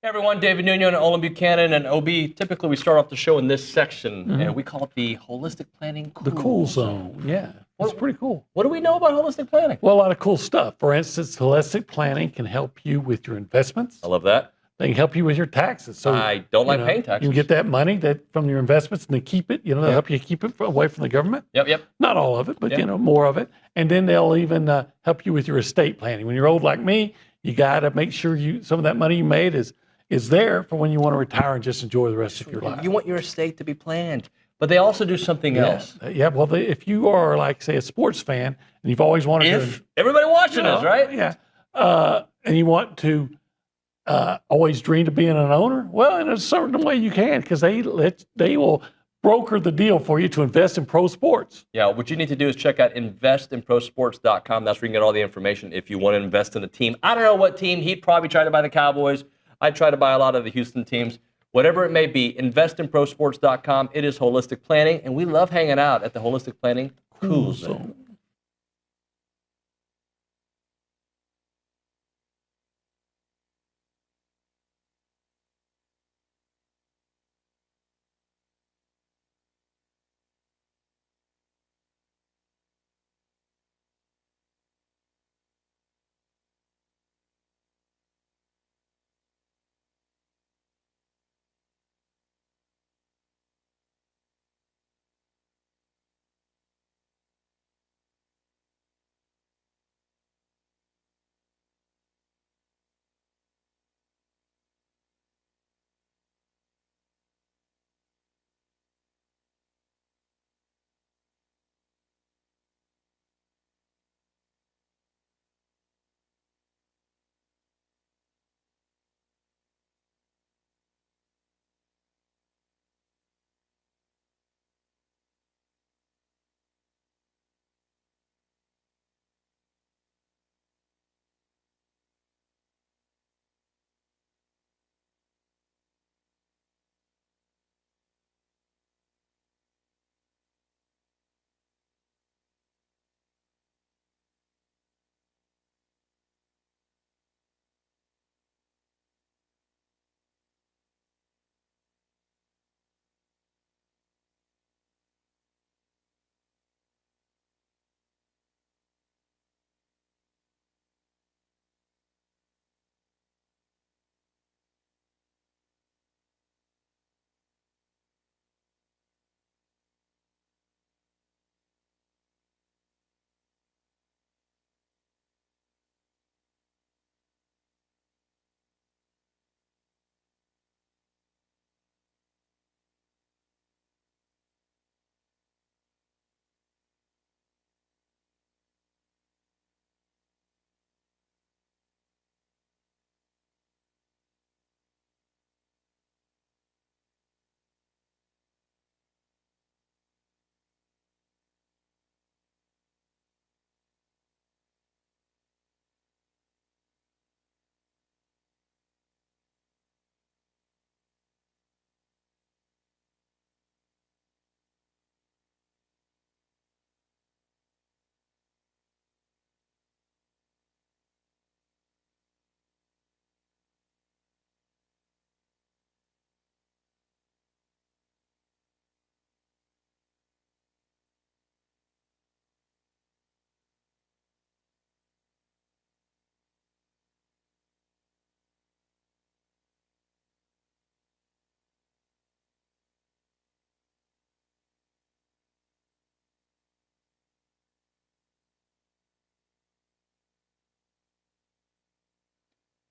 Hey everyone, David Nuño and Olin Buchanan and OB. Typically we start off the show in this section, and we call it the Holistic Planning The cool zone, yeah. It's pretty cool. What do we know about holistic planning? Well, a lot of cool stuff. For instance, holistic planning can help you with your investments. I love that. They can help you with your taxes. So I don't like paying taxes. You can get that money from your investments and they keep it. They'll help you keep it away from the government. Yep. Not all of it, but more of it. And then they'll even help you with your estate planning. When you're old like me, you got to make sure some of that money you made is there for when you want to retire and just enjoy the rest of your life. You want your estate to be planned. But they also do something else. Yeah, well, if you are, like, say, a sports fan, and you've always wanted to... Everybody watching us, right? Yeah. And you want to always dream of being an owner, well, in a certain way you can, because they will broker the deal for you to invest in pro sports. Yeah, what you need to do is check out investinprosports.com. That's where you can get all the information if you want to invest in a team. I don't know what team. He'd probably try to buy the Cowboys. I'd try to buy a lot of the Houston teams. Whatever it may be, investinprosports.com. It is holistic planning, and we love hanging out at the Holistic Planning Cool Zone.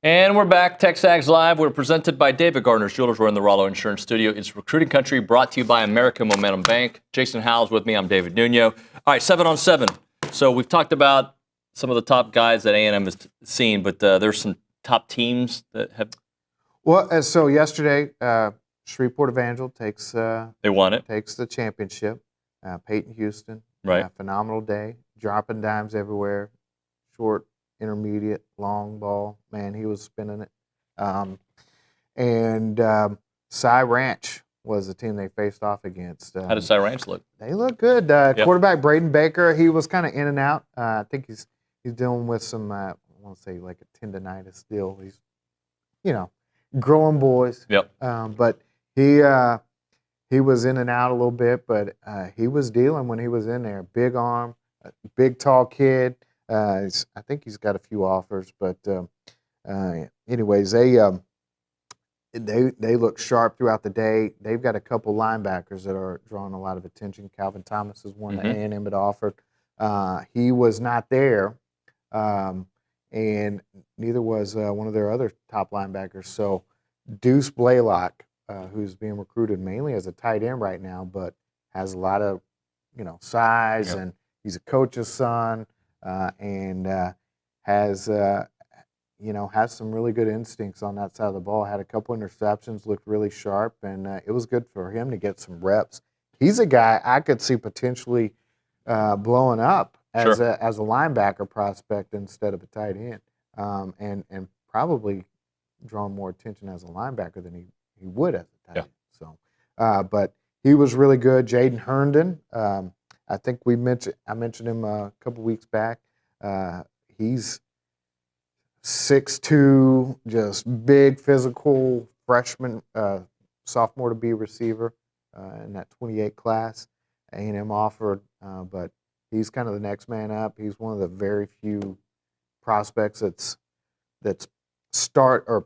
And we're back. TexAgs Live. We're presented by David Gardner's Jewelers. We're in the Rollo Insurance Studio. It's Recruiting Country, brought to you by American Momentum Bank. Jason Howell's with me. I'm David Nuño. All right, 7-on-7. So we've talked about some of the top guys that A&M has seen, but there's some top teams that have. Well, so yesterday, Shreveport Evangel takes. They won it. Takes the championship. Peyton Houston. Right. Phenomenal day. Dropping dimes everywhere. Short, intermediate, long ball. Man, he was spinning it. Cy Ranch was the team they faced off against. How did Cy Ranch look? They look good. Quarterback Braden Baker, he was kind of in and out. I think he's dealing with some, I want to say like a tendonitis deal. He's, growing boys. Yep. But he was in and out a little bit, but he was dealing when he was in there. Big arm, big tall kid. I think he's got a few offers, but anyways, they look sharp throughout the day. They've got a couple linebackers that are drawing a lot of attention. Calvin Thomas is one that A&M had offered. He was not there, and neither was one of their other top linebackers. So Deuce Blaylock, who's being recruited mainly as a tight end right now, but has a lot of size, and he's a coach's son, and has some really good instincts on that side of the ball. Had a couple interceptions, looked really sharp, and it was good for him to get some reps. He's a guy I could see potentially blowing up as a linebacker prospect instead of a tight end, and probably drawing more attention as a linebacker than he would as a tight end. So, but he was really good. Jaden Herndon, I think I mentioned him a couple weeks back. He's 6'2", just big, physical freshman, sophomore to be receiver in that 28 class. A&M offered, but he's kind of the next man up. He's one of the very few prospects that's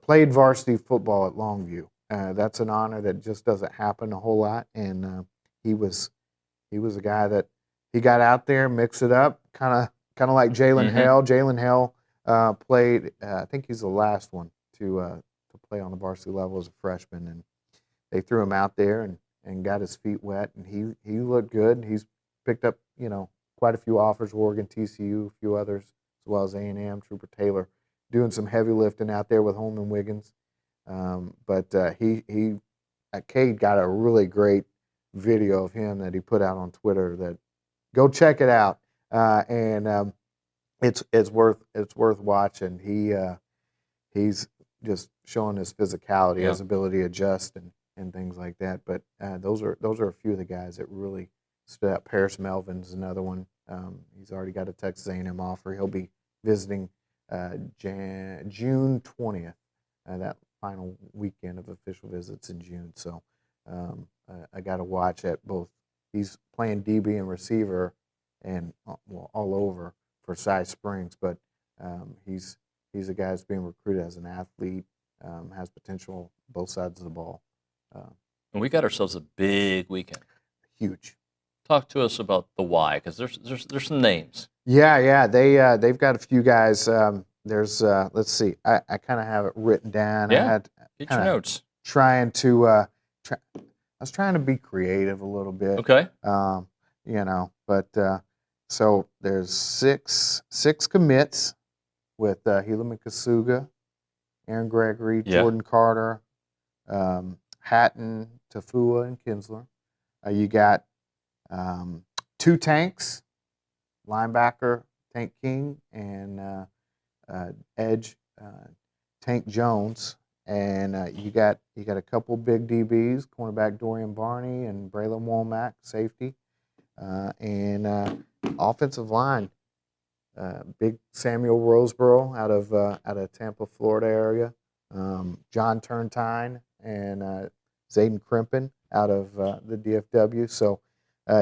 played varsity football at Longview. That's an honor that just doesn't happen a whole lot, and he was a guy that he got out there, mixed it up, kind of like Jalen Hale. Jalen Hale played. I think he's the last one to play on the varsity level as a freshman, and they threw him out there and got his feet wet, and he looked good. He's picked up quite a few offers, Oregon, TCU, a few others, as well as A&M, Trooper Taylor, doing some heavy lifting out there with Holman Wiggins. But Cade got a really great video of him that he put out on Twitter. That go check it out, and it's worth watching. He's just showing his physicality, his ability to adjust and things like that. But those are a few of the guys that really stood out. Paris Melvin's another one. He's already got a Texas A&M offer. He'll be visiting June 20th, that final weekend of official visits in June. So I got to watch at both. He's playing DB and receiver and all over for Cy Springs, but he's a guy that's being recruited as an athlete, has potential both sides of the ball. And we got ourselves a big weekend. Huge. Talk to us about the why, because there's some names. Yeah. They've got a few guys. There's let's see. I kind of have it written down. Yeah. Get your notes. I was trying to be creative a little bit. Okay. But so there's six commits with Helaman Kasuga, Aaron Gregory, Jordan Carter, Hatton, Tafua, and Kinsler. You got 2 tanks, linebacker Tank King and edge Tank Jones, and you got a couple big DBs, cornerback Dorian Barney and Braylon Womack, safety, and offensive line, big Samuel Roseboro out of Tampa, Florida area, John Turntine and Zayden Crimpin out of the DFW. So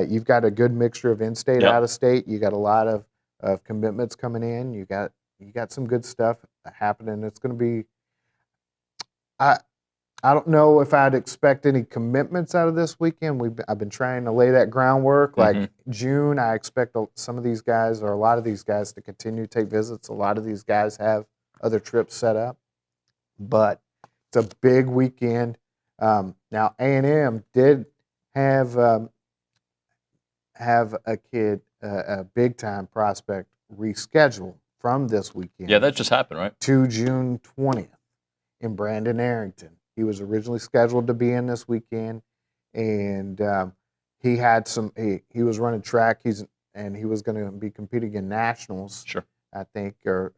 you've got a good mixture of in-state, out-of-state. You got a lot of commitments coming in. You got some good stuff happening. It's going to be. I don't know if I'd expect any commitments out of this weekend. I've been trying to lay that groundwork. Like June, I expect some of these guys or a lot of these guys to continue to take visits. A lot of these guys have other trips set up. but it's a big weekend. Now A&M did have a kid, a big time prospect, rescheduled from this weekend. Yeah, that just happened, right? To June 20th in Brandon Arrington. He was originally scheduled to be in this weekend, and he had some. He was running track. And he was going to be competing in nationals. Sure. I think, or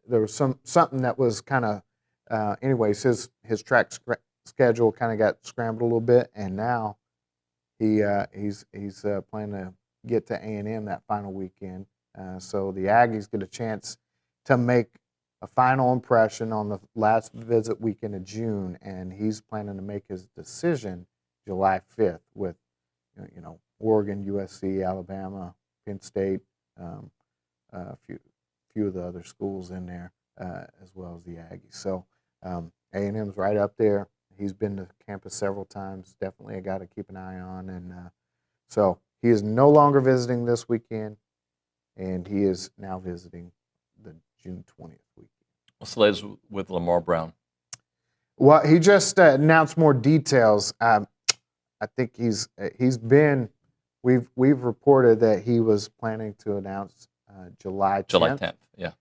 there was something that was kind of. Anyways, his track schedule kind of got scrambled a little bit, and now he's planning to get to A&M that final weekend. So the Aggies get a chance to make a final impression on the last visit weekend of June, and he's planning to make his decision July 5th with, Oregon, USC, Alabama, Penn State, a few of the other schools in there, as well as the Aggies. So A&M's right up there. He's been to campus several times. Definitely a guy to keep an eye on. And so he is no longer visiting this weekend, and he is now visiting the June 20th weekend. What's the latest with Lamar Brown? Well, he just announced more details. I think he's been. We've reported that he was planning to announce July 10th. July 10th, yeah.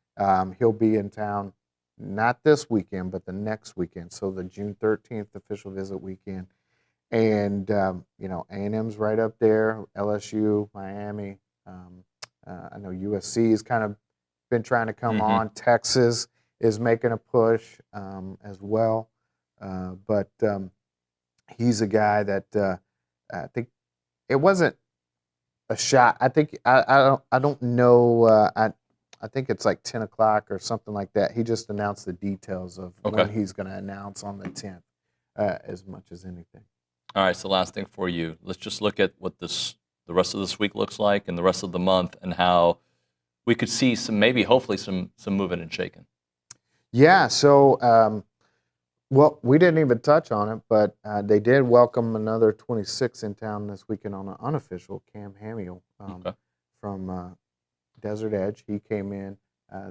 He'll be in town not this weekend, but the next weekend. So the June 13th official visit weekend. And, A&M's right up there, LSU, Miami. I know USC has kind of been trying to come on. Texas is making a push as well. But he's a guy that I think it wasn't a shot. I think I don't know. I think it's like 10 o'clock or something like that. He just announced the details of when he's going to announce on the 10th, as much as anything. All right. So last thing for you, let's just look at what the rest of this week looks like and the rest of the month, and how we could see hopefully some moving and shaking. Yeah. So. Well, we didn't even touch on it, but they did welcome another 26 in town this weekend on an unofficial. Cam Hamill from Desert Edge. He came in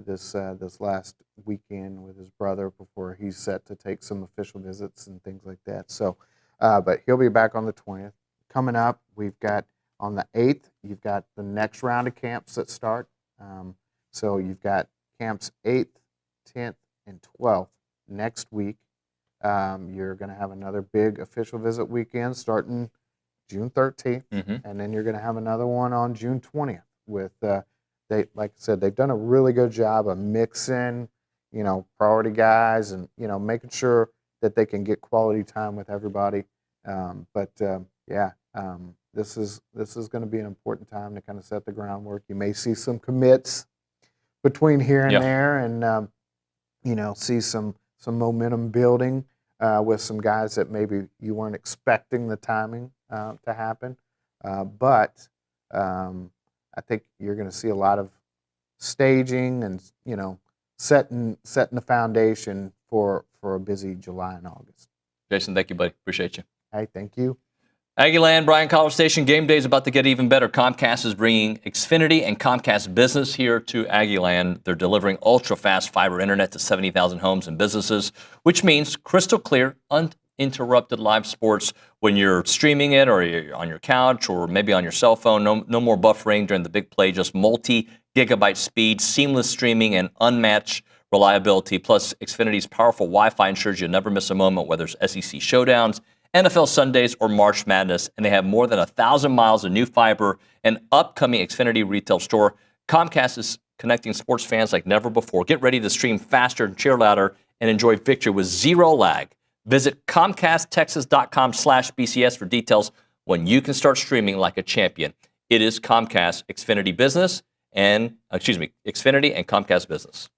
this last weekend with his brother before he's set to take some official visits and things like that. So, but he'll be back on the 20th. Coming up, we've got on the 8th, you've got the next round of camps that start. So you've got camps 8th, 10th, and 12th next week. You're going to have another big official visit weekend starting June 13th, and then you're going to have another one on June 20th. With like I said, they've done a really good job of mixing, priority guys, and making sure that they can get quality time with everybody. This is going to be an important time to kind of set the groundwork. You may see some commits between here and there, and see some momentum building with some guys that maybe you weren't expecting the timing to happen. But I think you're going to see a lot of staging and setting the foundation for a busy July and August. Jason, thank you, buddy. Appreciate you. Hey, thank you. Aggieland, Bryan College Station, game day is about to get even better. Comcast is bringing Xfinity and Comcast Business here to Aggieland. They're delivering ultra-fast fiber internet to 70,000 homes and businesses, which means crystal clear, uninterrupted live sports when you're streaming it or you're on your couch or maybe on your cell phone. No more buffering during the big play, just multi-gigabyte speed, seamless streaming, and unmatched reliability. Plus, Xfinity's powerful Wi-Fi ensures you'll never miss a moment, whether it's SEC showdowns, NFL Sundays, or March Madness, and they have more than 1,000 miles of new fiber and upcoming Xfinity retail store. Comcast is connecting sports fans like never before. Get ready to stream faster and cheer louder and enjoy victory with zero lag. Visit ComcastTexas.com/BCS for details when you can start streaming like a champion. It is Comcast, Xfinity Business, Xfinity and Comcast Business.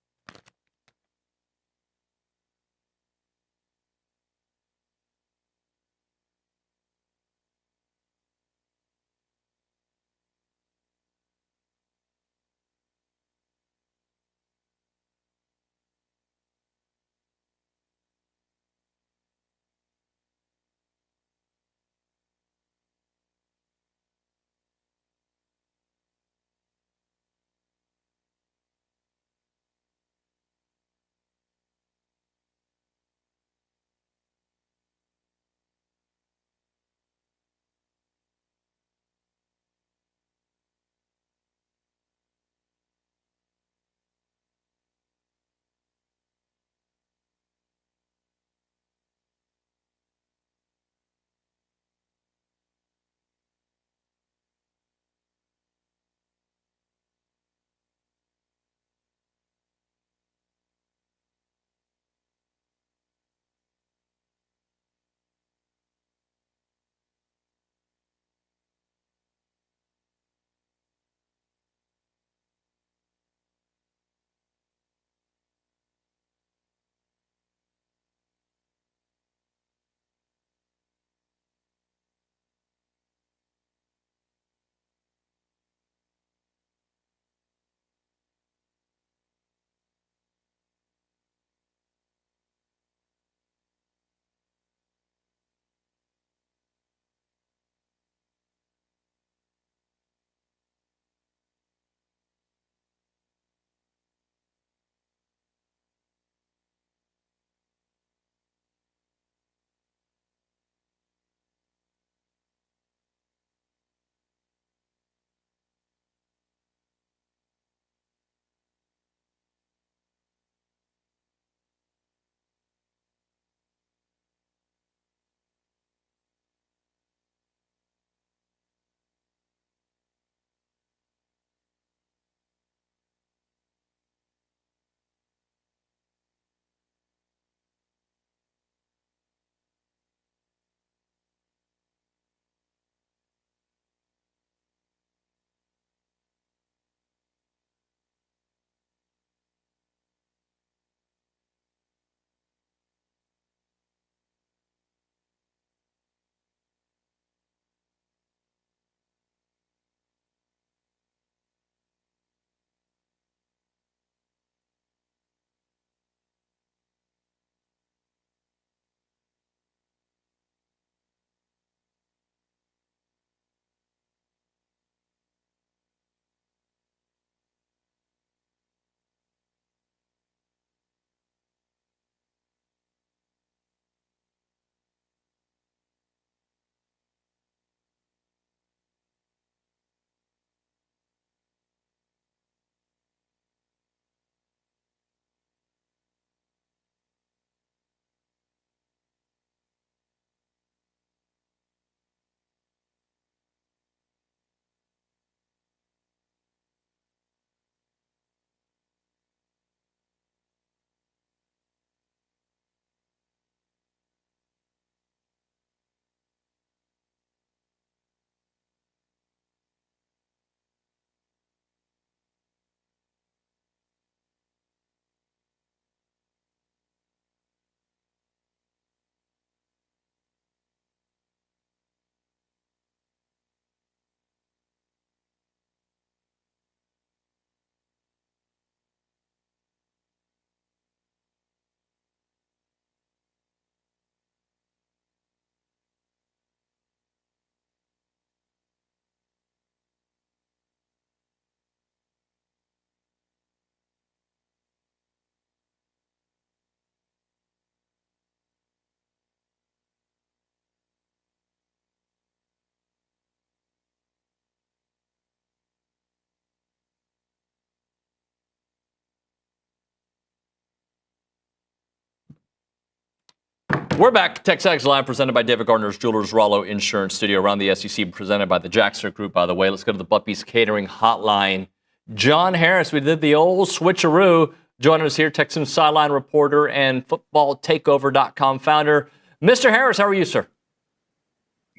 We're back. TexAgs Live, presented by David Gardner's Jewelers, Rollo Insurance Studio, around the SEC, presented by the Jackson Group, by the way. Let's go to the Buc-ee's Catering Hotline. John Harris, we did the old switcheroo, joining us here, Texans sideline reporter and footballtakeover.com founder. Mr. Harris, how are you, sir?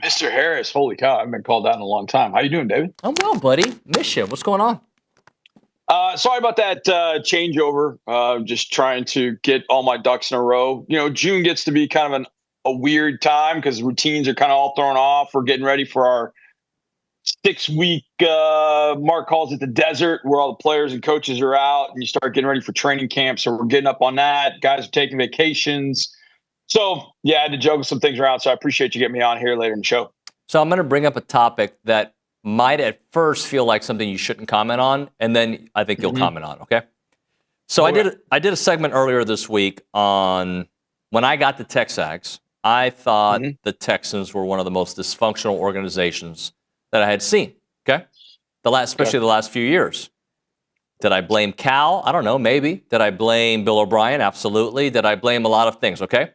Mr. Harris, holy cow, I haven't been called out in a long time. How you doing, David? I'm well, buddy. Miss you. What's going on? Sorry about that changeover. Just trying to get all my ducks in a row. You know, June gets to be kind of a weird time because routines are kind of all thrown off. We're getting ready for our 6-week, Mark calls it the desert, where all the players and coaches are out, and you start getting ready for training camp. So we're getting up on that. Guys are taking vacations. So, yeah, I had to juggle some things around. So I appreciate you getting me on here later in the show. So I'm going to bring up a topic that might at first feel like something you shouldn't comment on, and then I think you'll comment on, okay? So I did a segment earlier this week on when I got to TexAgs, I thought the Texans were one of the most dysfunctional organizations that I had seen, okay? Especially the last few years. Did I blame Cal? I don't know, maybe. Did I blame Bill O'Brien? Absolutely. Did I blame a lot of things, okay?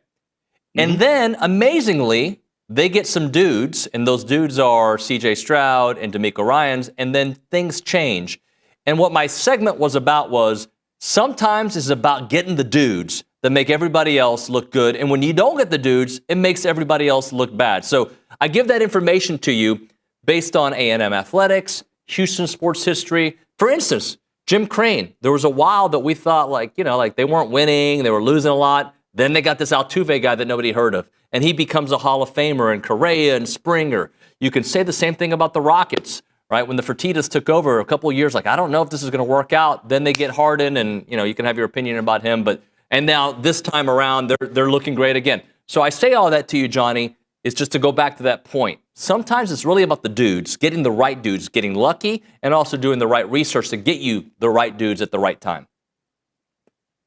And then, amazingly, they get some dudes, and those dudes are C.J. Stroud and DeMeco Ryans, and then things change. And what my segment was about was sometimes it's about getting the dudes that make everybody else look good, and when you don't get the dudes, it makes everybody else look bad. So I give that information to you based on A&M athletics, Houston sports history. For instance, Jim Crane, there was a while that we thought like they weren't winning, they were losing a lot. Then they got this Altuve guy that nobody heard of, and he becomes a Hall of Famer, and Correa and Springer. You can say the same thing about the Rockets, right? When the Fertittas took over a couple of years, like, I don't know if this is going to work out. Then they get Harden, and you can have your opinion about him, and now this time around, they're looking great again. So I say all that to you, Johnny, is just to go back to that point. Sometimes it's really about the dudes, getting the right dudes, getting lucky, and also doing the right research to get you the right dudes at the right time.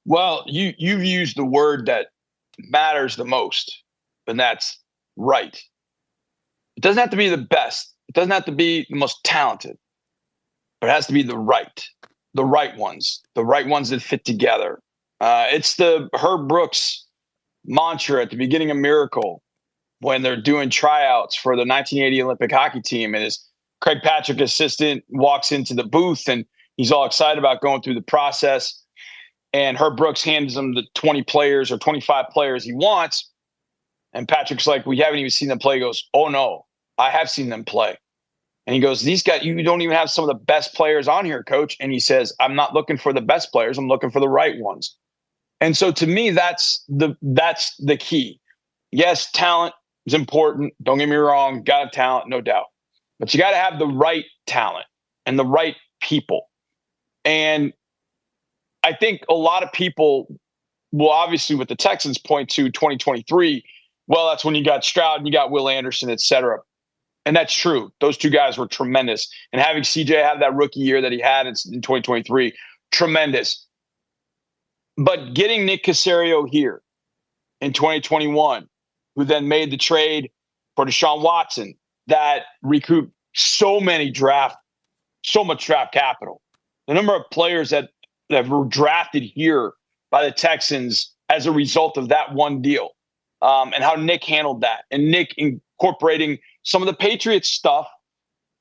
Well, you've used the word that matters the most, and that's right. It doesn't have to be the best. It doesn't have to be the most talented, but it has to be the right ones that fit together. It's the Herb Brooks mantra at the beginning of Miracle when they're doing tryouts for the 1980 Olympic hockey team, and his Craig Patrick assistant walks into the booth, and he's all excited about going through the process. And Herb Brooks hands him the 20 players or 25 players he wants. And Patrick's like, we haven't even seen them play. He goes, oh, no, I have seen them play. And he goes, these guys, you don't even have some of the best players on here, coach. And he says, I'm not looking for the best players. I'm looking for the right ones. And so to me, that's the key. Yes, talent is important. Don't get me wrong. Got to have talent, no doubt. But you got to have the right talent and the right people. And I think a lot of people will obviously with the Texans point to 2023. Well, that's when you got Stroud and you got Will Anderson, et cetera. And that's true. Those two guys were tremendous. And having CJ have that rookie year that he had in 2023, tremendous. But getting Nick Caserio here in 2021, who then made the trade for Deshaun Watson, that recouped so much draft capital. The number of players that were drafted here by the Texans as a result of that one deal, and how Nick handled that, and Nick incorporating some of the Patriots stuff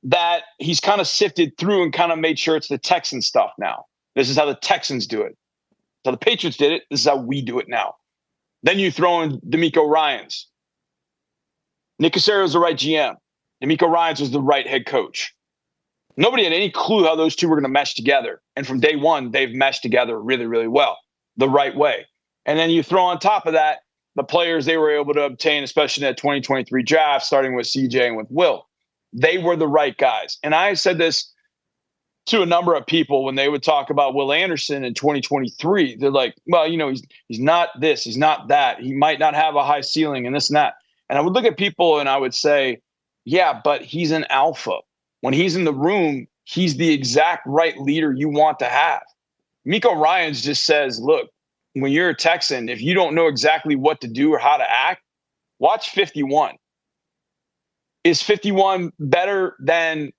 that he's kind of sifted through and kind of made sure it's the Texan stuff now. This is how the Texans do it. So the Patriots did it. This is how we do it now. Then you throw in DeMeco Ryans. Nick Caserio was the right GM. DeMeco Ryans was the right head coach. Nobody had any clue how those two were going to mesh together. And from day one, they've meshed together really, really well, the right way. And then you throw on top of that the players they were able to obtain, especially in that 2023 draft, starting with CJ and with Will. They were the right guys. And I said this to a number of people when they would talk about Will Anderson in 2023. They're like, well, he's not this, he's not that. He might not have a high ceiling and this and that. And I would look at people and I would say, yeah, but he's an alpha. When he's in the room, he's the exact right leader you want to have. Miko Ryans just says, look, when you're a Texan, if you don't know exactly what to do or how to act, watch 51. Is 51 better than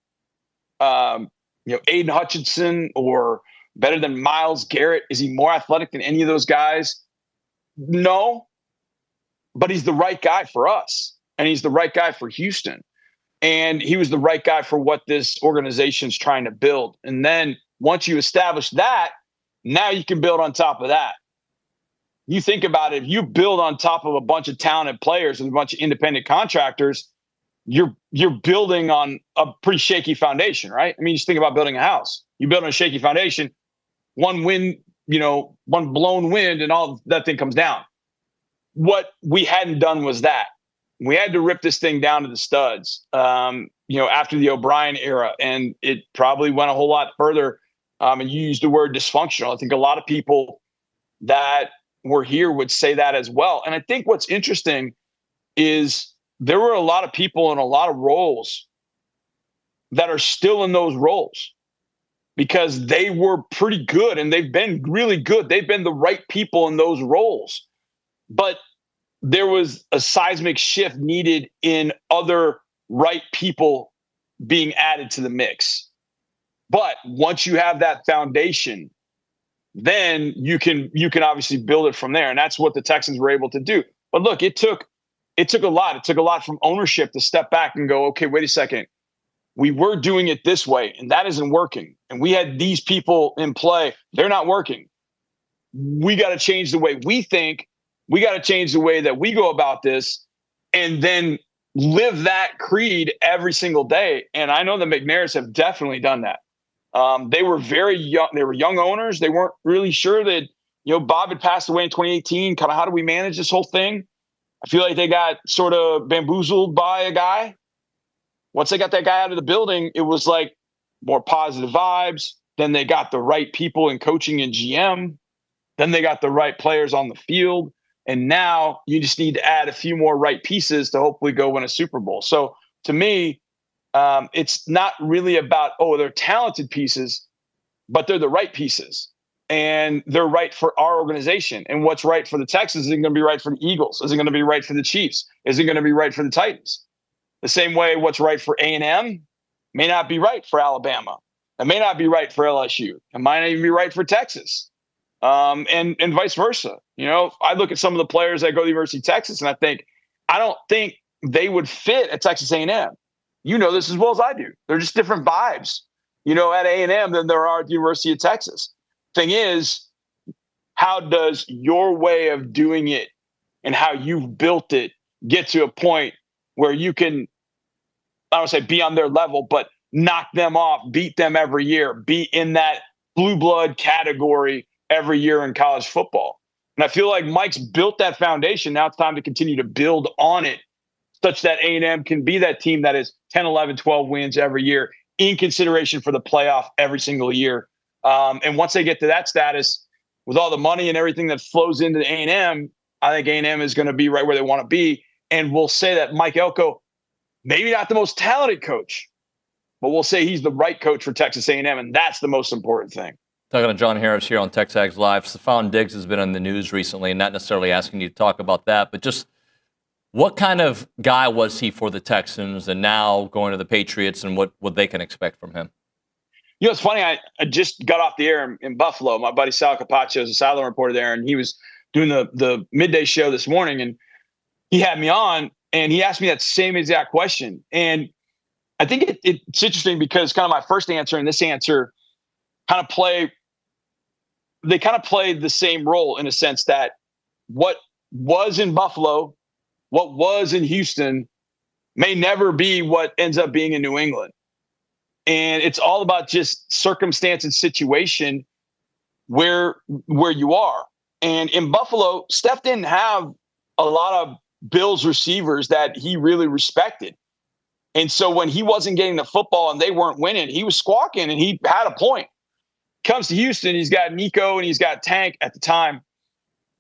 Aiden Hutchinson or better than Myles Garrett? Is he more athletic than any of those guys? No. but he's the right guy for us, and he's the right guy for Houston. And he was the right guy for what this organization's trying to build. And then once you establish that, now you can build on top of that. You think about it, if you build on top of a bunch of talented players and a bunch of independent contractors, you're building on a pretty shaky foundation, right? I mean, just think about building a house. You build on a shaky foundation, one wind, one blown wind, and all that thing comes down. What we hadn't done was that. We had to rip this thing down to the studs, after the O'Brien era, and it probably went a whole lot further. And you used the word dysfunctional. I think a lot of people that were here would say that as well. And I think what's interesting is there were a lot of people in a lot of roles that are still in those roles because they were pretty good and they've been really good. They've been the right people in those roles. But there was a seismic shift needed in other right people being added to the mix. But once you have that foundation, then you can obviously build it from there. And that's what the Texans were able to do. But look, it took a lot. It took a lot from ownership to step back and go, okay, wait a second. We were doing it this way, and that isn't working. And we had these people in play. They're not working. We got to change the way we think. We got to change the way that we go about this and then live that creed every single day. And I know the McNairs have definitely done that. They were very young. They were young owners. They weren't really sure that, Bob had passed away in 2018. Kind of how do we manage this whole thing? I feel like they got sort of bamboozled by a guy. Once they got that guy out of the building, it was like more positive vibes. Then they got the right people in coaching and GM. Then they got the right players on the field. And now you just need to add a few more right pieces to hopefully go win a Super Bowl. So to me, it's not really about, they're talented pieces, but they're the right pieces. And they're right for our organization. And what's right for the Texans isn't going to be right for the Eagles. Isn't going to be right for the Chiefs. Isn't going to be right for the Titans. The same way what's right for A&M may not be right for Alabama. It may not be right for LSU. It might not even be right for Texas. And vice versa. I look at some of the players that go to the University of Texas, and I don't think they would fit at Texas A&M. You know this as well as I do. They're just different vibes, at A&M than there are at the University of Texas. Thing is, how does your way of doing it and how you've built it get to a point where you can, I don't say be on their level, but knock them off, beat them every year, be in that blue blood category every year in college football. And I feel like Mike's built that foundation. Now it's time to continue to build on it such that A&M can be that team that is 10, 11, 12 wins every year in consideration for the playoff every single year. And once they get to that status with all the money and everything that flows into A&M, I think A&M is going to be right where they want to be. And we'll say that Mike Elko, maybe not the most talented coach, but we'll say he's the right coach for Texas A&M. And that's the most important thing. Talking to John Harris here on TexAgs Live. Stephon Diggs has been in the news recently, and not necessarily asking you to talk about that, but just what kind of guy was he for the Texans and now going to the Patriots and what they can expect from him? It's funny. I just got off the air in Buffalo. My buddy Sal Capaccio is a sideline reporter there, and he was doing the midday show this morning, and he had me on, and he asked me that same exact question. And I think it's interesting because kind of my first answer and this answer kind of play the same role in a sense that what was in Buffalo, what was in Houston may never be what ends up being in New England. And it's all about just circumstance and situation where you are. And in Buffalo, Steph didn't have a lot of Bills receivers that he really respected. And so when he wasn't getting the football and they weren't winning, he was squawking and he had a point. Comes to Houston, he's got Nico and he's got Tank at the time,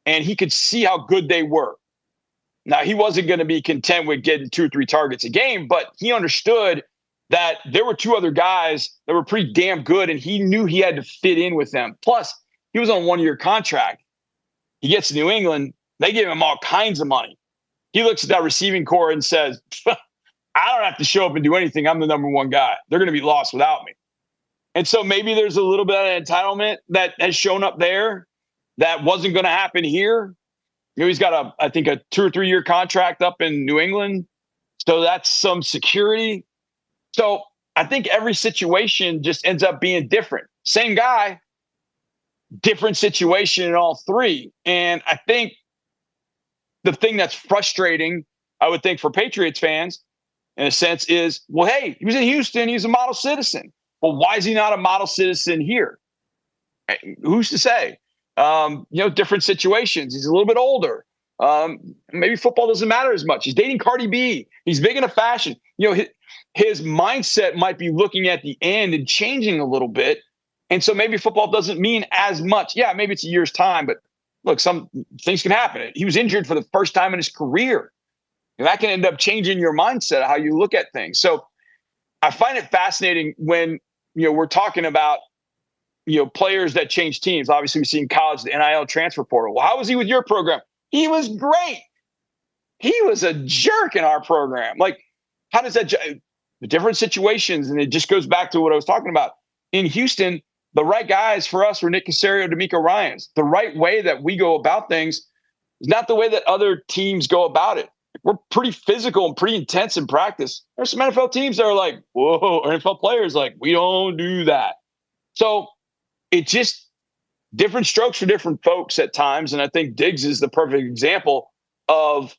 and he could see how good they were. Now, he wasn't going to be content with getting 2 or 3 targets a game, but he understood that there were 2 other guys that were pretty damn good, and he knew he had to fit in with them. Plus, he was on a 1-year contract. He gets to New England. They give him all kinds of money. He looks at that receiving core and says, I don't have to show up and do anything. I'm the number 1 guy. They're going to be lost without me. And so maybe there's a little bit of entitlement that has shown up there that wasn't going to happen here. he's got I think a 2 or 3 year contract up in New England. So that's some security. So I think every situation just ends up being different. Same guy, different situation in all three. And I think the thing that's frustrating, I would think, for Patriots fans, in a sense, is, well, hey, he was in Houston, he's a model citizen. Well, why is he not a model citizen here? Who's to say? Different situations. He's a little bit older. Maybe football doesn't matter as much. He's dating Cardi B. He's big into fashion. His mindset might be looking at the end and changing a little bit. And so maybe football doesn't mean as much. Yeah, maybe it's a year's time, but look, some things can happen. He was injured for the first time in his career. And that can end up changing your mindset of how you look at things. So I find it fascinating when, we're talking about, players that change teams. Obviously, we see in college the NIL transfer portal. Well, how was he with your program? He was great. He was a jerk in our program. Like, how does that the different situations? And it just goes back to what I was talking about. In Houston, the right guys for us were Nick Caserio, D'Amico Ryans. The right way that we go about things is not the way that other teams go about it. We're pretty physical and pretty intense in practice. There's some NFL teams that are like, whoa, or NFL players like, we don't do that. So it just different strokes for different folks at times. And I think Diggs is the perfect example of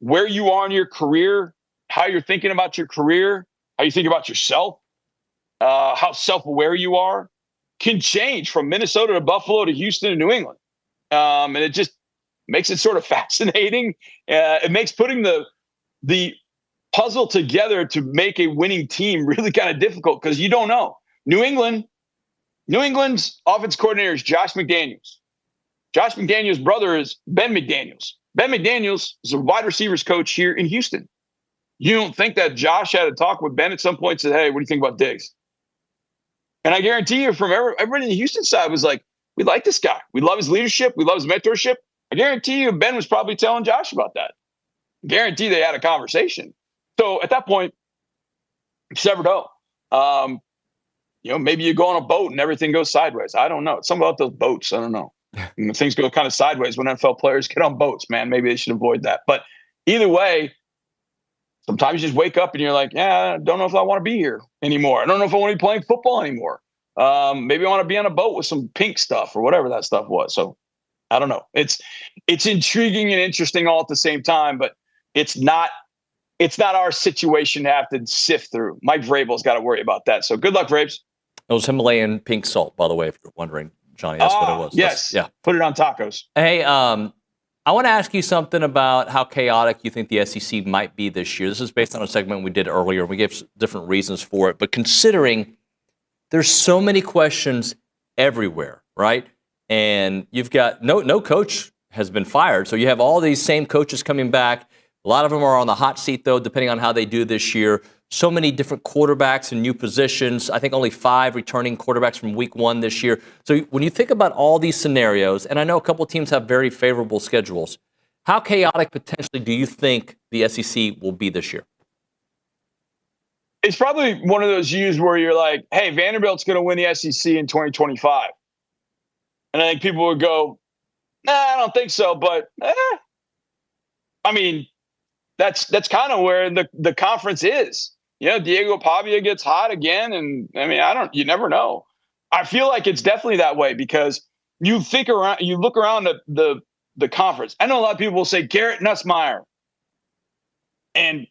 where you are in your career, how you're thinking about your career, how you think about yourself, how self-aware you are, can change from Minnesota to Buffalo to Houston to New England. And it just makes it sort of fascinating. It makes putting the puzzle together to make a winning team really kind of difficult because you don't know. New England's offense coordinator is Josh McDaniels. Josh McDaniels' brother is Ben McDaniels. Ben McDaniels is a wide receivers coach here in Houston. You don't think that Josh had a talk with Ben at some point and said, hey, what do you think about Diggs? And I guarantee you from everybody in the Houston side was like, we like this guy. We love his leadership. We love his mentorship. I guarantee you Ben was probably telling Josh about that. I guarantee they had a conversation. So at that point, severed hope. Maybe you go on a boat and everything goes sideways. I don't know. It's something about those boats. I don't know. Things go kind of sideways when NFL players get on boats, man. Maybe they should avoid that. But either way, sometimes you just wake up and you're like, yeah, I don't know if I want to be here anymore. I don't know if I want to be playing football anymore. Maybe I want to be on a boat with some pink stuff or whatever that stuff was. So I don't know. It's intriguing and interesting all at the same time, but it's not our situation to have to sift through. Mike Vrabel's got to worry about that. So good luck, Vrabes. It was Himalayan pink salt, by the way, if you're wondering, Johnny. That's what it was. Yes. Yeah. Put it on tacos. Hey, I want to ask you something about how chaotic you think the SEC might be this year. This is based on a segment we did earlier. We gave different reasons for it. But considering there's so many questions everywhere, right? And you've got no coach has been fired. So you have all these same coaches coming back. A lot of them are on the hot seat, though, depending on how they do this year. So many different quarterbacks and new positions. I think only 5 returning quarterbacks from week 1 this year. So when you think about all these scenarios, and I know a couple of teams have very favorable schedules, how chaotic potentially do you think the SEC will be this year? It's probably one of those years where you're like, hey, Vanderbilt's going to win the SEC in 2025. And I think people would go, nah, I don't think so. But, I mean, that's kind of where the conference is. Diego Pavia gets hot again. And, I mean, you never know. I feel like it's definitely that way because you look around the conference. I know a lot of people will say Garrett Nussmeier. And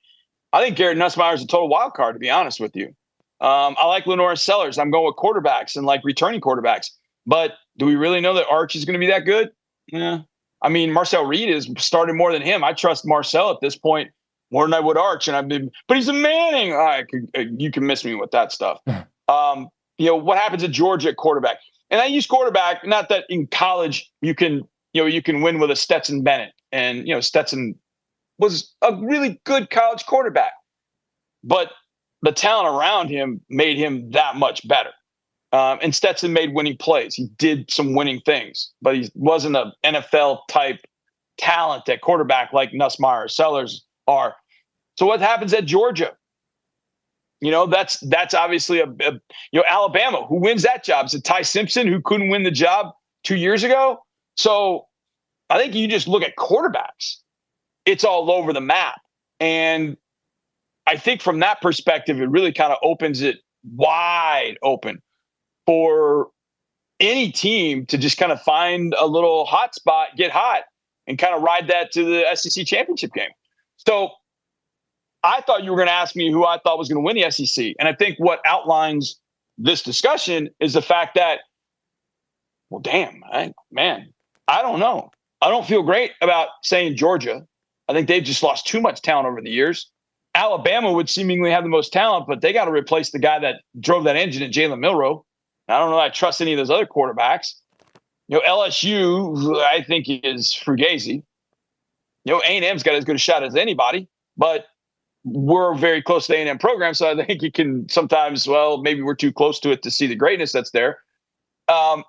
I think Garrett Nussmeier is a total wild card, to be honest with you. I like Lenore Sellers. I'm going with quarterbacks and like returning quarterbacks. But do we really know that Arch is going to be that good? Yeah. I mean, Marcel Reed has started more than him. I trust Marcel at this point more than I would Arch. But he's a Manning. You can miss me with that stuff. What happens at Georgia at quarterback? And I use quarterback, not that in college you can win with a Stetson Bennett. And, Stetson was a really good college quarterback. But the talent around him made him that much better. And Stetson made winning plays. He did some winning things, but he wasn't an NFL type talent at quarterback like Nussmeier or Sellers are. So what happens at Georgia? That's obviously Alabama. Who wins that job? Is it Ty Simpson who couldn't win the job 2 years ago? So I think you just look at quarterbacks. It's all over the map. And I think from that perspective, it really kind of opens it wide open for any team to just kind of find a little hot spot, get hot, and kind of ride that to the SEC championship game. So I thought you were going to ask me who I thought was going to win the SEC. And I think what outlines this discussion is the fact that, well, damn, man, I don't know. I don't feel great about saying Georgia. I think they've just lost too much talent over the years. Alabama would seemingly have the most talent, but they got to replace the guy that drove that engine at Jalen Milroe. I don't know that I trust any of those other quarterbacks. LSU, I think, is Fugazi. A&M's got as good a shot as anybody, but we're very close to the A&M program, so I think you can sometimes, maybe we're too close to it to see the greatness that's there.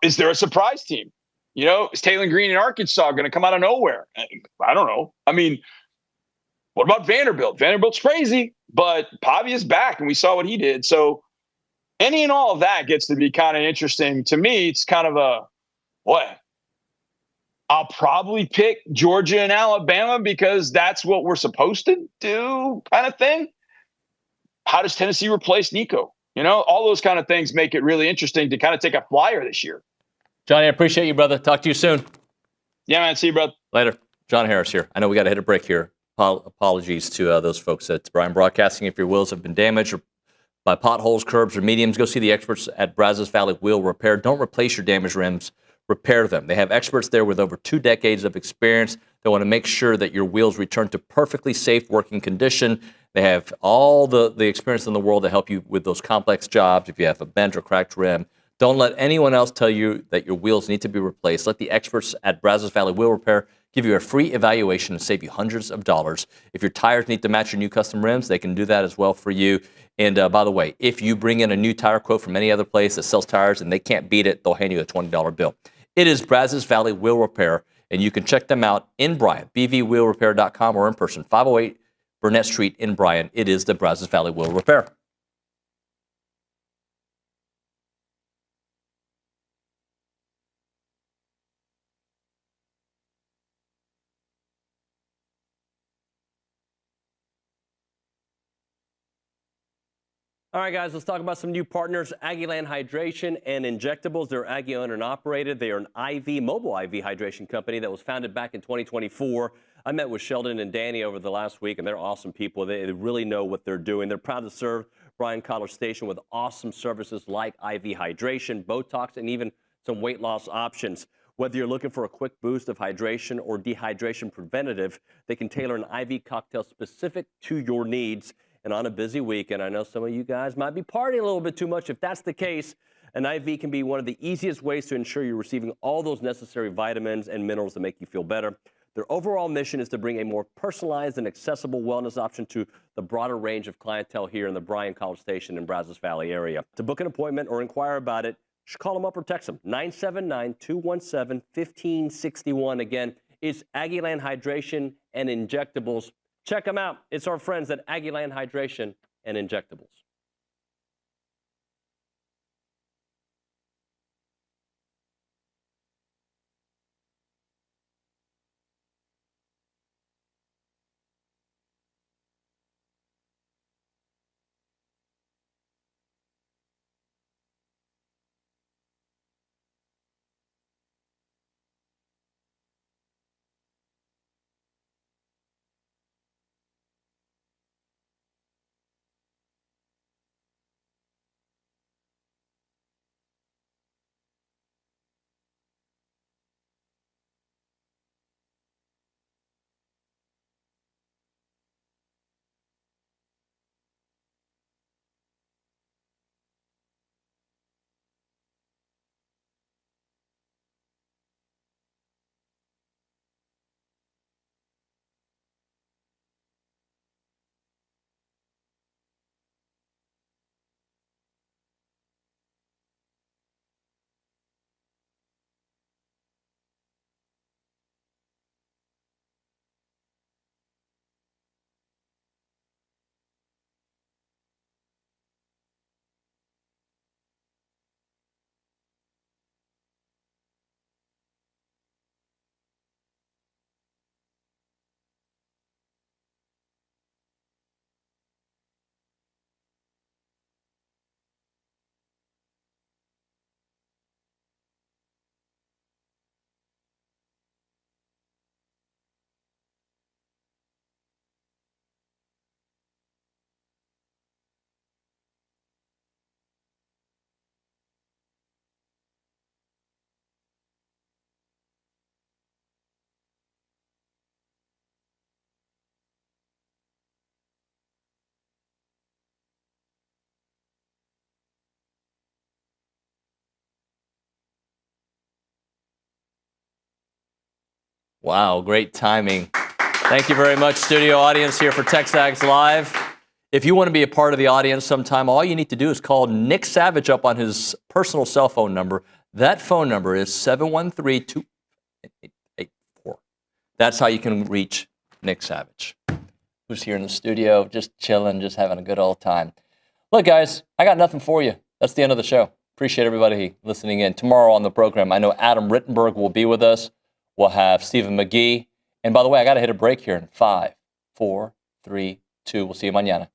Is there a surprise team? Is Taylor Green in Arkansas going to come out of nowhere? I don't know. I mean, what about Vanderbilt? Vanderbilt's crazy, but Pavia's back, and we saw what he did. So any and all of that gets to be kind of interesting. To me, it's kind of I'll probably pick Georgia and Alabama because that's what we're supposed to do kind of thing. How does Tennessee replace Nico? All those kind of things make it really interesting to kind of take a flyer this year. Johnny, I appreciate you, brother. Talk to you soon. Yeah, man. See you, brother. Later. John Harris here. I know we got to hit a break here. Apologies to those folks at Bryan Broadcasting. If your wheels have been damaged or by potholes, curbs, or mediums, go see the experts at Brazos Valley Wheel Repair. Don't replace your damaged rims. Repair them. They have experts there with over 2 decades of experience. They want to make sure that your wheels return to perfectly safe working condition. They have all the experience in the world to help you with those complex jobs. If you have a bent or cracked rim, don't let anyone else tell you that your wheels need to be replaced. Let the experts at Brazos Valley Wheel Repair give you a free evaluation and save you hundreds of dollars. If your tires need to match your new custom rims, they can do that as well for you. And by the way, if you bring in a new tire quote from any other place that sells tires and they can't beat it, they'll hand you a $20 bill. It is Brazos Valley Wheel Repair, and you can check them out in Bryan, bvwheelrepair.com, or in person, 508 Burnett Street in Bryan. It is the Brazos Valley Wheel Repair. All right, guys, let's talk about some new partners, Aggieland Hydration and Injectables. They're Aggie owned and operated. They are an mobile IV hydration company that was founded back in 2024. I met with Sheldon and Danny over the last week, and they're awesome people. They really know what they're doing. They're proud to serve Bryan College Station with awesome services like IV hydration, Botox, and even some weight loss options. Whether you're looking for a quick boost of hydration or dehydration preventative, they can tailor an IV cocktail specific to your needs. And on a busy weekend, I know some of you guys might be partying a little bit too much. If that's the case, an IV can be one of the easiest ways to ensure you're receiving all those necessary vitamins and minerals that make you feel better. Their overall mission is to bring a more personalized and accessible wellness option to the broader range of clientele here in the Bryan College Station and Brazos Valley area. To book an appointment or inquire about it, just call them up or text them, 979-217-1561. Again, it's Aggieland Hydration and Injectables. Check them out. It's our friends at Aggieland Hydration and Injectables. Wow, great timing. Thank you very much, studio audience here for TexAgs Live. If you want to be a part of the audience sometime, all you need to do is call Nick Savage up on his personal cell phone number. That phone number is 713-2884. That's how you can reach Nick Savage, who's here in the studio, just chilling, just having a good old time. Look, guys, I got nothing for you. That's the end of the show. Appreciate everybody listening in. Tomorrow on the program, I know Adam Rittenberg will be with us. We'll have Stephen McGee. And by the way, I got to hit a break here in 5, 4, 3, 2. We'll see you mañana.